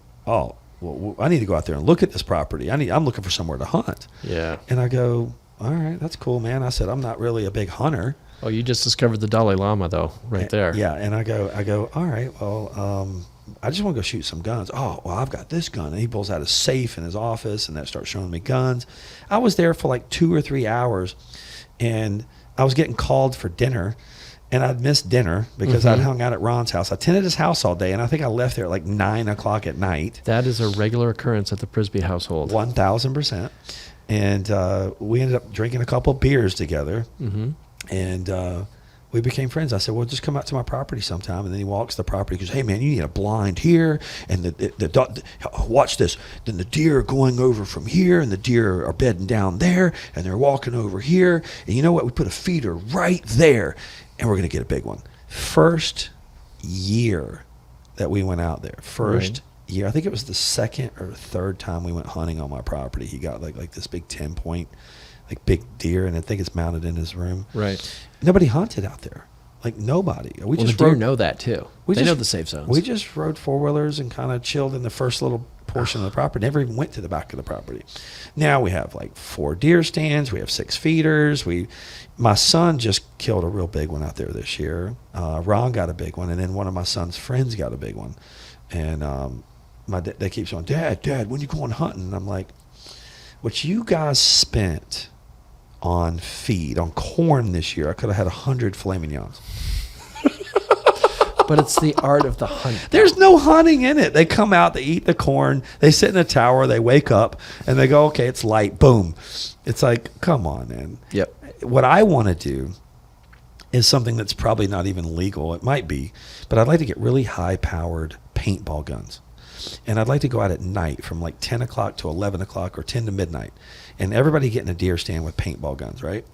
I need to go out there and look at this property. I'm looking for somewhere to hunt. Yeah. And I go, all right, that's cool, man. I said, I'm not really a big hunter. Oh, you just discovered the Dalai Lama, though, right there. Yeah, and I go, all right, well, I just want to go shoot some guns. Oh, well, I've got this gun. And he pulls out a safe in his office, and that starts showing me guns. I was there for like 2 or 3 hours, and I was getting called for dinner, and I'd missed dinner because I'd hung out at Ron's house. I tended his house all day, and I think I left there at like 9 o'clock at night. That is a regular occurrence at the Prisby household. 1,000%. And we ended up drinking a couple beers together. Mm-hmm. And we became friends. I said, well, just come out to my property sometime. And then he walks the property. He goes, hey, man, you need a blind here. And watch this. Then the deer are going over from here, and the deer are bedding down there, and they're walking over here. And you know what? We put a feeder right there, and we're going to get a big one. First year that we went out there, year, I think it was the 2nd or 3rd time we went hunting on my property. He got like this big 10-point like big deer, and I think it's mounted in his room. Right. Nobody hunted out there. Like nobody. The deer know that too. They know the safe zones. We just rode 4-wheelers and kind of chilled in the first little portion of the property. Never even went to the back of the property. Now we have like 4 deer stands. We have 6 feeders. My son just killed a real big one out there this year. Ron got a big one, and then one of my son's friends got a big one. And they keep saying, Dad, when you going hunting? And I'm like, what you guys spent on feed, on corn this year, I could have had 100 filet mignons. But it's the art of the hunt. There's no hunting in it. They come out, they eat the corn, they sit in the tower, they wake up, and they go, okay, it's light, boom. It's like, come on, man. Yep. What I want to do is something that's probably not even legal. It might be, but I'd like to get really high-powered paintball guns. And I'd like to go out at night from like 10 o'clock to 11 o'clock or 10 to midnight. And everybody get in a deer stand with paintball guns, right?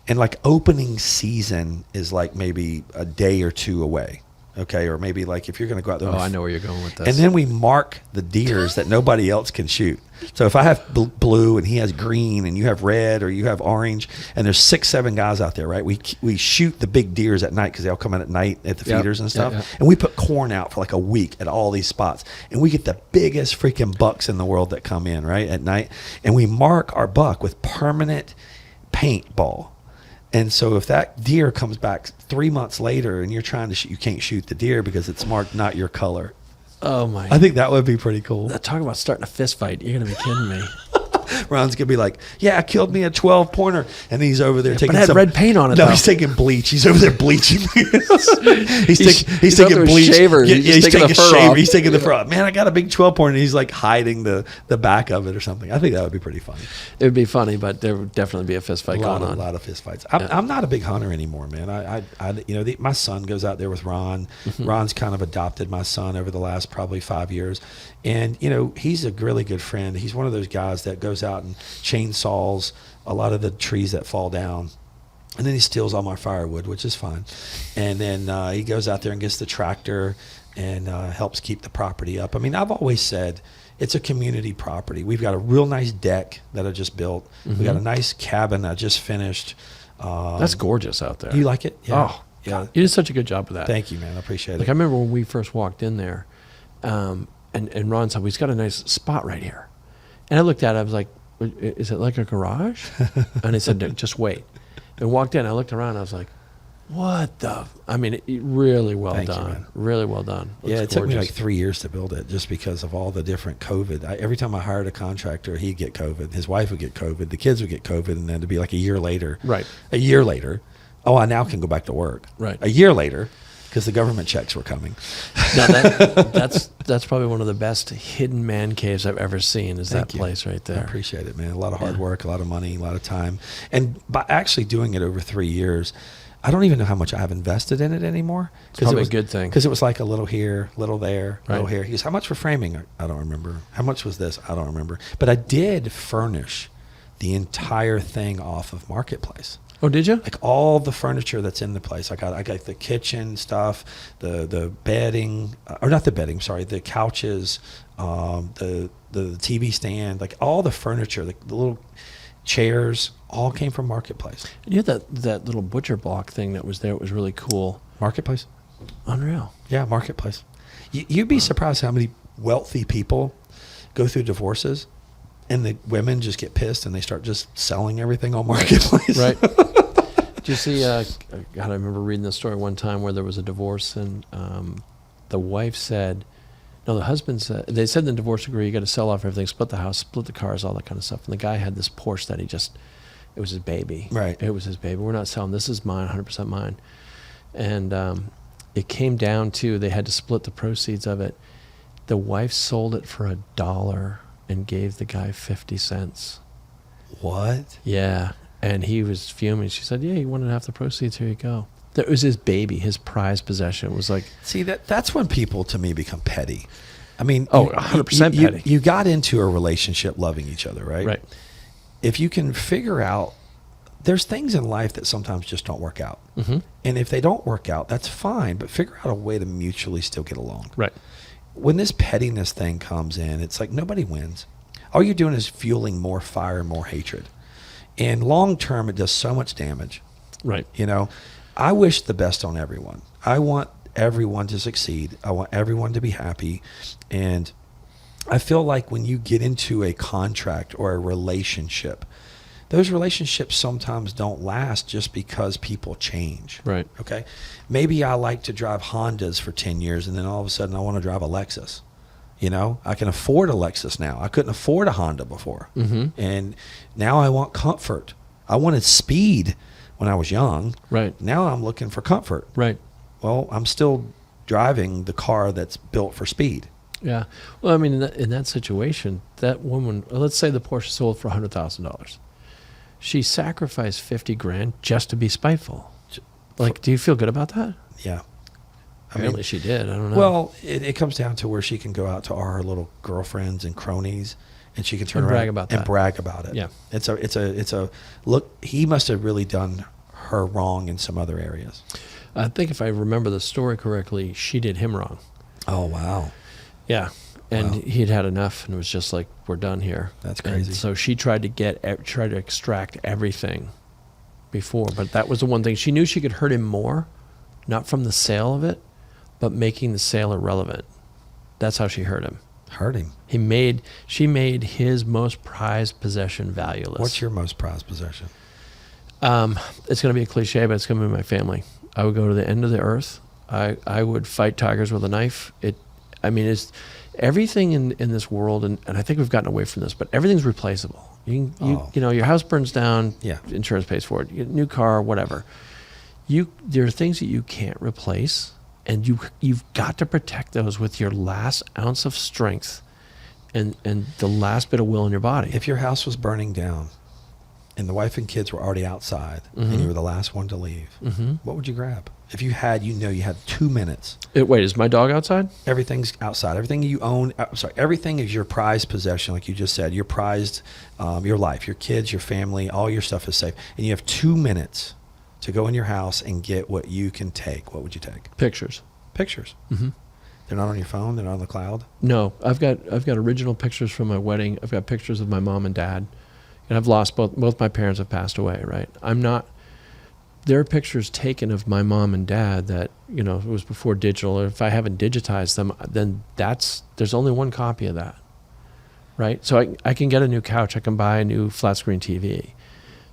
And like opening season is like maybe a day or 2 away, okay? Or maybe like if you're going to go out there. Oh, I know where you're going with this. And then we mark the deers that nobody else can shoot. So if I have blue and he has green and you have red or you have orange and there's 6, 7 guys out there, right? We shoot the big deers at night because they all come in at night at the feeders and stuff. And we put corn out for like a week at all these spots. And we get the biggest freaking bucks in the world that come in, right, at night. And we mark our buck with permanent paintball. And so if that deer comes back 3 months later and you're trying to shoot, you can't shoot the deer because it's marked not your color. Oh my! I think that would be pretty cool. Talk about starting a fist fight. You're gonna be kidding me. Ron's gonna be like, "Yeah, I killed me a 12-pointer," and he's over there taking but it had red paint on it. No, though. he's taking bleach. He's over there bleaching. he's out taking there bleach. shavers. He's taking the fur shaver. off. He's taking the fur off. Man, I got a big 12-pointer, and he's like hiding the back of it or something. I think that would be pretty funny. It would be funny, but there would definitely be a fist fight going on. A lot of fist fights. I'm not a big hunter anymore, man. My son goes out there with Ron. Mm-hmm. Ron's kind of adopted my son over the last probably 5 years. And, he's a really good friend. He's one of those guys that goes out and chainsaws a lot of the trees that fall down. And then he steals all my firewood, which is fine. And then he goes out there and gets the tractor and helps keep the property up. I mean, I've always said it's a community property. We've got a real nice deck that I just built. Mm-hmm. We got a nice cabin I just finished. That's gorgeous out there. You like it? Yeah. Oh, yeah. You did such a good job with that. Thank you, man. I appreciate Like it. I remember when we first walked in there, and Ron said, "He's got a nice spot right here." And I looked at it. I was like, "Is it like a garage?" And he said, "No, just wait." And walked in. I looked around. I was like, "What the?" I mean, really well Thank you, done. man. Really well done. Yeah, Looks it took me gorgeous. like 3 years to build it just because of all the different COVID. Every time I hired a contractor, he'd get COVID. His wife would get COVID. The kids would get COVID. And then to be like a year later. Right. A year later. Oh, I now can go back to work. Right. A year later, because the government checks were coming. Now that's probably one of the best hidden man caves I've ever seen. Is Thank that you. place right I there? appreciate it, man. A lot of hard Yeah. work, a lot of money, a lot of time. And by actually doing it over 3 years, I don't even know how much I have invested in it anymore. Probably a good thing. Because it was like a little here, little there, little Right. here. He goes, "How much for framing?" I don't remember. "How much was this?" I don't remember. But I did furnish the entire thing off of Marketplace. Oh, did you? Like all the furniture that's in the place. I got the kitchen stuff, the bedding, or not the bedding, sorry, the couches, the TV stand, like all the furniture, the little chairs, all came from Marketplace. You had that little butcher block thing that was there. It was really cool. Marketplace? Unreal. Yeah, Marketplace. You'd be surprised how many wealthy people go through divorces and the women just get pissed and they start just selling everything on Marketplace. Right. Did you see, God, I remember reading the story one time where there was a divorce and the wife said, no, the husband said, they said in the divorce decree, you got to sell off everything, split the house, split the cars, all that kind of stuff. And the guy had this Porsche that it was his baby. Right. It was his baby. We're not selling. This is mine, 100% mine. And it came down to, they had to split the proceeds of it. The wife sold it for $1 and gave the guy 50 cents. What? Yeah. And he was fuming. She said, "Yeah, you wanted half the proceeds. Here you go." That was his baby, his prized possession. It was like, See, that's when people to me become petty. I mean, 100% petty. You got into a relationship loving each other, right? right, If you can figure out, there's things in life that sometimes just don't work out. mm-hmm. And if they don't work out, that's fine, but figure out a way to mutually still get along. right, When this pettiness thing comes in, it's like nobody wins. All you're doing is fueling more fire and more hatred. And long term, it does so much damage. right. I wish the best on everyone. I want everyone to succeed. I want everyone to be happy. And I feel like when you get into a contract or a relationship, those relationships sometimes don't last just because people change. Right. Okay. Maybe I like to drive Hondas for 10 years and then all of a sudden I want to drive a Lexus. I can afford a Lexus now. I couldn't afford a Honda before. Mm-hmm. And now I want comfort. I wanted speed when I was young. Right. Now I'm looking for comfort. Right. Well, I'm still driving the car that's built for speed. Yeah. Well, I mean, in that situation, that woman, let's say the Porsche sold for $100,000. She sacrificed $50,000 just to be spiteful. Like, do you feel good about that? Yeah. Apparently she did. I don't know. Well, it comes down to where she can go out to our little girlfriends and cronies, and she can turn And around brag about and that. brag about it. Yeah. It's a look. He must have really done her wrong in some other areas. I think if I remember the story correctly, she did him wrong. Oh wow. Yeah. And Wow. he'd had enough, and it was just like, we're done here. That's And crazy. so she tried to extract everything before, but that was the one thing. She knew she could hurt him more, not from the sale of it, but making the sale irrelevant. That's how she hurt him. Hurt him. She made his most prized possession valueless. What's your most prized possession? It's going to be a cliche, but it's going to be my family. I would go to the end of the earth. I would fight tigers with a knife. It's everything in this world, and I think we've gotten away from this, but everything's replaceable. You know, your house burns down, Yeah. insurance pays for it. You get a new car, whatever. There are things that you can't replace, and you've got to protect those with your last ounce of strength and the last bit of will in your body. If your house was burning down and the wife and kids were already outside and you were the last one to leave, what would you grab? If you had 2 minutes. Wait, is my dog outside? Everything's outside. Everything you own, everything is your prized possession, like you just said. Your prized, your life, your kids, your family, all your stuff is safe. And you have 2 minutes to go in your house and get what you can take. What would you take? Pictures. Pictures. Mm-hmm. They're not on your phone. They're not on the cloud. No, I've got original pictures from my wedding. I've got pictures of my mom and dad, and I've lost both my parents have passed away. Right, there are pictures taken of my mom and dad that, it was before digital. Or if I haven't digitized them, then there's only one copy of that. Right, so I can get a new couch. I can buy a new flat screen TV,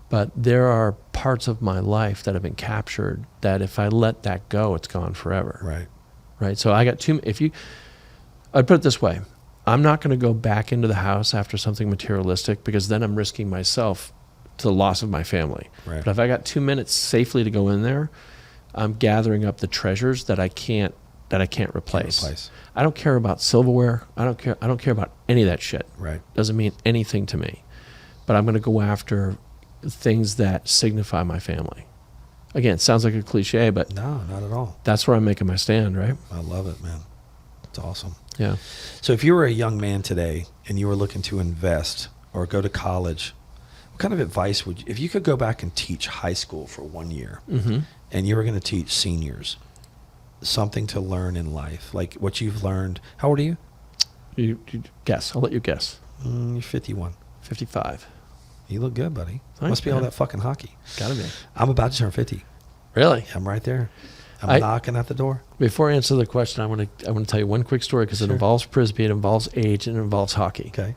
but there are parts of my life that have been captured that if I let that go, it's gone forever. Right. Right. So I got I'd put it this way. I'm not going to go back into the house after something materialistic, because then I'm risking myself to the loss of my family. Right. But if I got 2 minutes safely to go in there, I'm gathering up the treasures that I can't replace. I don't care about silverware. I don't care about any of that shit. Right. Doesn't mean anything to me. But I'm going to go after things that signify my family. Again, it sounds like a cliche, but No, not at all. that's where I'm making my stand, right? I love it, man. It's awesome. Yeah. So if you were a young man today and you were looking to invest or go to college, what kind of advice if you could go back and teach high school for 1 year and you were going to teach seniors something to learn in life, like what you've learned? How old are you? You guess. I'll let you guess. You're 51. 55. You look good, buddy. Thanks, Must be all man. that fucking hockey. Gotta be. I'm about to turn 50. Really? I'm right there. I'm knocking at the door. Before I answer the question, I want to tell you one quick story, because it involves Frisbee, it involves age, and it involves hockey. Okay.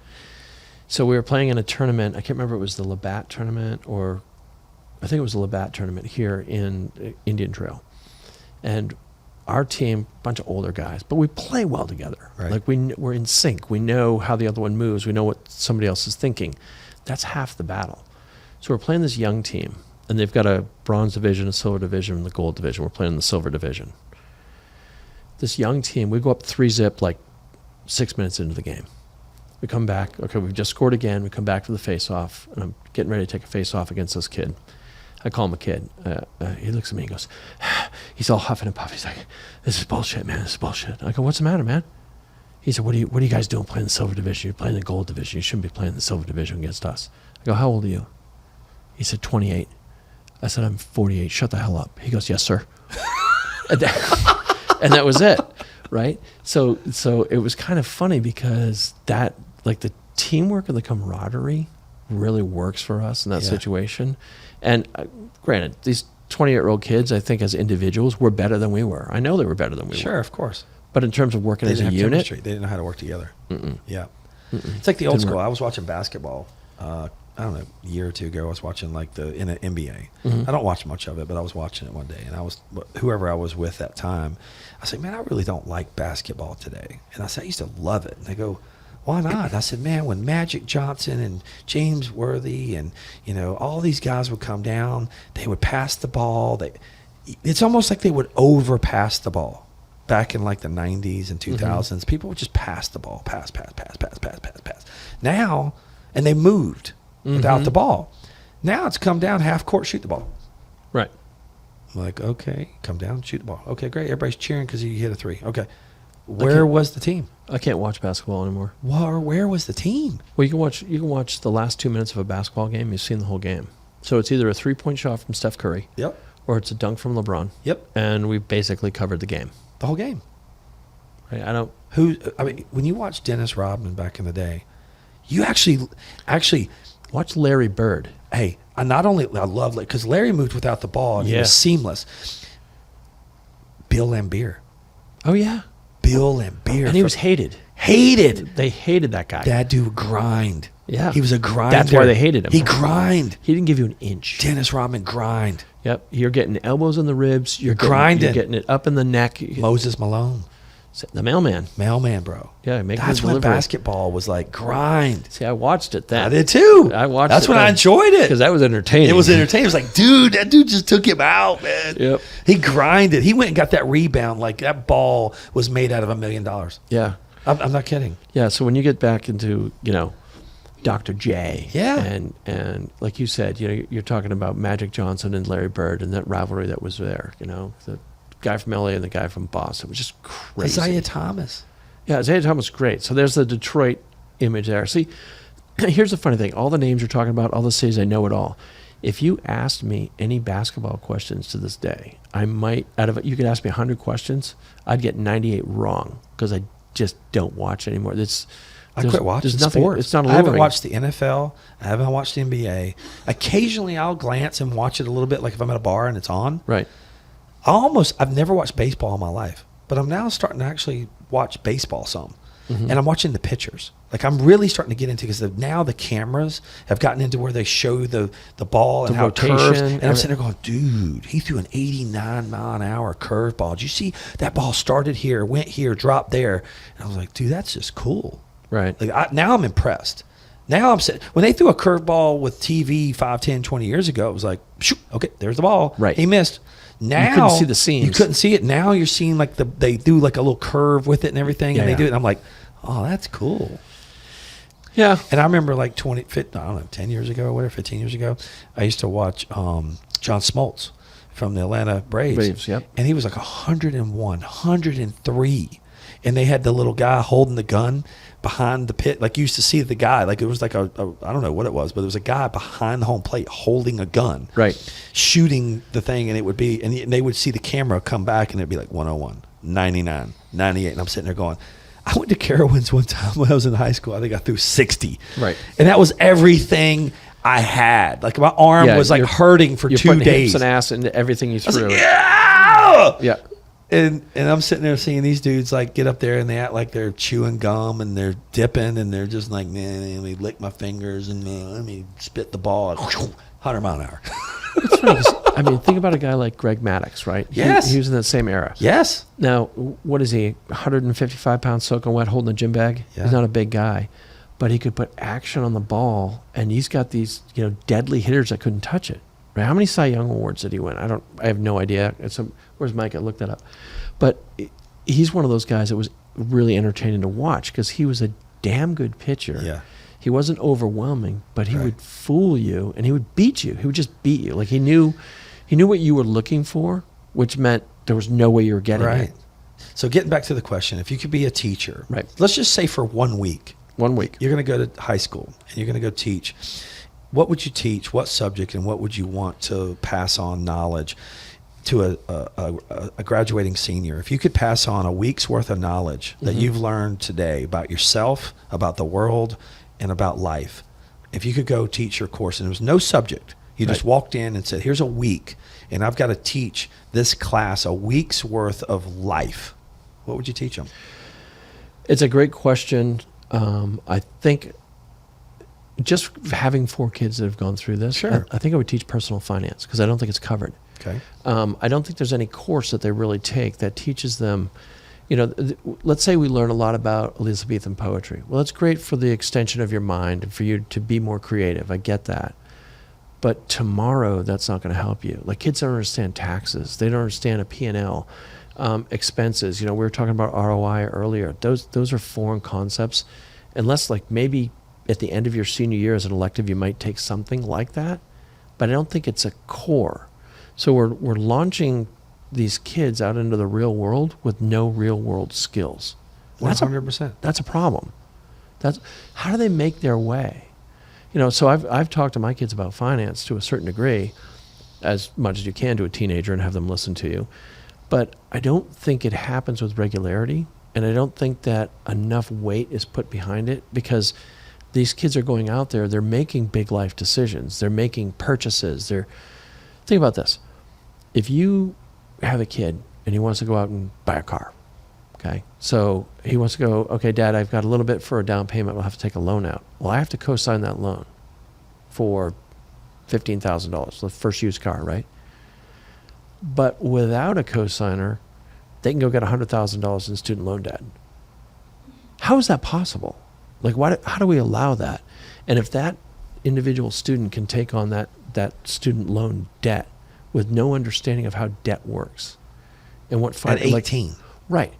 So we were playing in a tournament. I can't remember if it was the Labatt tournament, or I think it was the Labatt tournament here in Indian Trail. And our team, a bunch of older guys, but we play well together. Right. Like we're in sync. We know how the other one moves. We know what somebody else is thinking. That's half the battle. So we're playing this young team, and they've got a bronze division, a silver division, and the gold division. We're playing in the silver division. This young team, we go up 3-0 like 6 minutes into the game. We come back. Okay, we've just scored again. We come back for the face-off, and I'm getting ready to take a face-off against this kid. I call him a kid. He looks at me and goes, he's all huffing and puffing. He's like, "This is bullshit, man. This is bullshit." I go, "What's the matter, man?" He said, "What are you guys doing playing the silver division? You're playing the gold division. You shouldn't be playing the silver division against us." I go, "How old are you?" He said, 28. I said, "I'm 48. Shut the hell up." He goes, "Yes, sir." and that was it, right? So it was kind of funny, because that, like, the teamwork and the camaraderie really works for us in that situation. And granted, these 28-year-old kids, I think as individuals, were better than we were. I know they were better than we were. Sure, of course. But in terms of working They as didn't a have unit, chemistry. They didn't know how to work together. Yeah. It's like the old Didn't school. work. I was watching basketball, I don't know, a year or two ago. I was watching like in an NBA. I don't watch much of it, but I was watching it one day, and whoever I was with that time, I said, "Man, I really don't like basketball today." And I said, "I used to love it." And they go, "Why not?" And I said, "Man, when Magic Johnson and James Worthy and, all these guys would come down, they would pass the ball. It's almost like they would overpass the ball. Back in like the 90s and 2000s, people would just pass the ball, pass. Now, and they moved without the ball. Now it's come down half court, shoot the ball. right? I'm like, okay, come down, shoot the ball. Okay, great. Everybody's cheering because you hit a three. Okay. Where was the team? I can't watch basketball anymore. Where was the team? Well, you can watch the last 2 minutes of a basketball game. You've seen the whole game. So it's either a 3-point shot from Steph Curry, Yep. or it's a dunk from LeBron. Yep. And we've basically covered the game. The whole game. Right? I don't. When you watch Dennis Rodman back in the day, you actually Watch Larry Bird. hey, I love it because Larry moved without the ball and he Yeah. was seamless. Bill Laimbeer. Oh yeah, Bill Laimbeer. and he was hated. hated. They hated that guy. That dude grind. Yeah. He was a grinder. That's why they hated him. He grind. He didn't give you an inch. Dennis Rodman grind. Yep, you're getting elbows in the ribs. You're grinding. You're getting it up in the neck. Moses Malone. The mailman. Mailman, bro. Yeah, make That's the when delivery. basketball was like grind. See, I watched it then. I did too. I watched That's it when I then. enjoyed it. Because that was entertaining. It was entertaining. It was like, dude, that dude just took him out, man. Yep. He grinded. He went and got that rebound. Like that ball was made out of $1 million. Yeah. I'm not kidding. Yeah, so when you get back into, Dr. J. Yeah. And like you said, you're talking about Magic Johnson and Larry Bird and that rivalry that was there, the guy from LA and the guy from Boston. It was just crazy. Isaiah Thomas. Yeah, Isaiah Thomas was great. So there's the Detroit image there. See, here's the funny thing. All the names you're talking about, all the cities, I know it all. If you asked me any basketball questions to this day, I might, you could ask me 100 questions, I'd get 98 wrong because I just don't watch anymore. I quit watching sports. It's not I haven't alluring. watched the NFL. I haven't watched the NBA. Occasionally, I'll glance and watch it a little bit, like if I'm at a bar and it's on. Right. I've never watched baseball in my life, but I'm now starting to actually watch baseball some. Mm-hmm. And I'm watching the pitchers. Like I'm really starting to get into because now the cameras have gotten into where they show the ball and The how it curves. rotation, And I'm sitting there going, dude, he threw an 89 mile an hour curveball. Did you see that ball started here, went here, dropped there? And I was like, dude, that's just cool. Right. Like now I'm impressed. Now I'm sitting, when they threw a curveball with TV 5, 10, 20 years ago, it was like, shoot, okay, there's the ball. Right. He missed. Now You couldn't see the seams. You couldn't see it. Now you're seeing like they do like a little curve with it and everything, and they do it. And I'm like, oh, that's cool. Yeah. And I remember like 10 years ago or whatever, 15 years ago, I used to watch John Smoltz from the Atlanta Braves. Yep. And he was like 101, 103. And they had the little guy holding the gun behind the pit. Like you used to see the guy, like it was like I don't know what it was, but there was a guy behind the home plate holding a gun. Right. Shooting the thing, and it would be, and they would see the camera come back and it'd be like 101, 99, 98. And I'm sitting there going, I went to Carowinds one time when I was in high school. I think I threw 60. Right. And that was everything I had. Like my arm was like hurting for You're 2 putting days. hips and ass into everything you I was threw. like, yeah! Yeah. And I'm sitting there seeing these dudes like get up there and they act like they're chewing gum and they're dipping and they're just like, man, let me lick my fingers and let me spit the ball 100 mile an hour. It's funny 'cause, I mean, think about a guy like Greg Maddux, right? Yes. He was in that same era. Yes. Now, what is he? 155 pounds soaking wet holding a gym bag? Yeah. He's not a big guy, but he could put action on the ball, and he's got these, deadly hitters that couldn't touch it. Right? How many Cy Young awards did he win? I have no idea. Where's Mike? I looked that up. But he's one of those guys that was really entertaining to watch because he was a damn good pitcher. Yeah. He wasn't overwhelming, but he would fool you and he would beat you. He would just beat you. Like he knew what you were looking for, which meant there was no way you were getting Right. it. So getting back to the question, if you could be a teacher, Right. let's just say for 1 week, 1 week. you're going to go to high school and you're going to go teach. What would you teach? What subject? And what would you want to pass on knowledge to a graduating senior? If you could pass on a week's worth of knowledge that you've learned today about yourself, about the world, and about life, if you could go teach your course and there was no subject, you just walked in and said, here's a week, and I've got to teach this class a week's worth of life, what would you teach them? It's a great question. I think just having 4 kids that have gone through this, Sure. I think I would teach personal finance because I don't think it's covered. Okay. I don't think there's any course that they really take that teaches them, let's say we learn a lot about Elizabethan poetry. Well, it's great for the extension of your mind and for you to be more creative. I get that. But tomorrow, that's not going to help you. Like kids don't understand taxes. They don't understand a P&L, expenses. We were talking about ROI earlier. Those are foreign concepts. Unless like maybe at the end of your senior year as an elective, you might take something like that. But I don't think it's a core. So we're launching these kids out into the real world with no real world skills. 100%. That's a problem. How do they make their way? So I've talked to my kids about finance to a certain degree, as much as you can to a teenager and have them listen to you. But I don't think it happens with regularity. And I don't think that enough weight is put behind it, because these kids are going out there, they're making big life decisions. They're making purchases. Think about this. If you have a kid and he wants to go out and buy a car, okay? So he wants to go, okay, Dad, I've got a little bit for a down payment. We'll have to take a loan out. Well, I have to co-sign that loan for $15,000, the first used car, right? But without a co-signer, they can go get $100,000 in student loan debt. How is that possible? Like, how do we allow that? And if that individual student can take on that student loan debt with no understanding of how debt works and what at 18, right?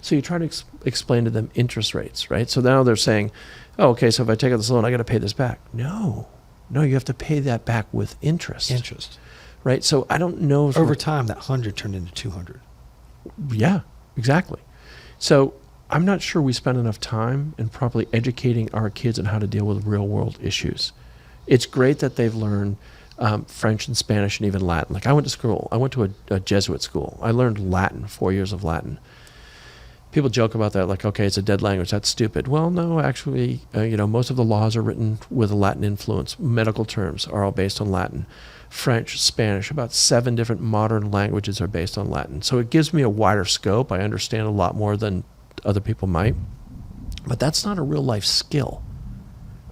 So you try to explain to them interest rates, right? So now they're saying, oh, okay, so if I take out this loan, I got to pay this back. No, you have to pay that back with interest. Right? So I don't know if over time that 100 turned into 200. Yeah, exactly. So I'm not sure we spend enough time in properly educating our kids on how to deal with real world issues. It's great that they've learned French and Spanish and even Latin. Like, I went to school. I went to a Jesuit school. I learned Latin, 4 years of Latin. People joke about that, like, okay, it's a dead language. That's stupid. Well, no, actually, most of the laws are written with a Latin influence. Medical terms are all based on Latin. French, Spanish, about 7 different modern languages are based on Latin. So it gives me a wider scope. I understand a lot more than other people might. But that's not a real life skill,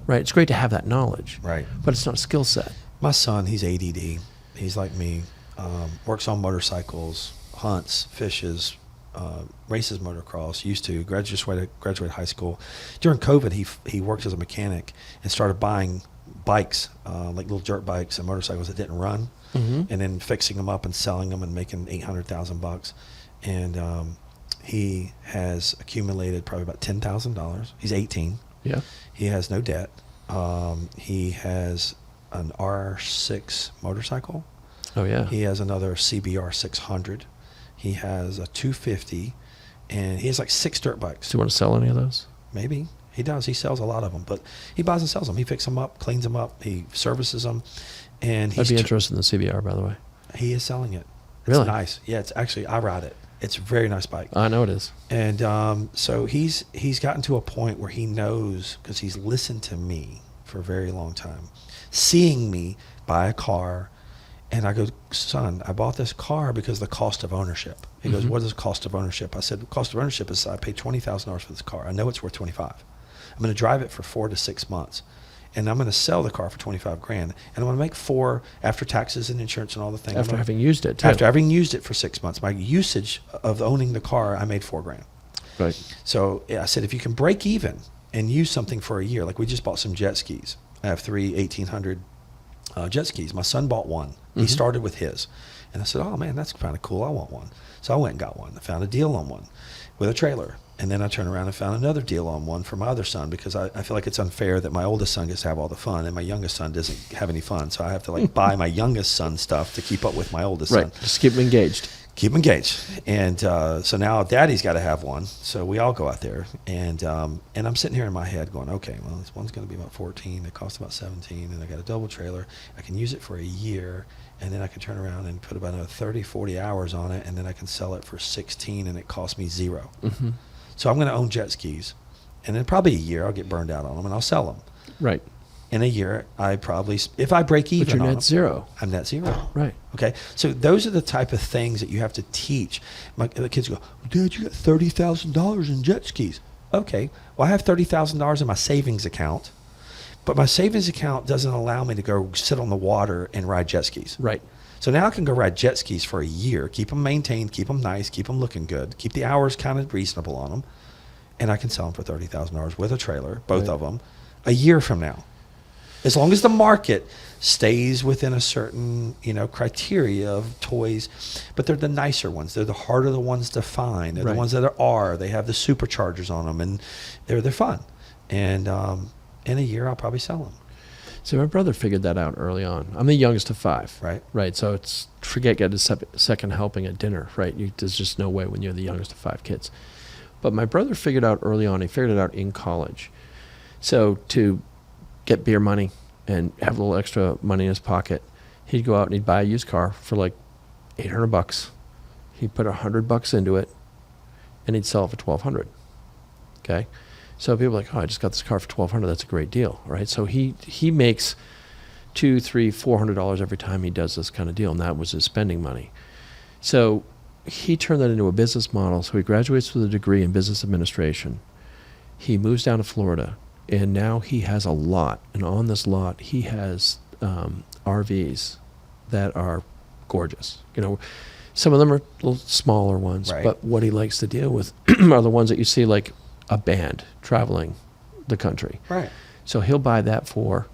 right? It's great to have that knowledge, right? But it's not a skill set. My son, he's ADD. He's like me. Works on motorcycles, hunts, fishes, races motocross. Used to graduate high school. During COVID, he worked as a mechanic and started buying bikes, like little dirt bikes and motorcycles that didn't run, and then fixing them up and selling them and making $800,000. And he has accumulated probably about $10,000. He's 18. Yeah. He has no debt. He has an R6 motorcycle. Oh yeah. He has another CBR 600. He has a 250, and he has like 6 dirt bikes. Do you want to sell any of those? Maybe. He does. He sells a lot of them, but he buys and sells them. He fixes them up, cleans them up, he services them, and I'd be interested in the CBR, by the way. he is selling it. It's Really? nice. Yeah, it's actually, I ride it. It's a very nice bike. I know it is. And so he's gotten to a point where he knows, because he's listened to me for a very long time, seeing me buy a car, and I go, son, I bought this car because of the cost of ownership. He goes, what is the cost of ownership? I said, the cost of ownership is I paid $20,000 for this car. I know it's worth 25. I'm going to drive it for 4 to 6 months, and I'm going to sell the car for 25 grand, and I'm going to make 4 after taxes and insurance and all the things. After having used it, too. After having used it for 6 months, my usage of owning the car, I made 4 grand. Right. So I said, if you can break even and use something for a year, like we just bought some jet skis. I have 3 1800 jet skis. My son bought one. He started with his, and I said, oh man, that's kind of cool. I want one. So I went and got one. I found a deal on one with a trailer. And then I turned around and found another deal on one for my other son, because I feel like it's unfair that my oldest son gets to have all the fun and my youngest son doesn't have any fun. So I have to like buy my youngest son stuff to keep up with my oldest son. Just keep him engaged. Keep him engaged. And so now daddy's got to have one. So we all go out there, and I'm sitting here in my head going, okay, well, this one's going to be about 14. It costs about 17, and I got a double trailer. I can use it for a year, and then I can turn around and put about another 30, 40 hours on it, and then I can sell it for 16, and it costs me 0. So I'm going to own jet skis, and in probably a year I'll get burned out on them, and I'll sell them. Right. In a year, I probably, if I break even, But you're on net them, zero. I'm net zero. Right. Okay. So those are the type of things that you have to teach. The kids go, Dad, you got $30,000 in jet skis. Okay. Well, I have $30,000 in my savings account, but my savings account doesn't allow me to go sit on the water and ride jet skis. Right. So now I can go ride jet skis for a year, keep them maintained, keep them nice, keep them looking good, keep the hours kind of reasonable on them, and I can sell them for $30,000 with a trailer, both of them, a year from now. As long as the market stays within a certain, criteria of toys, but they're the nicer ones. They're the harder the ones to find. They're the ones that they have the superchargers on them, and they're fun. And in a year, I'll probably sell them. So my brother figured that out early on. I'm the youngest of 5. Right. Right. So it's forget getting a second helping at dinner. Right. There's just no way when you're the youngest of 5 kids. But my brother figured out early on. He figured it out in college. So to get beer money and have a little extra money in his pocket, he'd go out and he'd buy a used car for like $800. He'd put $100 into it, and he'd sell it for $1,200. Okay, so people are like, oh, I just got this car for $1,200. That's a great deal, right? So he makes $200, $300, $400 every time he does this kind of deal, and that was his spending money. So he turned that into a business model. So he graduates with a degree in business administration. He moves down to Florida, and now he has a lot. And on this lot, he has RVs that are gorgeous. You know, some of them are little smaller ones, Right. but what he likes to deal with are the ones that you see like a band traveling the country. Right. So he'll buy that for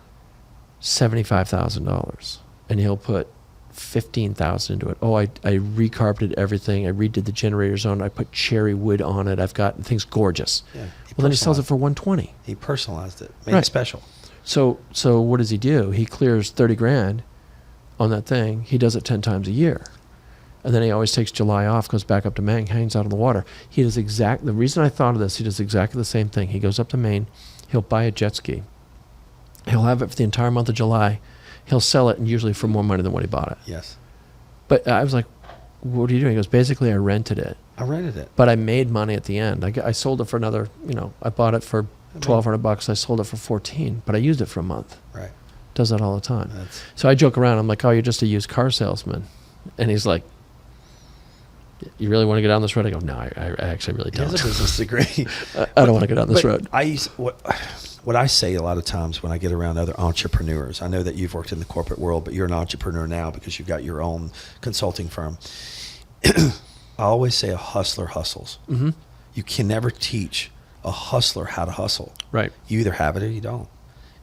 $75,000, and he'll put $15,000 into it. Oh, I recarpeted everything. I redid the generators on it. I put cherry wood on it. I've got things gorgeous. Yeah. Well, then he sells it for $120. He personalized it, made Right. it special. So what does he do? He clears $30,000 on that thing. He does it 10 times a year. And then he always takes July off, goes back up to Maine, hangs out on the water. He does the reason I thought of this, he does exactly the same thing. He goes up to Maine, he'll buy a jet ski. He'll have it for the entire month of July. He'll sell it, and usually for more money than what he bought it. Yes. But I was like, what are you doing? He goes, basically I rented it, I rented it. but I made money at the end. I sold it for another, I bought it for $1,200. I sold it for $14, but I used it for a month. Right. Does that all the time. That's, So I joke around. I'm like, oh, you're just a used car salesman. And he's like, you really want to go down this road? I go, no, I actually really he has don't. a business degree. I don't want to go down this But road. What I say a lot of times when I get around other entrepreneurs, I know that you've worked in the corporate world, but you're an entrepreneur now because you've got your own consulting firm. I always say a hustler hustles. Mm-hmm. You can never teach a hustler how to hustle. Right. You either have it or you don't.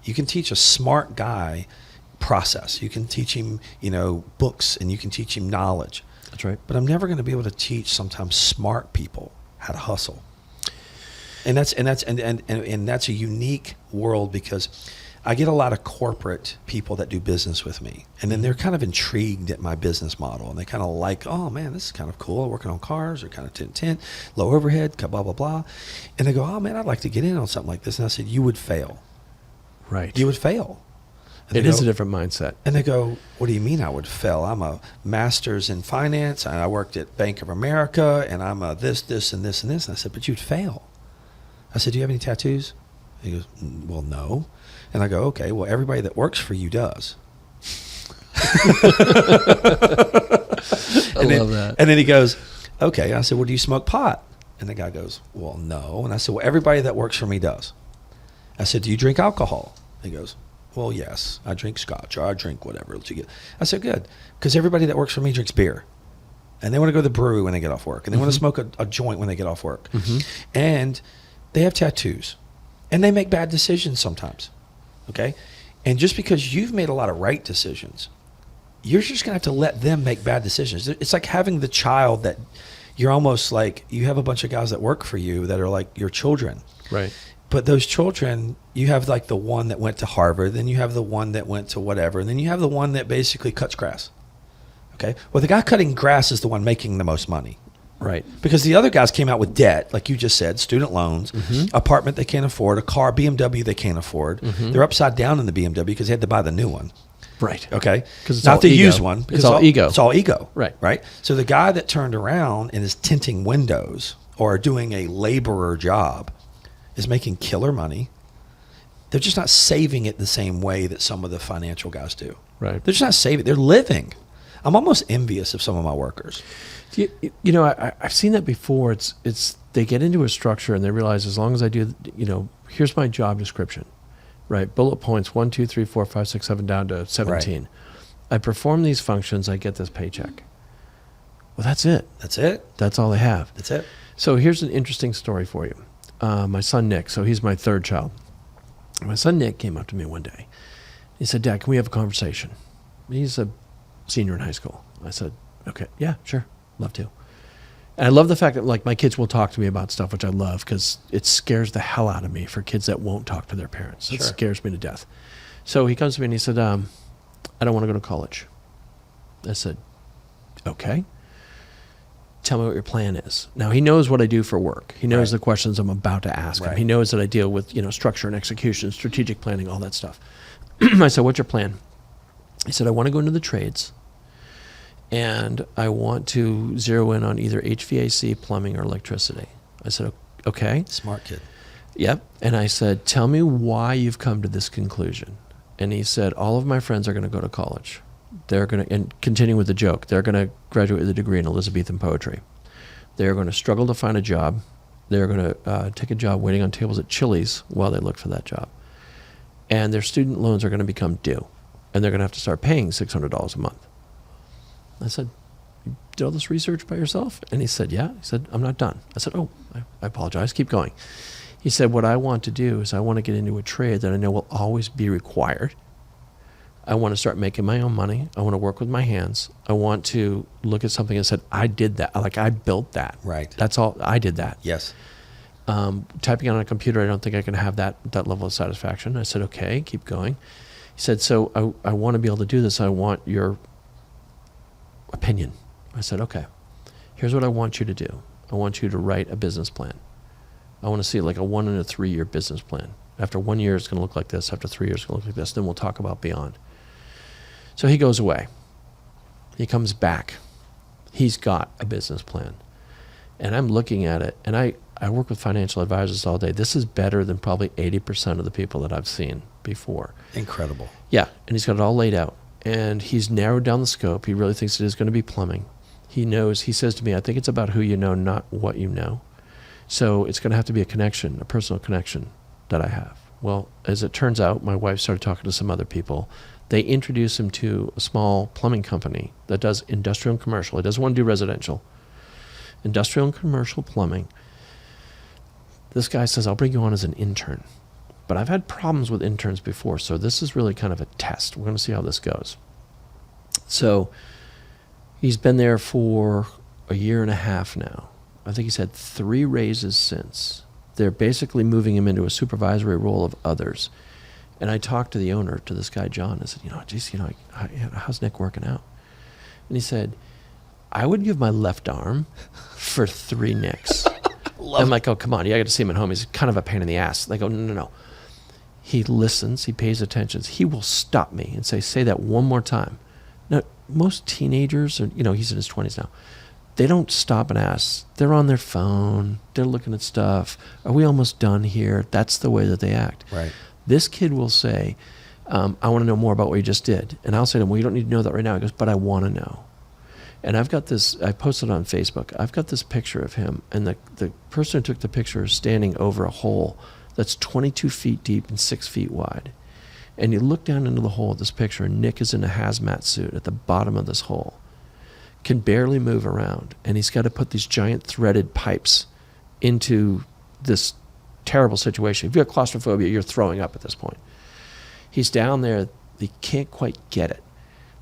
You can teach a smart guy process. You can teach him, books, and you can teach him knowledge. That's right. But I'm never going to be able to teach sometimes smart people how to hustle. And that's a unique world because I get a lot of corporate people that do business with me, and then they're kind of intrigued at my business model, and they kind of like, oh man, this is kind of cool. Working on cars, or kind of 10-10, low overhead, blah blah blah, and they go, oh man, I'd like to get in on something like this. And I said, you would fail. Right. You would fail. And It they is go- a different mindset. And they go, what do you mean I would fail? I'm a master's in finance, and I worked at Bank of America, and I'm a this, and this, and this. And I said, but you'd fail. I said, do you have any tattoos? He goes, well, no. And I go, okay, well, everybody that works for you does. I love that. And then he goes, okay. I said, well, do you smoke pot? And the guy goes, well, no. And I said, well, everybody that works for me does. I said, do you drink alcohol? He goes, well, yes, I drink scotch, or I drink whatever else you get. I said, good, because everybody that works for me drinks beer. And they want to go to the brewery when they get off work. And they want to smoke a joint when they get off work. And they have tattoos. And they make bad decisions sometimes. Okay? And just because you've made a lot of right decisions, you're just going to have to let them make bad decisions. It's like having the child that you're almost like, you have a bunch of guys that work for you that are like your children. Right. But those children, you have like the one that went to Harvard, then you have the one that went to whatever, and then you have the one that basically cuts grass. Okay? Well, the guy cutting grass is the one making the most money. Right. Because the other guys came out with debt, like you just said, student loans, apartment they can't afford, a car, BMW they can't afford. They're upside down in the BMW because they had to buy the new one. Right. Okay? 'Cause it's not all the ego. used one. It's all ego. It's all ego. Right. Right? So the guy that turned around and is tinting windows or doing a laborer job is making killer money. They're just not saving it the same way that some of the financial guys do. Right. They're just not saving it. They're living. I'm almost envious of some of my workers. I've seen that before. It's they get into a structure and they realize as long as I do, here's my job description, right? Bullet points 1, 2, 3, 4, 5, 6, 7 down to 17. Right. I perform these functions. I get this paycheck. Well, that's it. That's it. That's all they have. That's it. So here's an interesting story for you. My son Nick. So he's my third child. My son Nick came up to me one day. He said, "Dad, can we have a conversation?" He's a senior in high school. I said, "Okay, yeah, sure, love to." And I love the fact that like my kids will talk to me about stuff, which I love because it scares the hell out of me for kids that won't talk to their parents. It Sure. scares me to death. So he comes to me and he said, "I don't want to go to college." I said, "Okay. Tell me what your plan is." Now he knows what I do for work. He knows Right. the questions I'm about to ask him. Right. He knows that I deal with, structure and execution, strategic planning, all that stuff. I said, "What's your plan?" He said, "I want to go into the trades and I want to zero in on either HVAC, plumbing, or electricity." I said, okay. Smart kid. Yep. And I said, tell me why you've come to this conclusion. And he said, all of my friends are going to go to college. They're going to, and continuing with the joke, they're going to graduate with a degree in Elizabethan poetry. They're going to struggle to find a job. They're going to take a job waiting on tables at Chili's while they look for that job. And their student loans are going to become due. And they're going to have to start paying $600 a month. I said, you did all this research by yourself? And he said, yeah. He said, I'm not done. I said, oh, I apologize. Keep going. He said, what I want to do is I want to get into a trade that I know will always be required. I want to start making my own money. I want to work with my hands. I want to look at something and said, I did that. Like, I built that. Right. That's all. I did that. Yes. Typing on a computer, I don't think I can have that level of satisfaction. I said, okay, keep going. He said, so I want to be able to do this. I want your opinion. I said, okay, here's what I want you to do. I want you to write a business plan. I want to see like a 1 and a 3 year business plan. After 1 year, it's going to look like this. After 3 years, it's going to look like this. Then we'll talk about beyond. So he goes away. He comes back. He's got a business plan. And I'm looking at it, and I work with financial advisors all day. This is better than probably 80% of the people that I've seen before. Incredible. Yeah, and he's got it all laid out. And he's narrowed down the scope. He really thinks it is going to be plumbing. He knows, he says to me, I think it's about who you know, not what you know. So it's going to have to be a connection, a personal connection that I have. Well, as it turns out, my wife started talking to some other people. They introduced him to a small plumbing company that does industrial and commercial. It doesn't want to do residential. Industrial and commercial plumbing. This guy says, I'll bring you on as an intern. But I've had problems with interns before, so this is really kind of a test. We're going to see how this goes. So he's been there for a year and a half now. I think he's had 3 raises since. They're basically moving him into a supervisory role of others. And I talked to the owner, to this guy, John. I said, geez, how's Nick working out? And he said, I would give my left arm for 3 Nicks. I'm like, oh, come on. Yeah, I got to see him at home. He's kind of a pain in the ass. They go, no. He listens. He pays attention. He will stop me and say that one more time. Now, most teenagers, he's in his 20s now, they don't stop and ask. They're on their phone. They're looking at stuff. Are we almost done here? That's the way that they act. Right. This kid will say, I want to know more about what you just did. And I'll say to him, well, you don't need to know that right now. He goes, but I want to know. And I've got this, I posted on Facebook, I've got this picture of him, and the person who took the picture is standing over a hole that's 22 feet deep and 6 feet wide. And you look down into the hole of this picture, and Nick is in a hazmat suit at the bottom of this hole. Can barely move around, and he's got to put these giant threaded pipes into this terrible situation. If you have claustrophobia, you're throwing up at this point. He's down there, they can't quite get it.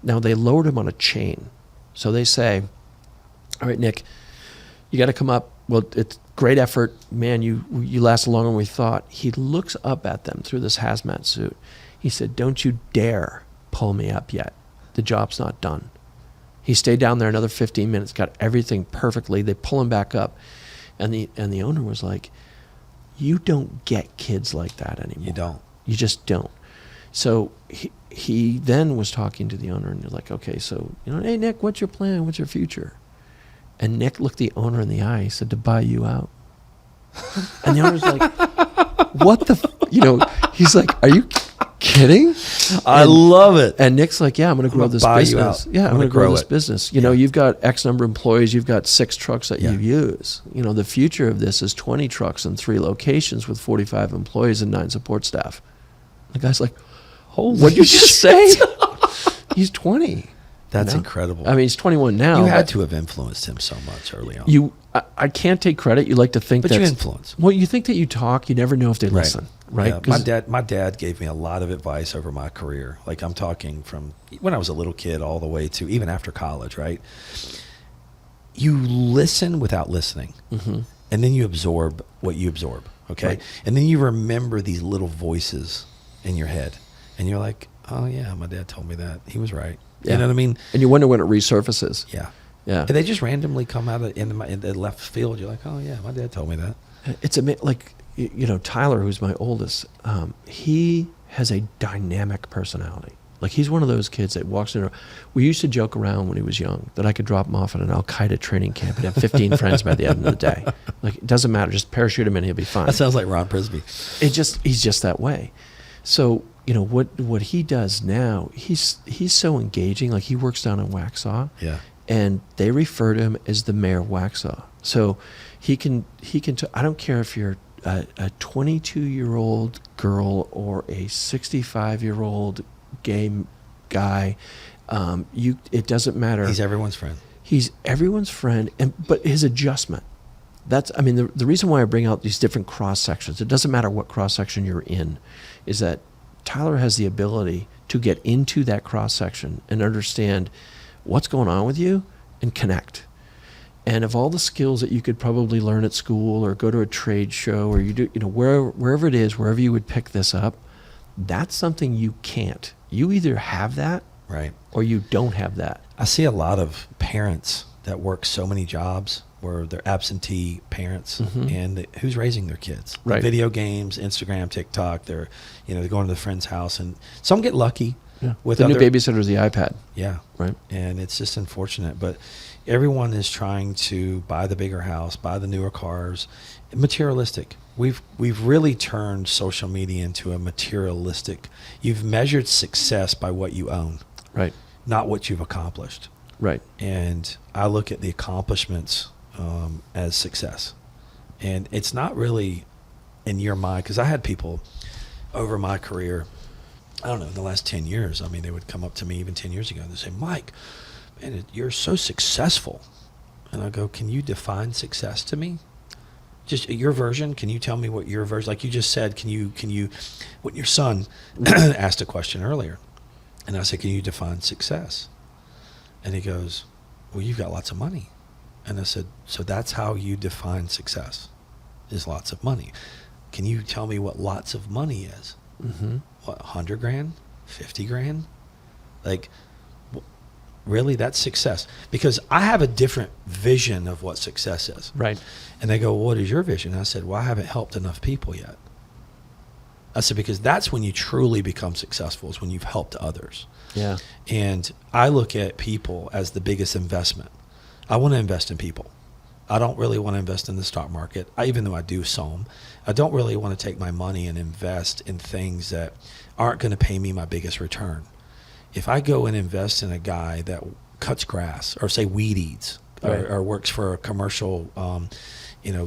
Now they lowered him on a chain. So they say, all right, Nick, you got to come up. Well, it's great effort. Man, you lasted longer than we thought. He looks up at them through this hazmat suit. He said, don't you dare pull me up yet. The job's not done. He stayed down there another 15 minutes, got everything perfectly. They pull him back up. And the owner was like, you don't get kids like that anymore. You don't. You just don't. So he then was talking to the owner, and they're like, okay, so, hey, Nick, what's your plan? What's your future? And Nick looked the owner in the eye. He said, to buy you out. And the owner's like, what the, he's like, are you kidding? I love it. And Nick's like, yeah, I'm going to grow this business. Yeah, I'm going to grow this business. You've got X number of employees. You've got 6 trucks that you use. The future of this is 20 trucks in 3 locations with 45 employees and 9 support staff. The guy's like, holy what'd you just say? He's 20. That's incredible. I mean, he's 21 now. You had to have influenced him so much early on. I can't take credit. You like to think that. But you influence. Well, you think that you talk. You never know if they listen, right? Yeah. My dad gave me a lot of advice over my career. Like, I'm talking from when I was a little kid all the way to even after college, right? You listen without listening. Mm-hmm. And then you absorb what you absorb, okay? Right. And then you remember these little voices in your head. And you're like, oh, yeah, my dad told me that. He was right. Yeah. You know what I mean? And you wonder when it resurfaces. Yeah. Yeah. And they just randomly come out in the left field. You're like, oh, yeah, my dad told me that. It's like, Tyler, who's my oldest, he has a dynamic personality. Like he's one of those kids that walks in. We used to joke around when he was young that I could drop him off at an Al Qaeda training camp and have 15 friends by the end of the day. Like it doesn't matter, just parachute him in, he'll be fine. That sounds like Ron Prisby. He's just that way. So what he does now, he's so engaging. Like he works down in Waxhaw, Yeah. and they refer to him as the mayor of Waxhaw. So he can. I don't care if you're a 22-year-old girl or a 65-year-old gay guy. It doesn't matter. He's everyone's friend. He's everyone's friend, but his adjustment. The reason why I bring out these different cross sections. It doesn't matter what cross section you're in, is that Tyler has the ability to get into that cross section and understand what's going on with you and connect. And of all the skills that you could probably learn at school or go to a trade show or you do, wherever it is, wherever you would pick this up, that's something you can't. You either have that, right, or you don't have that. I see a lot of parents that work so many jobs where they're absentee parents, and who's raising their kids? Right. Video games, Instagram, TikTok. They're going to the friend's house, and some get lucky. Yeah. With the new other, babysitter is the iPad. Yeah. Right. And it's just unfortunate, but everyone is trying to buy the bigger house, buy the newer cars, materialistic. We've really turned social media into a materialistic. You've measured success by what you own, right, not what you've accomplished. Right. And I look at the accomplishments as success, and it's not really in your mind, because I had people over my career, I don't know, in the last 10 years, I mean, they would come up to me even 10 years ago and they'd say, Mike, man, you're so successful. And I go, can you define success to me? Just your version. Can you tell me what your version, like you just said, can you, when your son asked a question earlier, and I said, can you define success? And he goes, well, you've got lots of money. And I said, so that's how you define success, is lots of money. Can you tell me what lots of money is? Mm-hmm. What, 100 grand, 50 grand? Like, really, that's success? Because I have a different vision of what success is. Right. And they go, well, what is your vision? And I said, well, I haven't helped enough people yet. I said, because that's when you truly become successful, is when you've helped others. Yeah. And I look at people as the biggest investment. I want to invest in people. I don't really want to invest in the stock market, even though I do some. I don't really want to take my money and invest in things that aren't going to pay me my biggest return. If I go and invest in a guy that cuts grass, or say weed eats, right, or works for a commercial,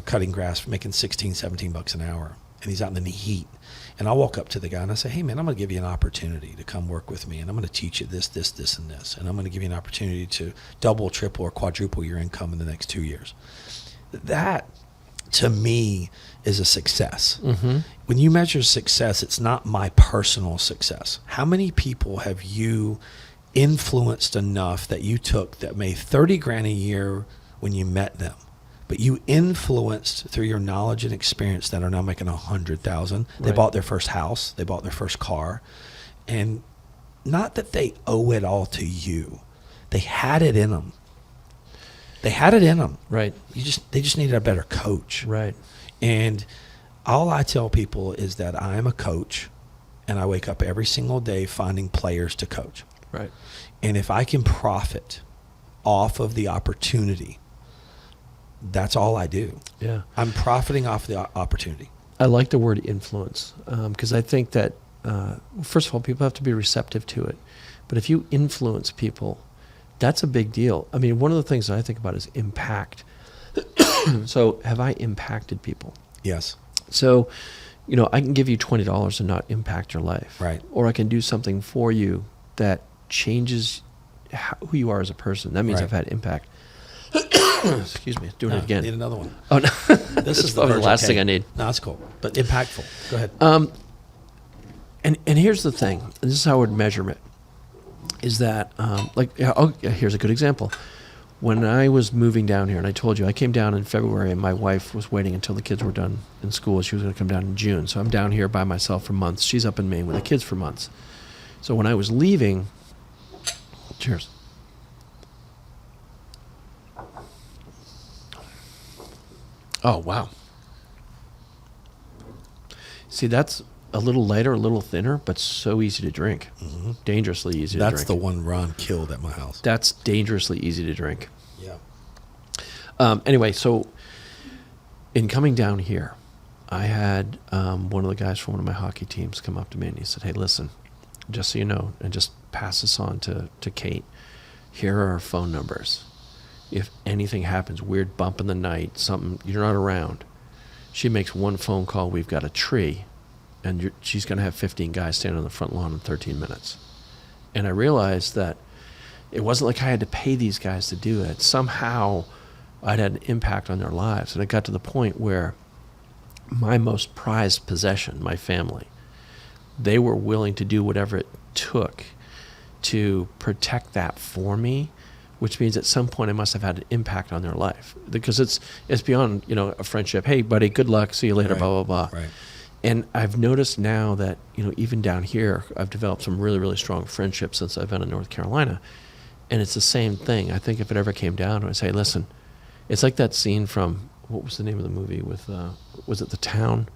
cutting grass, making $16-17 an hour, and he's out in the heat, and I'll walk up to the guy and I say, hey man, I'm going to give you an opportunity to come work with me, and I'm going to teach you this, this, this, and this, and I'm going to give you an opportunity to double, triple, or quadruple your income in the next 2 years. That, to me, is a success. Mm-hmm. When you measure success, it's not my personal success. How many people have you influenced enough that you took that made 30 grand a year when you met them, but you influenced through your knowledge and experience that are now making 100,000. They Right. bought their first house, they bought their first car, and not that they owe it all to you. They had it in them. They had it in them. Right. They just needed a better coach. Right. And all I tell people is that I am a coach, and I wake up every single day finding players to coach. Right. And if I can profit off of the opportunity, that's all I do. Yeah. I'm profiting off the opportunity. I like the word influence because I think that, first of all, people have to be receptive to it. But if you influence people, that's a big deal. I mean, one of the things that I think about is impact. So have I impacted people? Yes. So, I can give you $20 and not impact your life. Right. Or I can do something for you that changes who you are as a person. That means Right. I've had impact. Excuse me, doing it again. Need another one. Oh, no. This is probably the Virgil last K. thing I need. No, it's cool. But impactful. Go ahead. And here's the thing, and this is how I would measure it, is that, here's a good example. When I was moving down here, and I told you, I came down in February, and my wife was waiting until the kids were done in school. She was going to come down in June. So I'm down here by myself for months. She's up in Maine with the kids for months. So when I was leaving, cheers. Oh, wow. See, that's a little lighter, a little thinner, but so easy to drink. Dangerously easy to drink. That's the one Ron killed at my house. That's dangerously easy to drink. Yeah. Anyway, so in coming down here, I had one of the guys from one of my hockey teams come up to me and he said, "Hey, listen, just so you know, and just pass this on to Kate, here are our phone numbers. If anything happens, weird bump in the night, something, you're not around, she makes one phone call, we've got a tree, and she's going to have 15 guys standing on the front lawn in 13 minutes. And I realized that it wasn't like I had to pay these guys to do it. Somehow I'd had an impact on their lives. And it got to the point where my most prized possession, my family, they were willing to do whatever it took to protect that for me, which means at some point I must have had an impact on their life, because it's beyond, a friendship. Hey, buddy, good luck. See you later, blah, blah, blah. Right. And I've noticed now that, even down here, I've developed some really, really strong friendships since I've been in North Carolina. And it's the same thing. I think if it ever came down to it, I'd say, listen, it's like that scene from, what was the name of the movie with, was it The Town?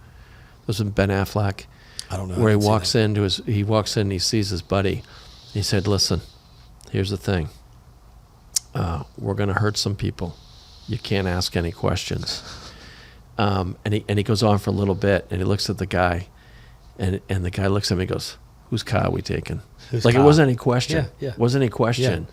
It was with Ben Affleck. I don't know. Where he walks in and he sees his buddy. He said, listen, here's the thing. We're going to hurt some people. You can't ask any questions. And he goes on for a little bit, and he looks at the guy, and the guy looks at him and goes, whose car are we taking? Whose Like car? it wasn't any question. Yeah. Wasn't any question.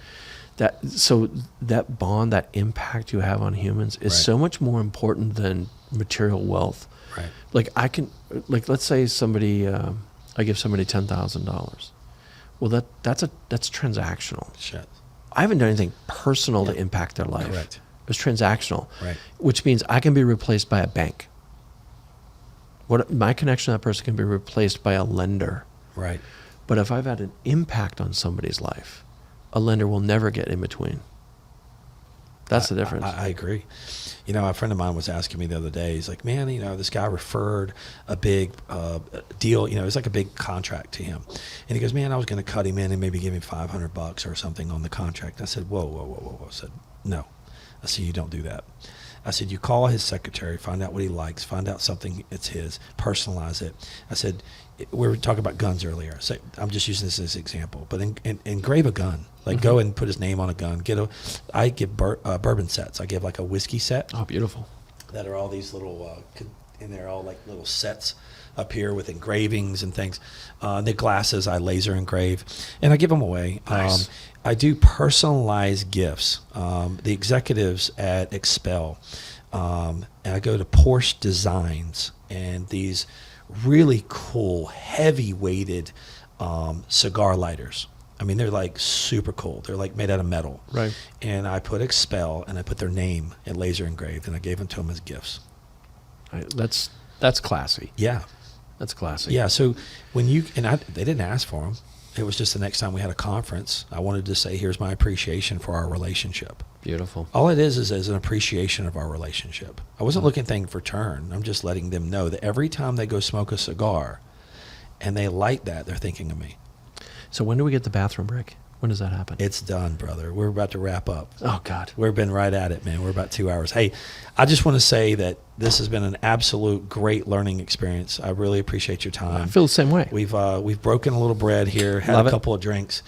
Yeah. So that bond, that impact you have on humans is Right. so much more important than material wealth. Right. Like let's say somebody, I give somebody $10,000. Well, that's transactional. Shit. I haven't done anything personal to impact their life. Correct. It's transactional, Right. which means I can be replaced by a bank. My connection to that person can be replaced by a lender. Right. But if I've had an impact on somebody's life, a lender will never get in between. That's the difference. I agree. A friend of mine was asking me the other day, he's like, man, this guy referred a big deal, it was like a big contract to him. And he goes, man, I was going to cut him in and maybe give him $500 or something on the contract. I said, whoa. I said, no. I said, you don't do that. I said, you call his secretary, find out what he likes, find out something that's his, personalize it. I said, we were talking about guns earlier. So I'm just using this as an example, but engrave a gun. Like go and put his name on a gun. I give bourbon sets. I give like a whiskey set. Oh, beautiful. That are all these little, and they're all like little sets up here with engravings and things. The glasses I laser engrave, and I give them away. Nice. I do personalized gifts. The executives at Expel, and I go to Porsche Designs, and these really cool, heavy-weighted cigar lighters. I mean, they're like super cool. They're like made out of metal. Right. And I put Expel, and I put their name and laser engraved, and I gave them to them as gifts. That's classy. Yeah. That's classy. Yeah. So they didn't ask for them. It was just the next time we had a conference, I wanted to say, here's my appreciation for our relationship. Beautiful. All it is an appreciation of our relationship. I wasn't looking thing for turn. I'm just letting them know that every time they go smoke a cigar and they light that, they're thinking of me. So when do we get the bathroom break? When does that happen? It's done, brother. We're about to wrap up. Oh, God. We've been right at it, man. We're about 2 hours. Hey, I just want to say that this has been an absolute great learning experience. I really appreciate your time. I feel the same way. We've broken a little bread here, had Love a it. couple of drinks.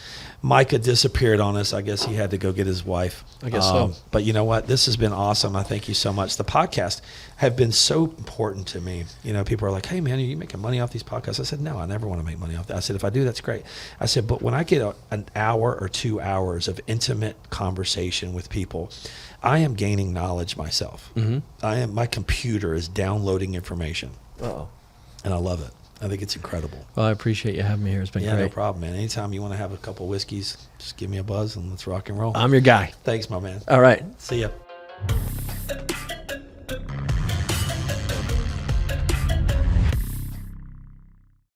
Micah disappeared on us. I guess he had to go get his wife. I guess so. But you know what? This has been awesome. I thank you so much. The podcasts have been so important to me. People are like, hey, man, are you making money off these podcasts? I said, no, I never want to make money off that. I said, if I do, that's great. I said, but when I get an hour or 2 hours of intimate conversation with people, I am gaining knowledge myself. Mm-hmm. My computer is downloading information. Uh-oh. And I love it. I think it's incredible. Well, I appreciate you having me here. It's been Yeah, great. no problem, man. Anytime you want to have a couple whiskeys, just give me a buzz and let's rock and roll. I'm your guy. Thanks, my man. All right. See ya.